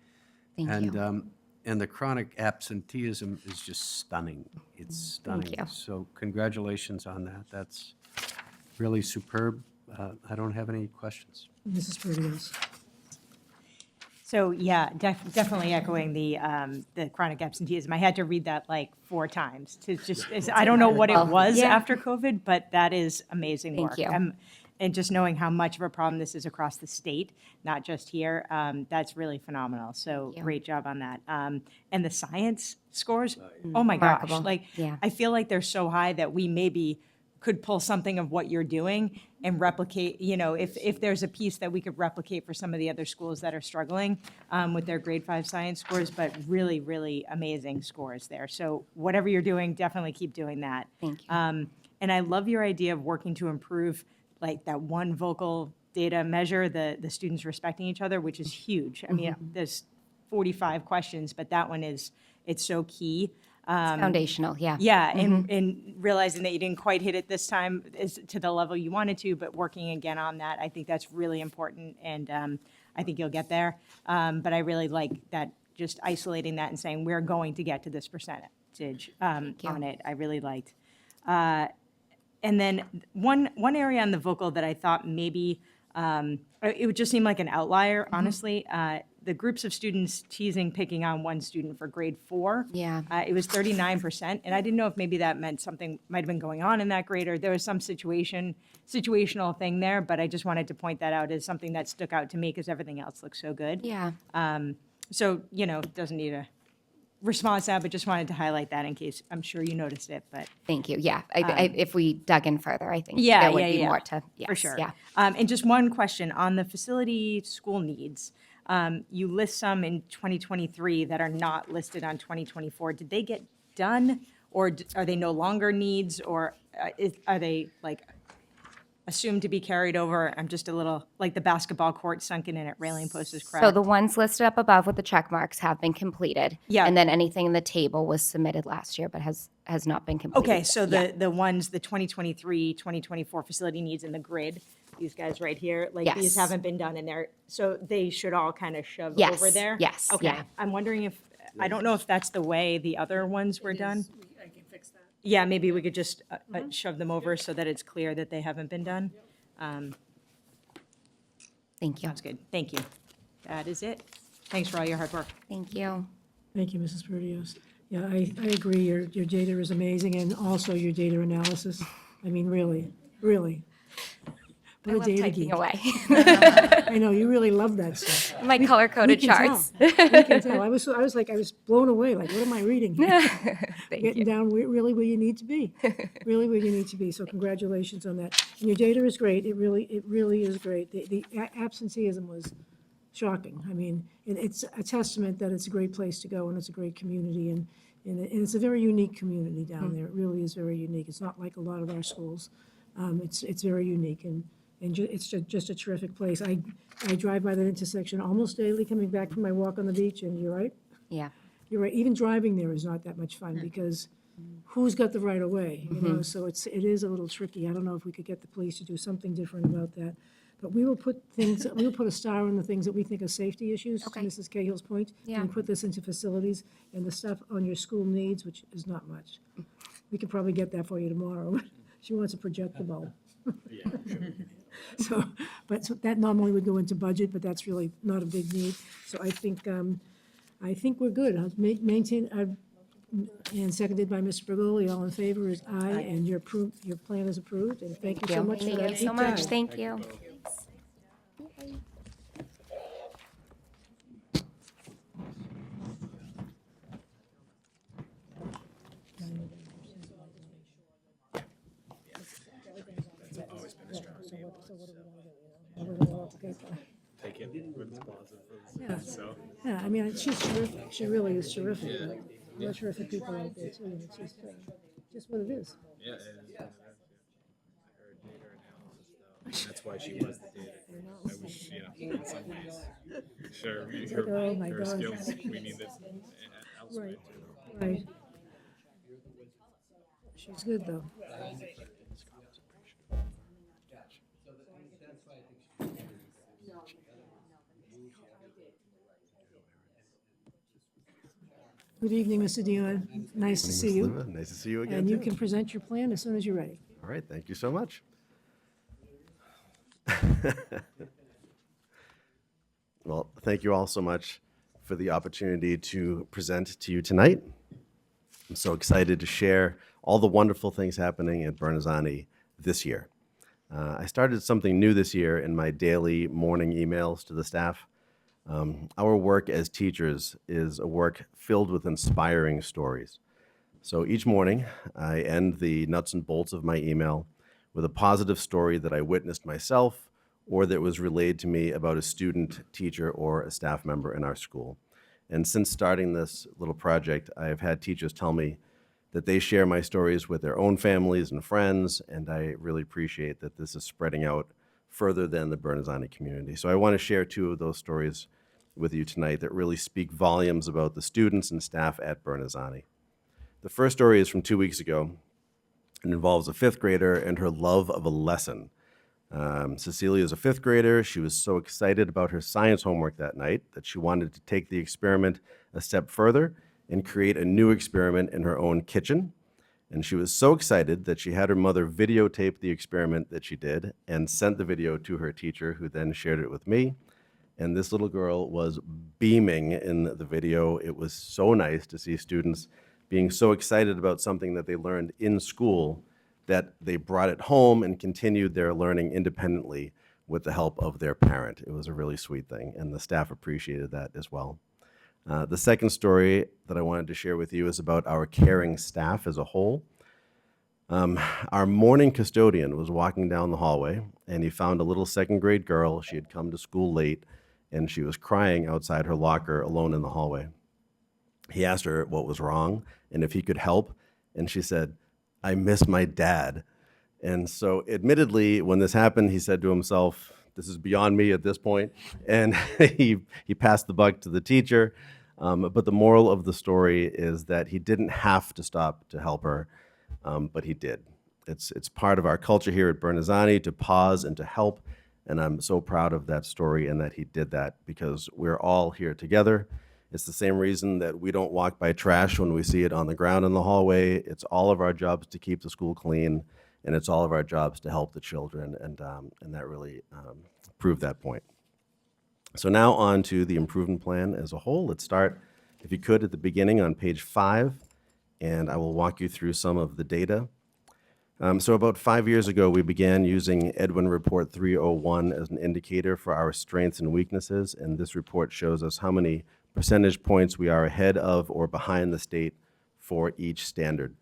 Thank you. And the chronic absenteeism is just stunning. It's stunning. you. So congratulations on that. That's really superb. I don't have any questions. Mrs. Perdiz? So, yeah, definitely echoing the chronic absenteeism. I had to read that like 4 times to just, I don't know what it was Yeah. after COVID, but that is amazing Thank work. you. And just knowing how much of a problem this is across the state, not just here, that's really phenomenal. So you. great job on that. And the science scores, oh my gosh. Remarkable. Like, Yeah. I feel like they're so high that we maybe could pull something of what you're doing and replicate, you know, if there's a piece that we could replicate for some of the other schools that are struggling with their grade 5 science scores, but really, really amazing scores there. So whatever you're doing, definitely keep doing that. Thank you. And I love your idea of working to improve like that one vocal data measure, the students respecting each other, which is huge. I mean, there's 45 questions, but that one it's so key. Foundational, yeah. Yeah, and realizing that you didn't quite hit it this time is to the level you wanted to, but working again on that, I think that's really important, and I think you'll get there. But I really like that, just isolating that and saying, we're going to get to this percentage on it, I really liked. And then one area on the vocal that I thought maybe, it would just seem like an outlier, honestly. The groups of students teasing, picking on one student for grade 4. Yeah. It was 39%, and I didn't know if maybe that meant something might have been going on in that grade, or there was some situational thing there, but I just wanted to point that out as something that stuck out to me, because everything else looks so good. Yeah. So, doesn't need a response now, but just wanted to highlight that in case, I'm sure you noticed it, but. Thank you. Yeah. If we dug in further, I think Yeah, there would yeah, be yeah. more to, yes, For sure. yeah. And just one question on the facility school needs. You list some in 2023 that are not listed on 2024. Did they get done, or are they no longer needs, or are they like assumed to be carried over? I'm just a little, like the basketball court sunken in at Railing Post is correct. So the ones listed up above with the check marks have been completed. Yeah. And then anything in the table was submitted last year, but has not been completed. Okay, so Yeah. the ones, the 2023, 2024 facility needs in the grid, these guys right here, like these Yes. haven't been done in there, so they should all kind of shove Yes, over there? yes, Okay, yeah. I'm wondering if, I don't know if that's the way the other ones were done. I can fix that. Yeah, maybe we could just shove them over so that it's clear that they haven't been done. Thank you. Sounds good, thank you. That is it. Thanks for all your hard work. Thank you. Thank you, Mrs. Perdios. Yeah, I agree, your data is amazing, and also your data analysis. I mean, really, really. I What a love data typing geek. away. I know, you really love that stuff. My We color-coded can tell. charts. We can tell. I was blown away, like, what am I reading here? Thank Getting you. down really where you need to be, really where you need to be. So congratulations on that. And your data is great. It really is great. The absenteeism was shocking. I mean, it's a testament that it's a great place to go, and it's a great community, and it's a very unique community down there. It really is very unique. It's not like a lot of our schools. It's very unique, and it's just a terrific place. I drive by that intersection almost daily coming back from my walk on the beach, and you're right. Yeah. You're right. Even driving there is not that much fun because who's got the right of way? You know, so it is a little tricky. I don't know if we could get the police to do something different about that. But we will put a star on the things that we think are safety issues, to Okay. Mrs. Cahill's point. Yeah. And put this into facilities, and the stuff on your school needs, which is not much. We could probably get that for you tomorrow. She wants a projector bulb. So that normally would go into budget, but that's really not a big need. So I think we're good. I'll maintain, and seconded by Mr. Bergoli, all in favor is aye, and your plan is approved, and thank you so much for Thank that you so deep much. dive. Thank you. Yeah, I mean, she's terrific. She really is terrific. There are terrific people out there too, and it's just what it is. Yeah, that's why she was the data. I wish, in some ways, sure, Oh, my her God. skills, we need this elsewhere Right, too. right. She's good, though. Good evening, Mr. Dion. Nice to see you. Nice to see you again. And you too. can present your plan as soon as you're ready. All right, thank you so much. Well, thank you all so much for the opportunity to present to you tonight. I'm so excited to share all the wonderful things happening at Bernazani this year. I started something new this year in my daily morning emails to the staff. Our work as teachers is a work filled with inspiring stories. So each morning, I end the nuts and bolts of my email with a positive story that I witnessed myself or that was relayed to me about a student, teacher, or a staff member in our school. And since starting this little project, I've had teachers tell me that they share my stories with their own families and friends, and I really appreciate that this is spreading out further than the Bernazani community. So I want to share two of those stories with you tonight that really speak volumes about the students and staff at Bernazani. The first story is from 2 weeks ago. It involves a fifth grader and her love of a lesson. Cecilia is a fifth grader. She was so excited about her science homework that night that she wanted to take the experiment a step further and create a new experiment in her own kitchen. And she was so excited that she had her mother videotape the experiment that she did and sent the video to her teacher, who then shared it with me. And this little girl was beaming in the video. It was so nice to see students being so excited about something that they learned in school that they brought it home and continued their learning independently with the help of their parent. It was a really sweet thing, and the staff appreciated that as well. The second story that I wanted to share with you is about our caring staff as a whole. Our morning custodian was walking down the hallway, and he found a little second grade girl. She had come to school late, and she was crying outside her locker alone in the hallway. He asked her what was wrong and if he could help, and she said, "I miss my dad." And so admittedly, when this happened, he said to himself, this is beyond me at this point, and he passed the buck to the teacher. But the moral of the story is that he didn't have to stop to help her, but he did. It's part of our culture here at Bernazani to pause and to help, and I'm so proud of that story and that he did that, because we're all here together. It's the same reason that we don't walk by trash when we see it on the ground in the hallway. It's all of our jobs to keep the school clean, and it's all of our jobs to help the children, and that really proved that point. So now on to the improvement plan as a whole. Let's start, if you could, at the beginning on page 5, and I will walk you through some of the data. So about 5 years ago, we began using Edwin Report 301 as an indicator for our strengths and weaknesses, and this report shows us how many percentage points we are ahead of or behind the state for each standard.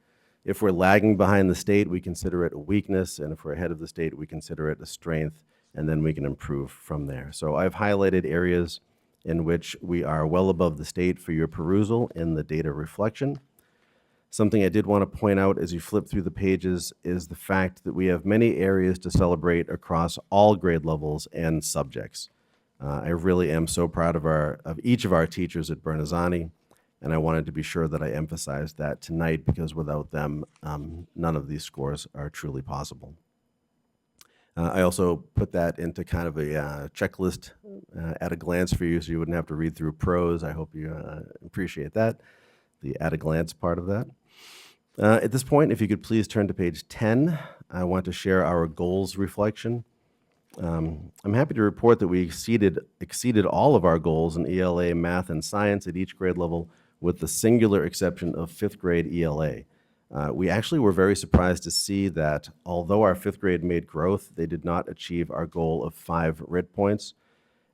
If we're lagging behind the state, we consider it a weakness, and if we're ahead of the state, we consider it a strength, and then we can improve from there. So I've highlighted areas in which we are well above the state for your perusal in the data reflection. Something I did want to point out as you flip through the pages is the fact that we have many areas to celebrate across all grade levels and subjects. I really am so proud of each of our teachers at Bernazani, and I wanted to be sure that I emphasized that tonight, because without them, none of these scores are truly possible. I also put that into kind of a checklist at a glance for you, so you wouldn't have to read through prose. I hope you appreciate that, the at a glance part of that. At this point, if you could please turn to page 10, I want to share our goals reflection. I'm happy to report that we exceeded all of our goals in ELA, math, and science at each grade level, with the singular exception of fifth grade ELA. We actually were very surprised to see that although our fifth grade made growth, they did not achieve our goal of 5 RIT points.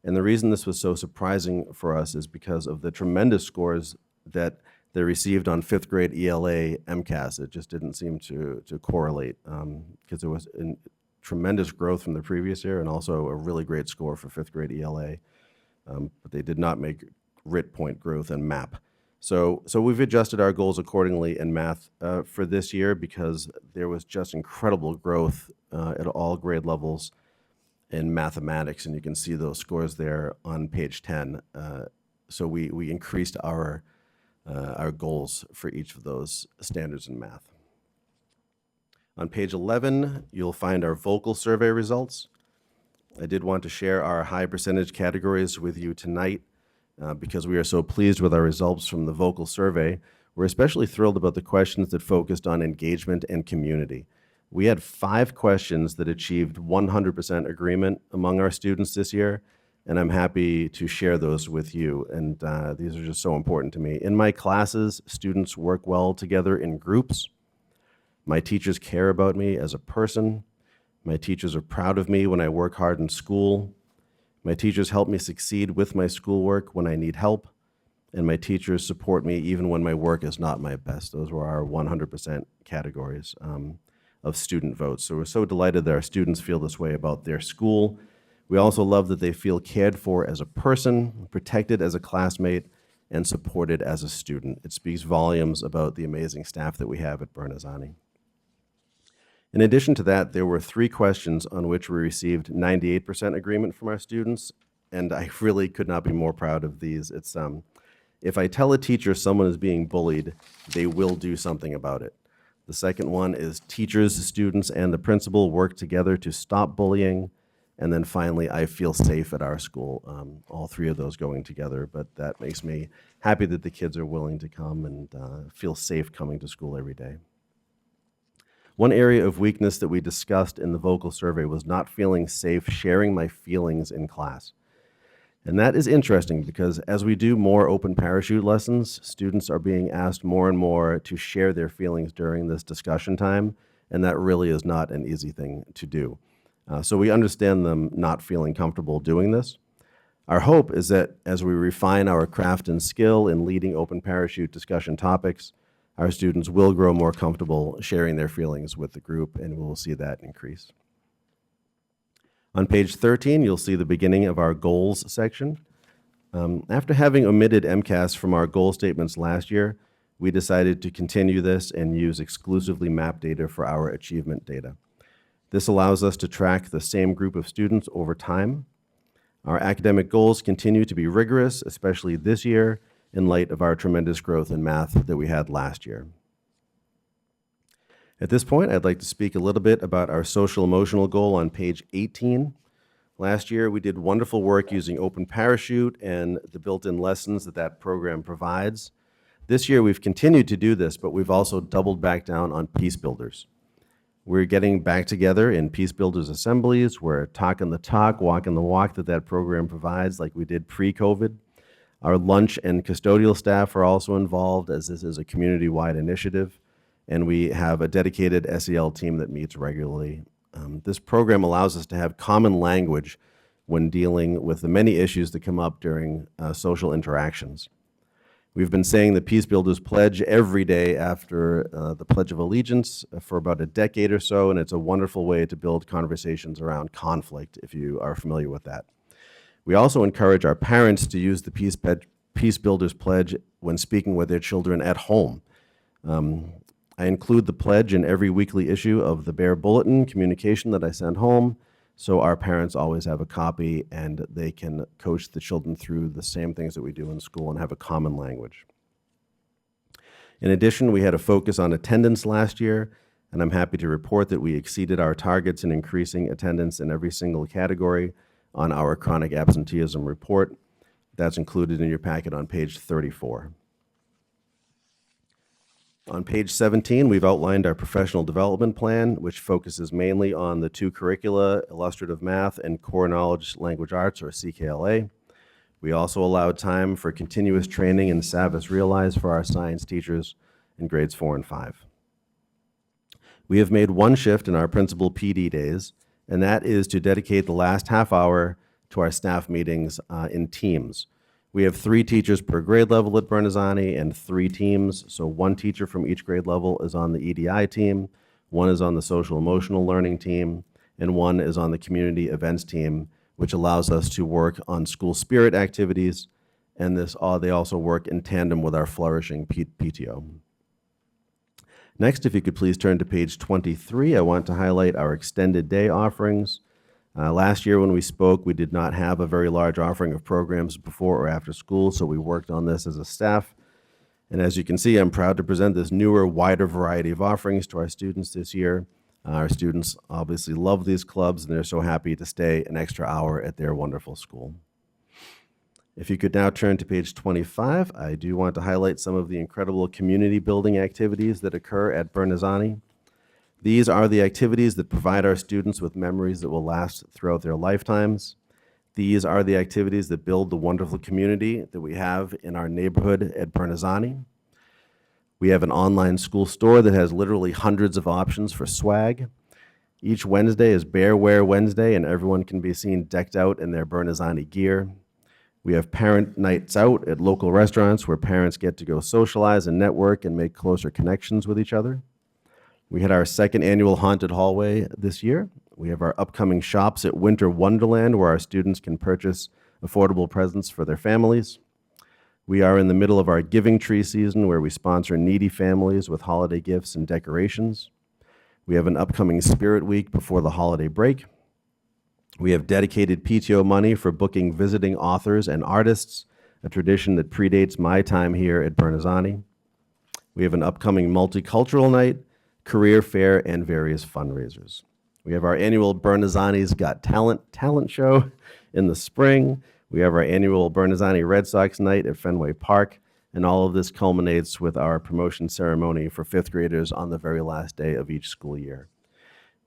And the reason this was so surprising for us is because of the tremendous scores that they received on fifth grade ELA MCAS. It just didn't seem to correlate, because there was tremendous growth from the previous year and also a really great score for fifth grade ELA, but they did not make RIT point growth in MAP. So we've adjusted our goals accordingly in math for this year, because there was just incredible growth at all grade levels in mathematics, and you can see those scores there on page 10. So we increased our goals for each of those standards in math. On page 11, you'll find our vocal survey results. I did want to share our high percentage categories with you tonight because we are so pleased with our results from the vocal survey. We're especially thrilled about the questions that focused on engagement and community. We had 5 questions that achieved 100% agreement among our students this year, and I'm happy to share those with you, and these are just so important to me. In my classes, students work well together in groups. My teachers care about me as a person. My teachers are proud of me when I work hard in school. My teachers help me succeed with my schoolwork when I need help. And my teachers support me even when my work is not my best. Those were our 100% categories of student votes. So we're so delighted that our students feel this way about their school. We also love that they feel cared for as a person, protected as a classmate, and supported as a student. It speaks volumes about the amazing staff that we have at Bernazani. In addition to that, there were 3 questions on which we received 98% agreement from our students, and I really could not be more proud of these. If I tell a teacher someone is being bullied, they will do something about it. The second one is teachers, students, and the principal work together to stop bullying. And then finally, I feel safe at our school. All three of those going together, but that makes me happy that the kids are willing to come and feel safe coming to school every day. One area of weakness that we discussed in the vocal survey was not feeling safe sharing my feelings in class. And that is interesting because as we do more open parachute lessons, students are being asked more and more to share their feelings during this discussion time, and that really is not an easy thing to do. So we understand them not feeling comfortable doing this. Our hope is that as we refine our craft and skill in leading open parachute discussion topics, our students will grow more comfortable sharing their feelings with the group, and we will see that increase. On page 13, you'll see the beginning of our goals section. After having omitted MCAS from our goal statements last year, we decided to continue this and use exclusively MAP data for our achievement data. This allows us to track the same group of students over time. Our academic goals continue to be rigorous, especially this year, in light of our tremendous growth in math that we had last year. At this point, I'd like to speak a little bit about our social emotional goal on page 18. Last year, we did wonderful work using Open Parachute and the built-in lessons that that program provides. This year, we've continued to do this, but we've also doubled back down on Peace Builders. We're getting back together in Peace Builders assemblies. We're talking the talk, walking the walk that that program provides, like we did pre-COVID. Our lunch and custodial staff are also involved, as this is a community-wide initiative, and we have a dedicated SEL team that meets regularly. This program allows us to have common language when dealing with the many issues that come up during social interactions. We've been saying the Peace Builders Pledge every day after the Pledge of Allegiance for about a decade or so, and it's a wonderful way to build conversations around conflict, if you are familiar with that. We also encourage our parents to use the Peace Builders Pledge when speaking with their children at home. I include the pledge in every weekly issue of the Bear Bulletin communication that I send home, so our parents always have a copy and they can coach the children through the same things that we do in school and have a common language. In addition, we had a focus on attendance last year, and I'm happy to report that we exceeded our targets in increasing attendance in every single category on our chronic absenteeism report. That's included in your packet on page 34. On page 17, we've outlined our professional development plan, which focuses mainly on the two curricula, illustrative math and core knowledge language arts, or CKLA. We also allowed time for continuous training in Savvis Realize for our science teachers in grades 4 and 5. We have made one shift in our principal PD days, and that is to dedicate the last half hour to our staff meetings in teams. We have 3 teachers per grade level at Bernazani and 3 teams, so 1 teacher from each grade level is on the EDI team, 1 is on the social emotional learning team, and 1 is on the community events team, which allows us to work on school spirit activities, and they also work in tandem with our flourishing PTO. Next, if you could please turn to page 23, I want to highlight our extended day offerings. Last year when we spoke, we did not have a very large offering of programs before or after school, so we worked on this as a staff. And as you can see, I'm proud to present this newer, wider variety of offerings to our students this year. Our students obviously love these clubs, and they're so happy to stay an extra hour at their wonderful school. If you could now turn to page 25, I do want to highlight some of the incredible community building activities that occur at Bernazani. These are the activities that provide our students with memories that will last throughout their lifetimes. These are the activities that build the wonderful community that we have in our neighborhood at Bernazani. We have an online school store that has literally hundreds of options for swag. Each Wednesday is Bear Wear Wednesday, and everyone can be seen decked out in their Bernazani gear. We have parent nights out at local restaurants where parents get to go socialize and network and make closer connections with each other. We had our 2nd annual Haunted Hallway this year. We have our upcoming shops at Winter Wonderland where our students can purchase affordable presents for their families. We are in the middle of our Giving Tree season where we sponsor needy families with holiday gifts and decorations. We have an upcoming Spirit Week before the holiday break. We have dedicated PTO money for booking visiting authors and artists a tradition that predates my time here at Bernazani. We have an upcoming multicultural night, career fair, and various fundraisers. We have our annual Bernazani's Got talent show in the spring. We have our annual Bernazani Red Sox night at Fenway Park, and all of this culminates with our promotion ceremony for fifth graders on the very last day of each school year.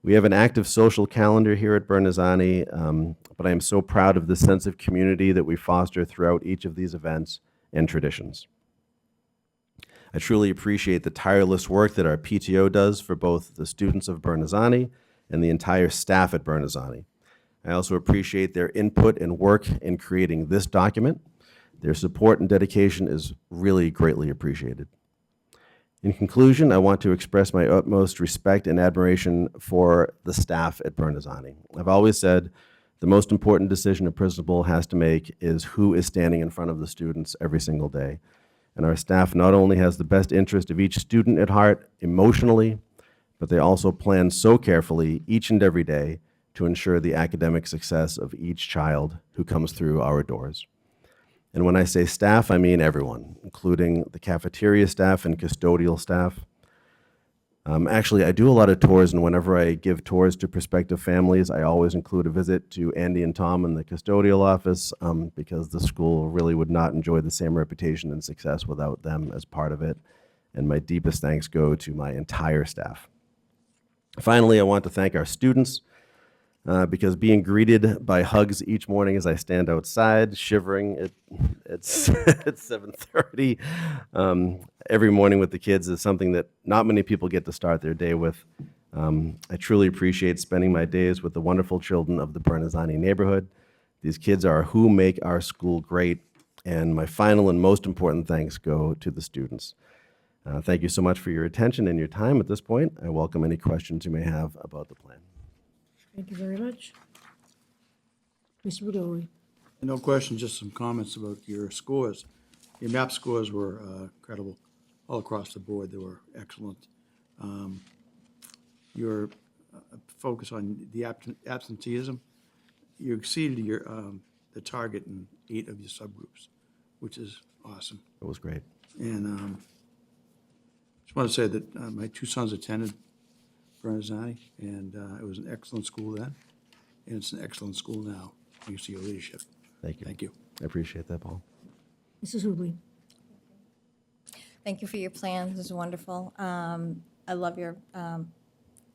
We have an active social calendar here at Bernazani, but I am so proud of the sense of community that we foster throughout each of these events and traditions. I truly appreciate the tireless work that our PTO does for both the students of Bernazani and the entire staff at Bernazani. I also appreciate their input and work in creating this document. Their support and dedication is really greatly appreciated. In conclusion, I want to express my utmost respect and admiration for the staff at Bernazani. I've always said the most important decision a principal has to make is who is standing in front of the students every single day. And our staff not only has the best interest of each student at heart emotionally, but they also plan so carefully each and every day to ensure the academic success of each child who comes through our doors. And when I say staff, I mean everyone, including the cafeteria staff and custodial staff. Actually, I do a lot of tours, and whenever I give tours to prospective families, I always include a visit to Andy and Tom in the custodial office because the school really would not enjoy the same reputation and success without them as part of it. And my deepest thanks go to my entire staff. Finally, I want to thank our students because being greeted by hugs each morning as I stand outside, shivering at 7:30 every morning with the kids is something that not many people get to start their day with. I truly appreciate spending my days with the wonderful children of the Bernazani neighborhood. These kids are who make our school great, and my final and most important thanks go to the students. Thank you so much for your attention and your time. At this point, I welcome any questions you may have about the plan. Thank you very much. Mr. Begoli. No question, just some comments about your scores. Your MAP scores were incredible all across the board. They were excellent. Your focus on the absenteeism, you exceeded your the target in 8 of your subgroups, which is awesome. It was great. And just want to say that my 2 sons attended Bernazani, and it was an excellent school then, and it's an excellent school now, thanks to your leadership. Thank you. Thank you. I appreciate that, Paul. Mrs. Hubley. Thank you for your plan. This is wonderful. I love your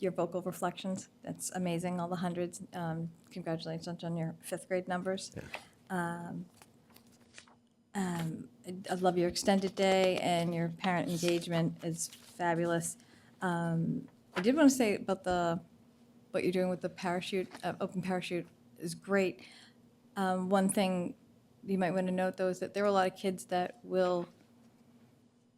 vocal reflections. That's amazing, all the hundreds. Congratulations on your 5th grade numbers. I love your extended day, and your parent engagement is fabulous. I did want to say about what you're doing with the parachute, open parachute is great. One thing you might want to note, though, is that there are a lot of kids that will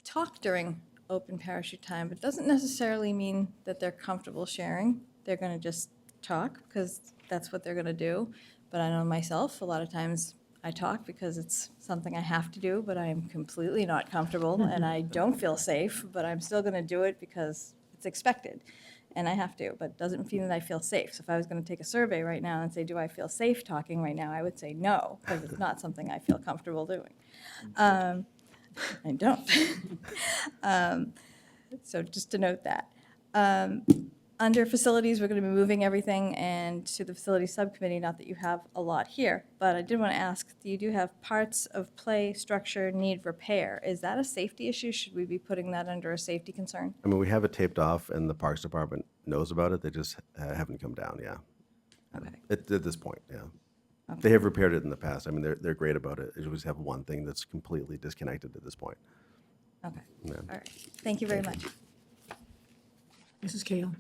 talk during open parachute time, but it doesn't necessarily mean that they're comfortable sharing. They're going to just talk because that's what they're going to do. But I know myself, a lot of times I talk because it's something I have to do, but I am completely not comfortable and I don't feel safe, but I'm still going to do it because it's expected and I have to, but it doesn't mean that I feel safe. So if I was going to take a survey right now and say, do I feel safe talking right now, I would say no, because it's not something I feel comfortable doing. I don't. So just to note that. Under facilities, we're going to be moving everything and to the facility subcommittee, not that you have a lot here, but I did want to ask, you do have parts of play structure need repair. Is that a safety issue? Should we be putting that under a safety concern? I mean, we have it taped off, and the Parks Department knows about it. They just haven't come down, yeah. Okay. At this point, yeah. They have repaired it in the past. I mean, they're great about it. They just have one thing that's completely disconnected at this point. Okay. Yeah. All right. Thank you very much. Mrs. Cahill.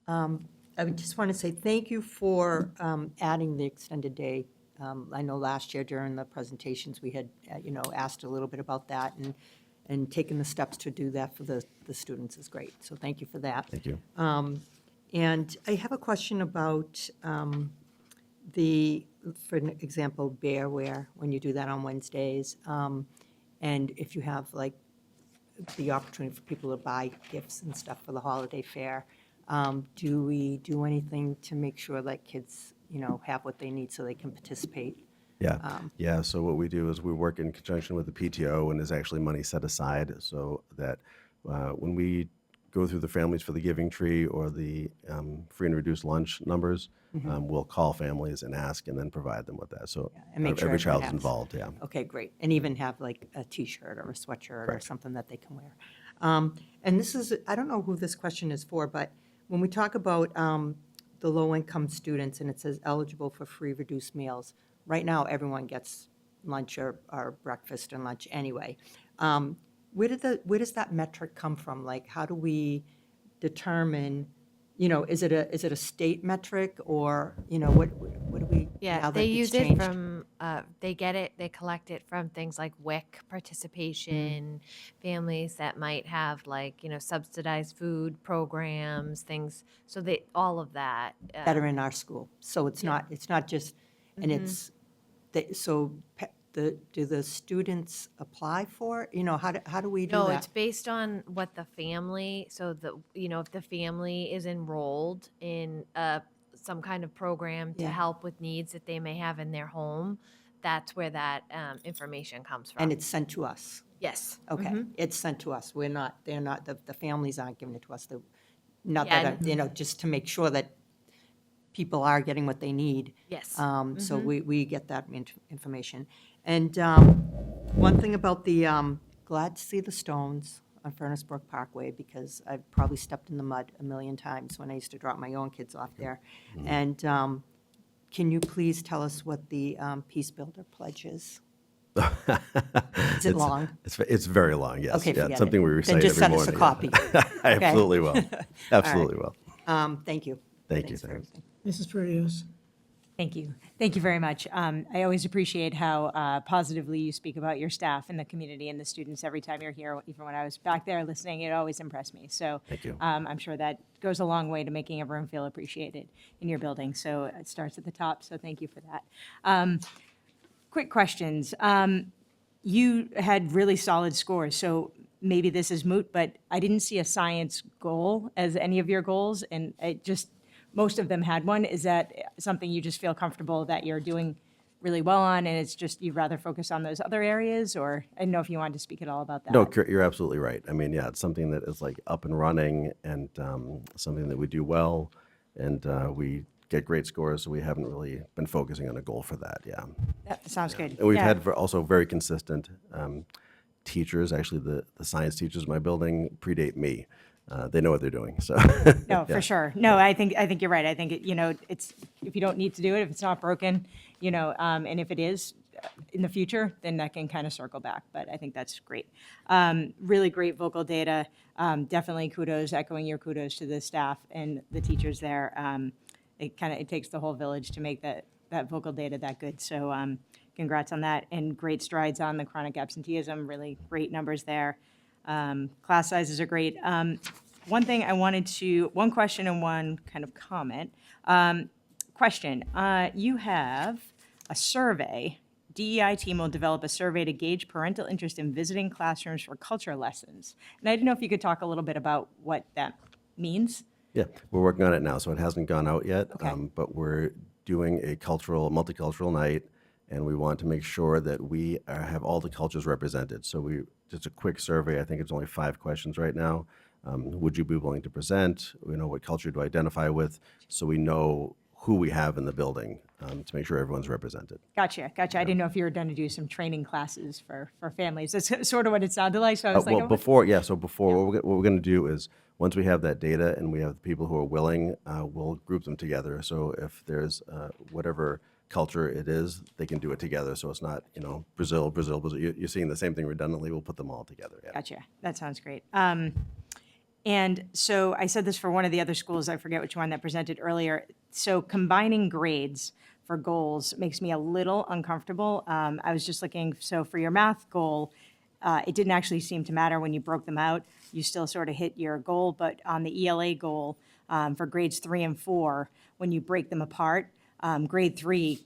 I would just want to say thank you for adding the extended day. I know last year during the presentations, we had, asked a little bit about that, and taking the steps to do that for the students is great. So thank you for that. Thank you. And I have a question about for example, bearware, when you do that on Wednesdays, and if you have like the opportunity for people to buy gifts and stuff for the holiday fair. Do we do anything to make sure that kids, have what they need so they can participate Yeah, yeah. So what we do is we work in conjunction with the PTO, and there's actually money set aside so that when we go through the Families for the Giving Tree or the free and reduced lunch numbers, we'll call families and ask, and then provide them with that. So And make sure every everyone child's has- involved. Yeah. Okay, great. And even have like a T-shirt or a sweatshirt or Correct. something that they can wear. And this is, I don't know who this question is for, but when we talk about the low-income students and it says eligible for free reduced meals, right now, everyone gets lunch or breakfast and lunch anyway. Where does that metric come from? Like, how do we determine, is it a state metric or, what do we? Yeah, now they that it's use it changed? from, they collect it from things like WIC participation, families that might have like, subsidized food programs, things, so all of that. That are in our school. So it's not just, and Mhm. it's, do the students apply for it? How do we do No, that? it's based on what the family, so if the family is enrolled in some kind of program to Yeah. help with needs that they may have in their home, that's where that information comes from. And it's sent to us? Yes. Okay, Mhm. it's sent to us. They're not, the families aren't giving it to us. Not Yeah, that, just to make sure that people are getting what they need. Yes. So Mhm. we get that information. And one thing about glad to see the stones on Furnace Brook Parkway, because I've probably stepped in the mud a million times when I used to drop my own kids off there. And can you please tell us what the Peace Builder pledge is? Is it long? It's very long, yes. Okay, Yeah, forget it's something it. we Then recite just every send us a morning. copy. I Okay. absolutely will. All right. Absolutely will. Thank you. Thank you. Thanks for Thanks. everything. Mrs. Perdios. Thank you. Thank you very much. I always appreciate how positively you speak about your staff and the community and the students every time you're here. Even when I was back there listening, it always impressed me. So Thank you. I'm sure that goes a long way to making everyone feel appreciated in your building. So it starts at the top. So thank you for that. Quick questions. You had really solid scores. So maybe this is moot, but I didn't see a science goal as any of your goals. And it just, most of them had one. Is that something you just feel comfortable that you're doing really well on, and it's just you'd rather focus on those other areas? Or I don't know if you wanted to speak at all about that. No, you're absolutely right. I mean, yeah, it's something that is like up and running and something that we do well, and we get great scores, so we haven't really been focusing on a goal for that, yeah. That sounds good. And we've Yeah. had also very consistent teachers. Actually, the science teachers in my building predate me. They know what they're doing, so. No, Yeah. for sure. No, I think you're right. I think it's if you don't need to do it, if it's not broken, and if it is in the future, then that can kind of circle back. But I think that's great. Really great vocal data. Definitely kudos, echoing your kudos to the staff and the teachers there. It takes the whole village to make that vocal data that good. So congrats on that, and great strides on the chronic absenteeism. Really great numbers there. Class sizes are great. One question and one kind of comment. Question, you have a survey. DEI team will develop a survey to gauge parental interest in visiting classrooms for culture lessons. And I didn't know if you could talk a little bit about what that means. Yeah, we're working on it now, so it hasn't gone out yet. Okay. But we're doing a multicultural night, and we want to make sure that we have all the cultures represented. So just a quick survey. I think it's only 5 questions right now. Would you be willing to present? What culture do you identify with? So we know who we have in the building to make sure everyone's represented. Gotcha. I didn't know if you were going to do some training classes for families. That's sort of what it sounded like. So I was like, Well, before, what we're going to do is, once we have that data and we have the people who are willing, we'll group them together. So if there's whatever culture it is, they can do it together. So it's not, Brazil. You're seeing the same thing redundantly. We'll put them all together. Yeah. Gotcha. That sounds great. And so I said this for one of the other schools, I forget which one that presented earlier. So combining grades for goals makes me a little uncomfortable. I was just looking, so for your math goal, it didn't actually seem to matter when you broke them out. You still sort of hit your goal, but on the ELA goal, for grades 3 and 4, when you break them apart, grade 3,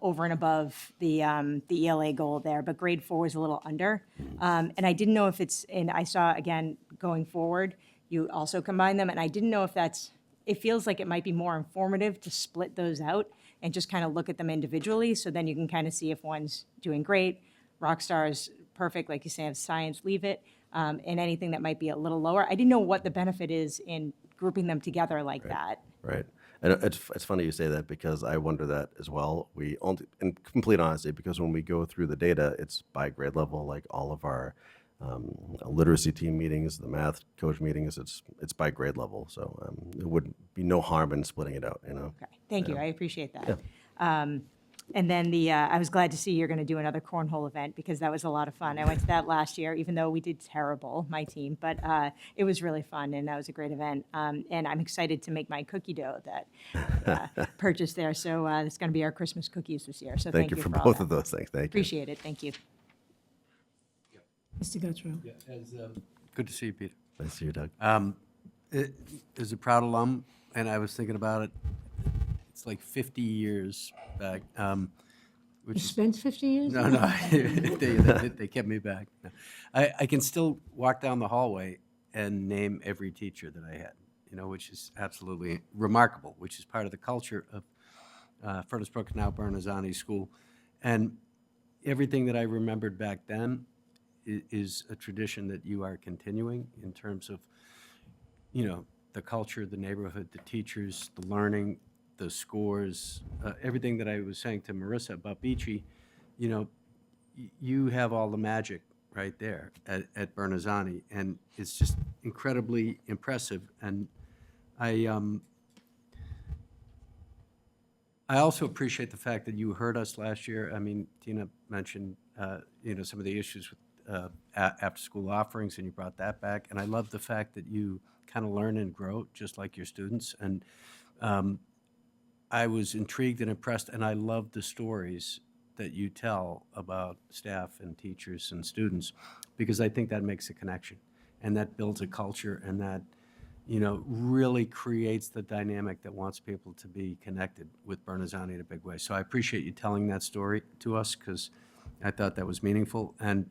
over and above the ELA goal there, but grade 4 was a little under. And I didn't know if and I saw, again, going forward, you also combine them, and I didn't know if it feels like it might be more informative to split those out and just kind of look at them individually. So then you can kind of see if one's doing great, rock stars, perfect, like you say, have science, leave it, and anything that might be a little lower. I didn't know what the benefit is in grouping them together like that. Right. And it's funny you say that because I wonder that as well. We only, in complete honesty, because when we go through the data, it's by grade level, like all of our literacy team meetings, the math coach meetings, it's by grade level. So there would be no harm in splitting it out, you know? Okay, thank you, I appreciate that. And then I was glad to see you're going to do another cornhole event because that was a lot of fun. I went to that last year, even though we did terrible, my team, but it was really fun and that was a great event. And I'm excited to make my cookie dough that purchased there. So it's going to be our Christmas cookies this year. So Thank you for all both that. of those things. Thank you. Appreciate it. Thank you. Mr. Guttrow. Good to see you, Peter. Nice to see you, Doug. As a proud alum, and I was thinking about it, it's like 50 years back. You spent 50 years? No, they kept me back. No. I can still walk down the hallway and name every teacher that I had, you know, which is absolutely remarkable, which is part of the culture of Furnace Brook, now Bernazani School. And everything that I remembered back then is a tradition that you are continuing in terms of, you know, the culture, the neighborhood, the teachers, the learning, the scores, everything that I was saying to Marissa about Beachy. You know, you have all the magic right there at Bernazani, and it's just incredibly impressive. And I also appreciate the fact that you heard us last year. I mean, Tina mentioned, you know, some of the issues with after-school offerings, and you brought that back. And I love the fact that you kind of learn and grow just like your students. And I was intrigued and impressed, and I love the stories that you tell about staff and teachers and students, because I think that makes a connection, and that builds a culture, and that, you know, really creates the dynamic that wants people to be connected with Bernazani in a big way. So I appreciate you telling that story to us, because I thought that was meaningful. And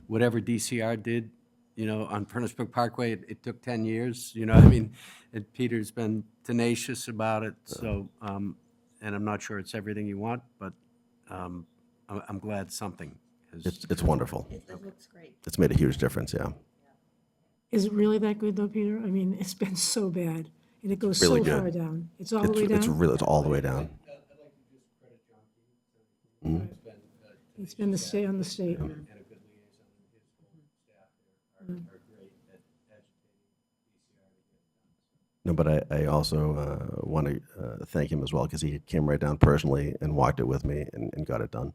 whatever DCR did, you know, on Furnace Brook Parkway, it took 10 years, you know, I mean, and Peter's been tenacious about it, so, and I'm not sure it's everything you want, but I'm glad something has. It's wonderful. It looks great. It's made a huge difference, yeah. Is it really that good though, Peter? I mean, it's been so bad, and it goes Really so good. far down. It's all the way down? It's all the way down. It's been the state on the state. And a good liaison with his whole staff there are great at agitating DCR to get it done. No, but I also want to thank him as well, because he came right down personally and walked it with me and got it done.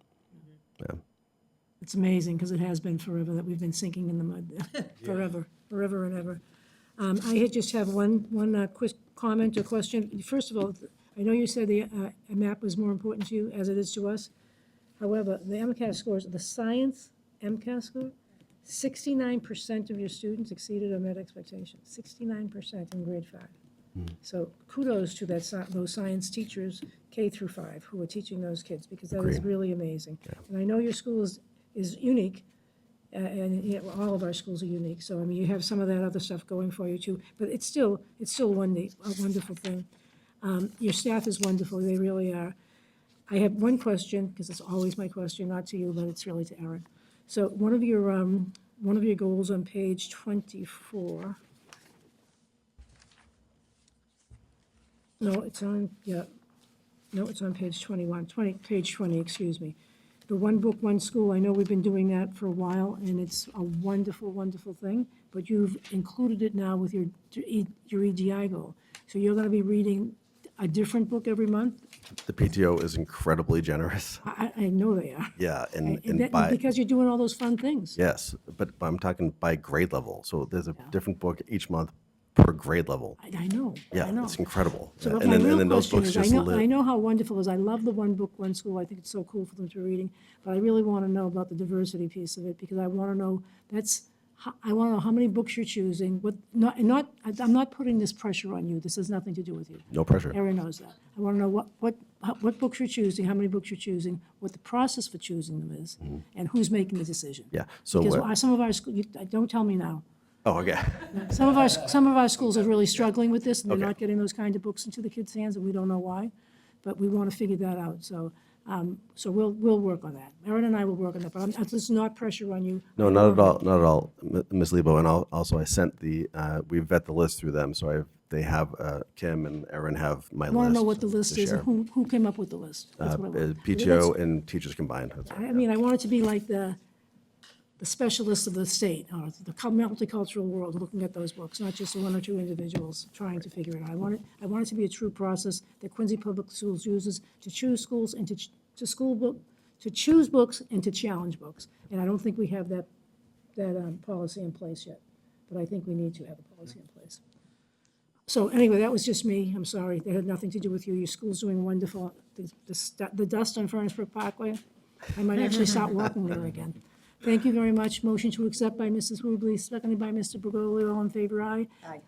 Yeah. It's amazing, because it has been forever that we've been sinking in the mud, forever and ever. I just have one quick comment or question. First of all, I know you said the map was more important to you, as it is to us. However, the MCAS scores, the science MCAS score, 69% of your students exceeded or met expectations, 69% in grade 5. So kudos to those science teachers, K through 5, who are teaching those kids, because that is Agreed. really amazing. And I know your school is unique, and you know, all of our schools are unique. So I mean, you have some of that other stuff going for you too, but it's still a wonderful thing. Your staff is wonderful; they really are. I have one question, because it's always my question, not to you, but it's really to Erin. So one of your goals on page 24. No, it's on page 21, page 20, excuse me. The One Book, One School, I know we've been doing that for a while, and it's a wonderful, wonderful thing, but you've included it now with your EDI goal. So you're going to be reading a different book every month? The PTO is incredibly generous. I know they are. Yeah, and that- by, because you're doing all those fun things. yes, but I'm talking by grade level. So there's a different book each month per grade level. I know. Yeah, I know. it's incredible. So Yeah, but and my then, real and then those question books is, just live. I know how wonderful it is. I love the One Book, One School. I think it's so cool for them to be reading. But I really want to know about the diversity piece of it, because I want to know, I want to know how many books you're choosing. I'm not putting this pressure on you. This has nothing to do with you. No pressure. Erin knows that. I want to know what books you're choosing, how many books you're choosing, what the process for choosing them is, and who's making the decision. Yeah, so Because what- some of our schools, don't tell me now. Oh, okay. Some of our schools are really struggling with this, and they're Okay. not getting those kind of books into the kids' hands, and we don't know why. but we want to figure that out, so, so we'll work on that. Erin and I will work on that, but this is not pressure on you. No, not at all, not at all, Ms. Lebo. And also, I sent we vet the list through them, so they have, Kim and Erin have my I list. want to know what the list to is and share. who came up with the list. That's what I want. PTO and teachers combined. That's I mean, I want it to be like the specialists of the state, or the multicultural world, looking at those books, not just one or two individuals trying to figure it out. I want it to be a true process that Quincy Public Schools uses to choose schools and to choose books and to challenge books. And I don't think we have that policy in place yet, but I think we need to have a policy in place. So anyway, that was just me. I'm sorry. That had nothing to do with you. Your school's doing wonderful. The dust on Furnace Brook Parkway, I might actually start walking there again. Thank you very much. Motion to accept by Mrs. Rubley, seconded by Mr. Bergoglio. All in favor, aye. Aye.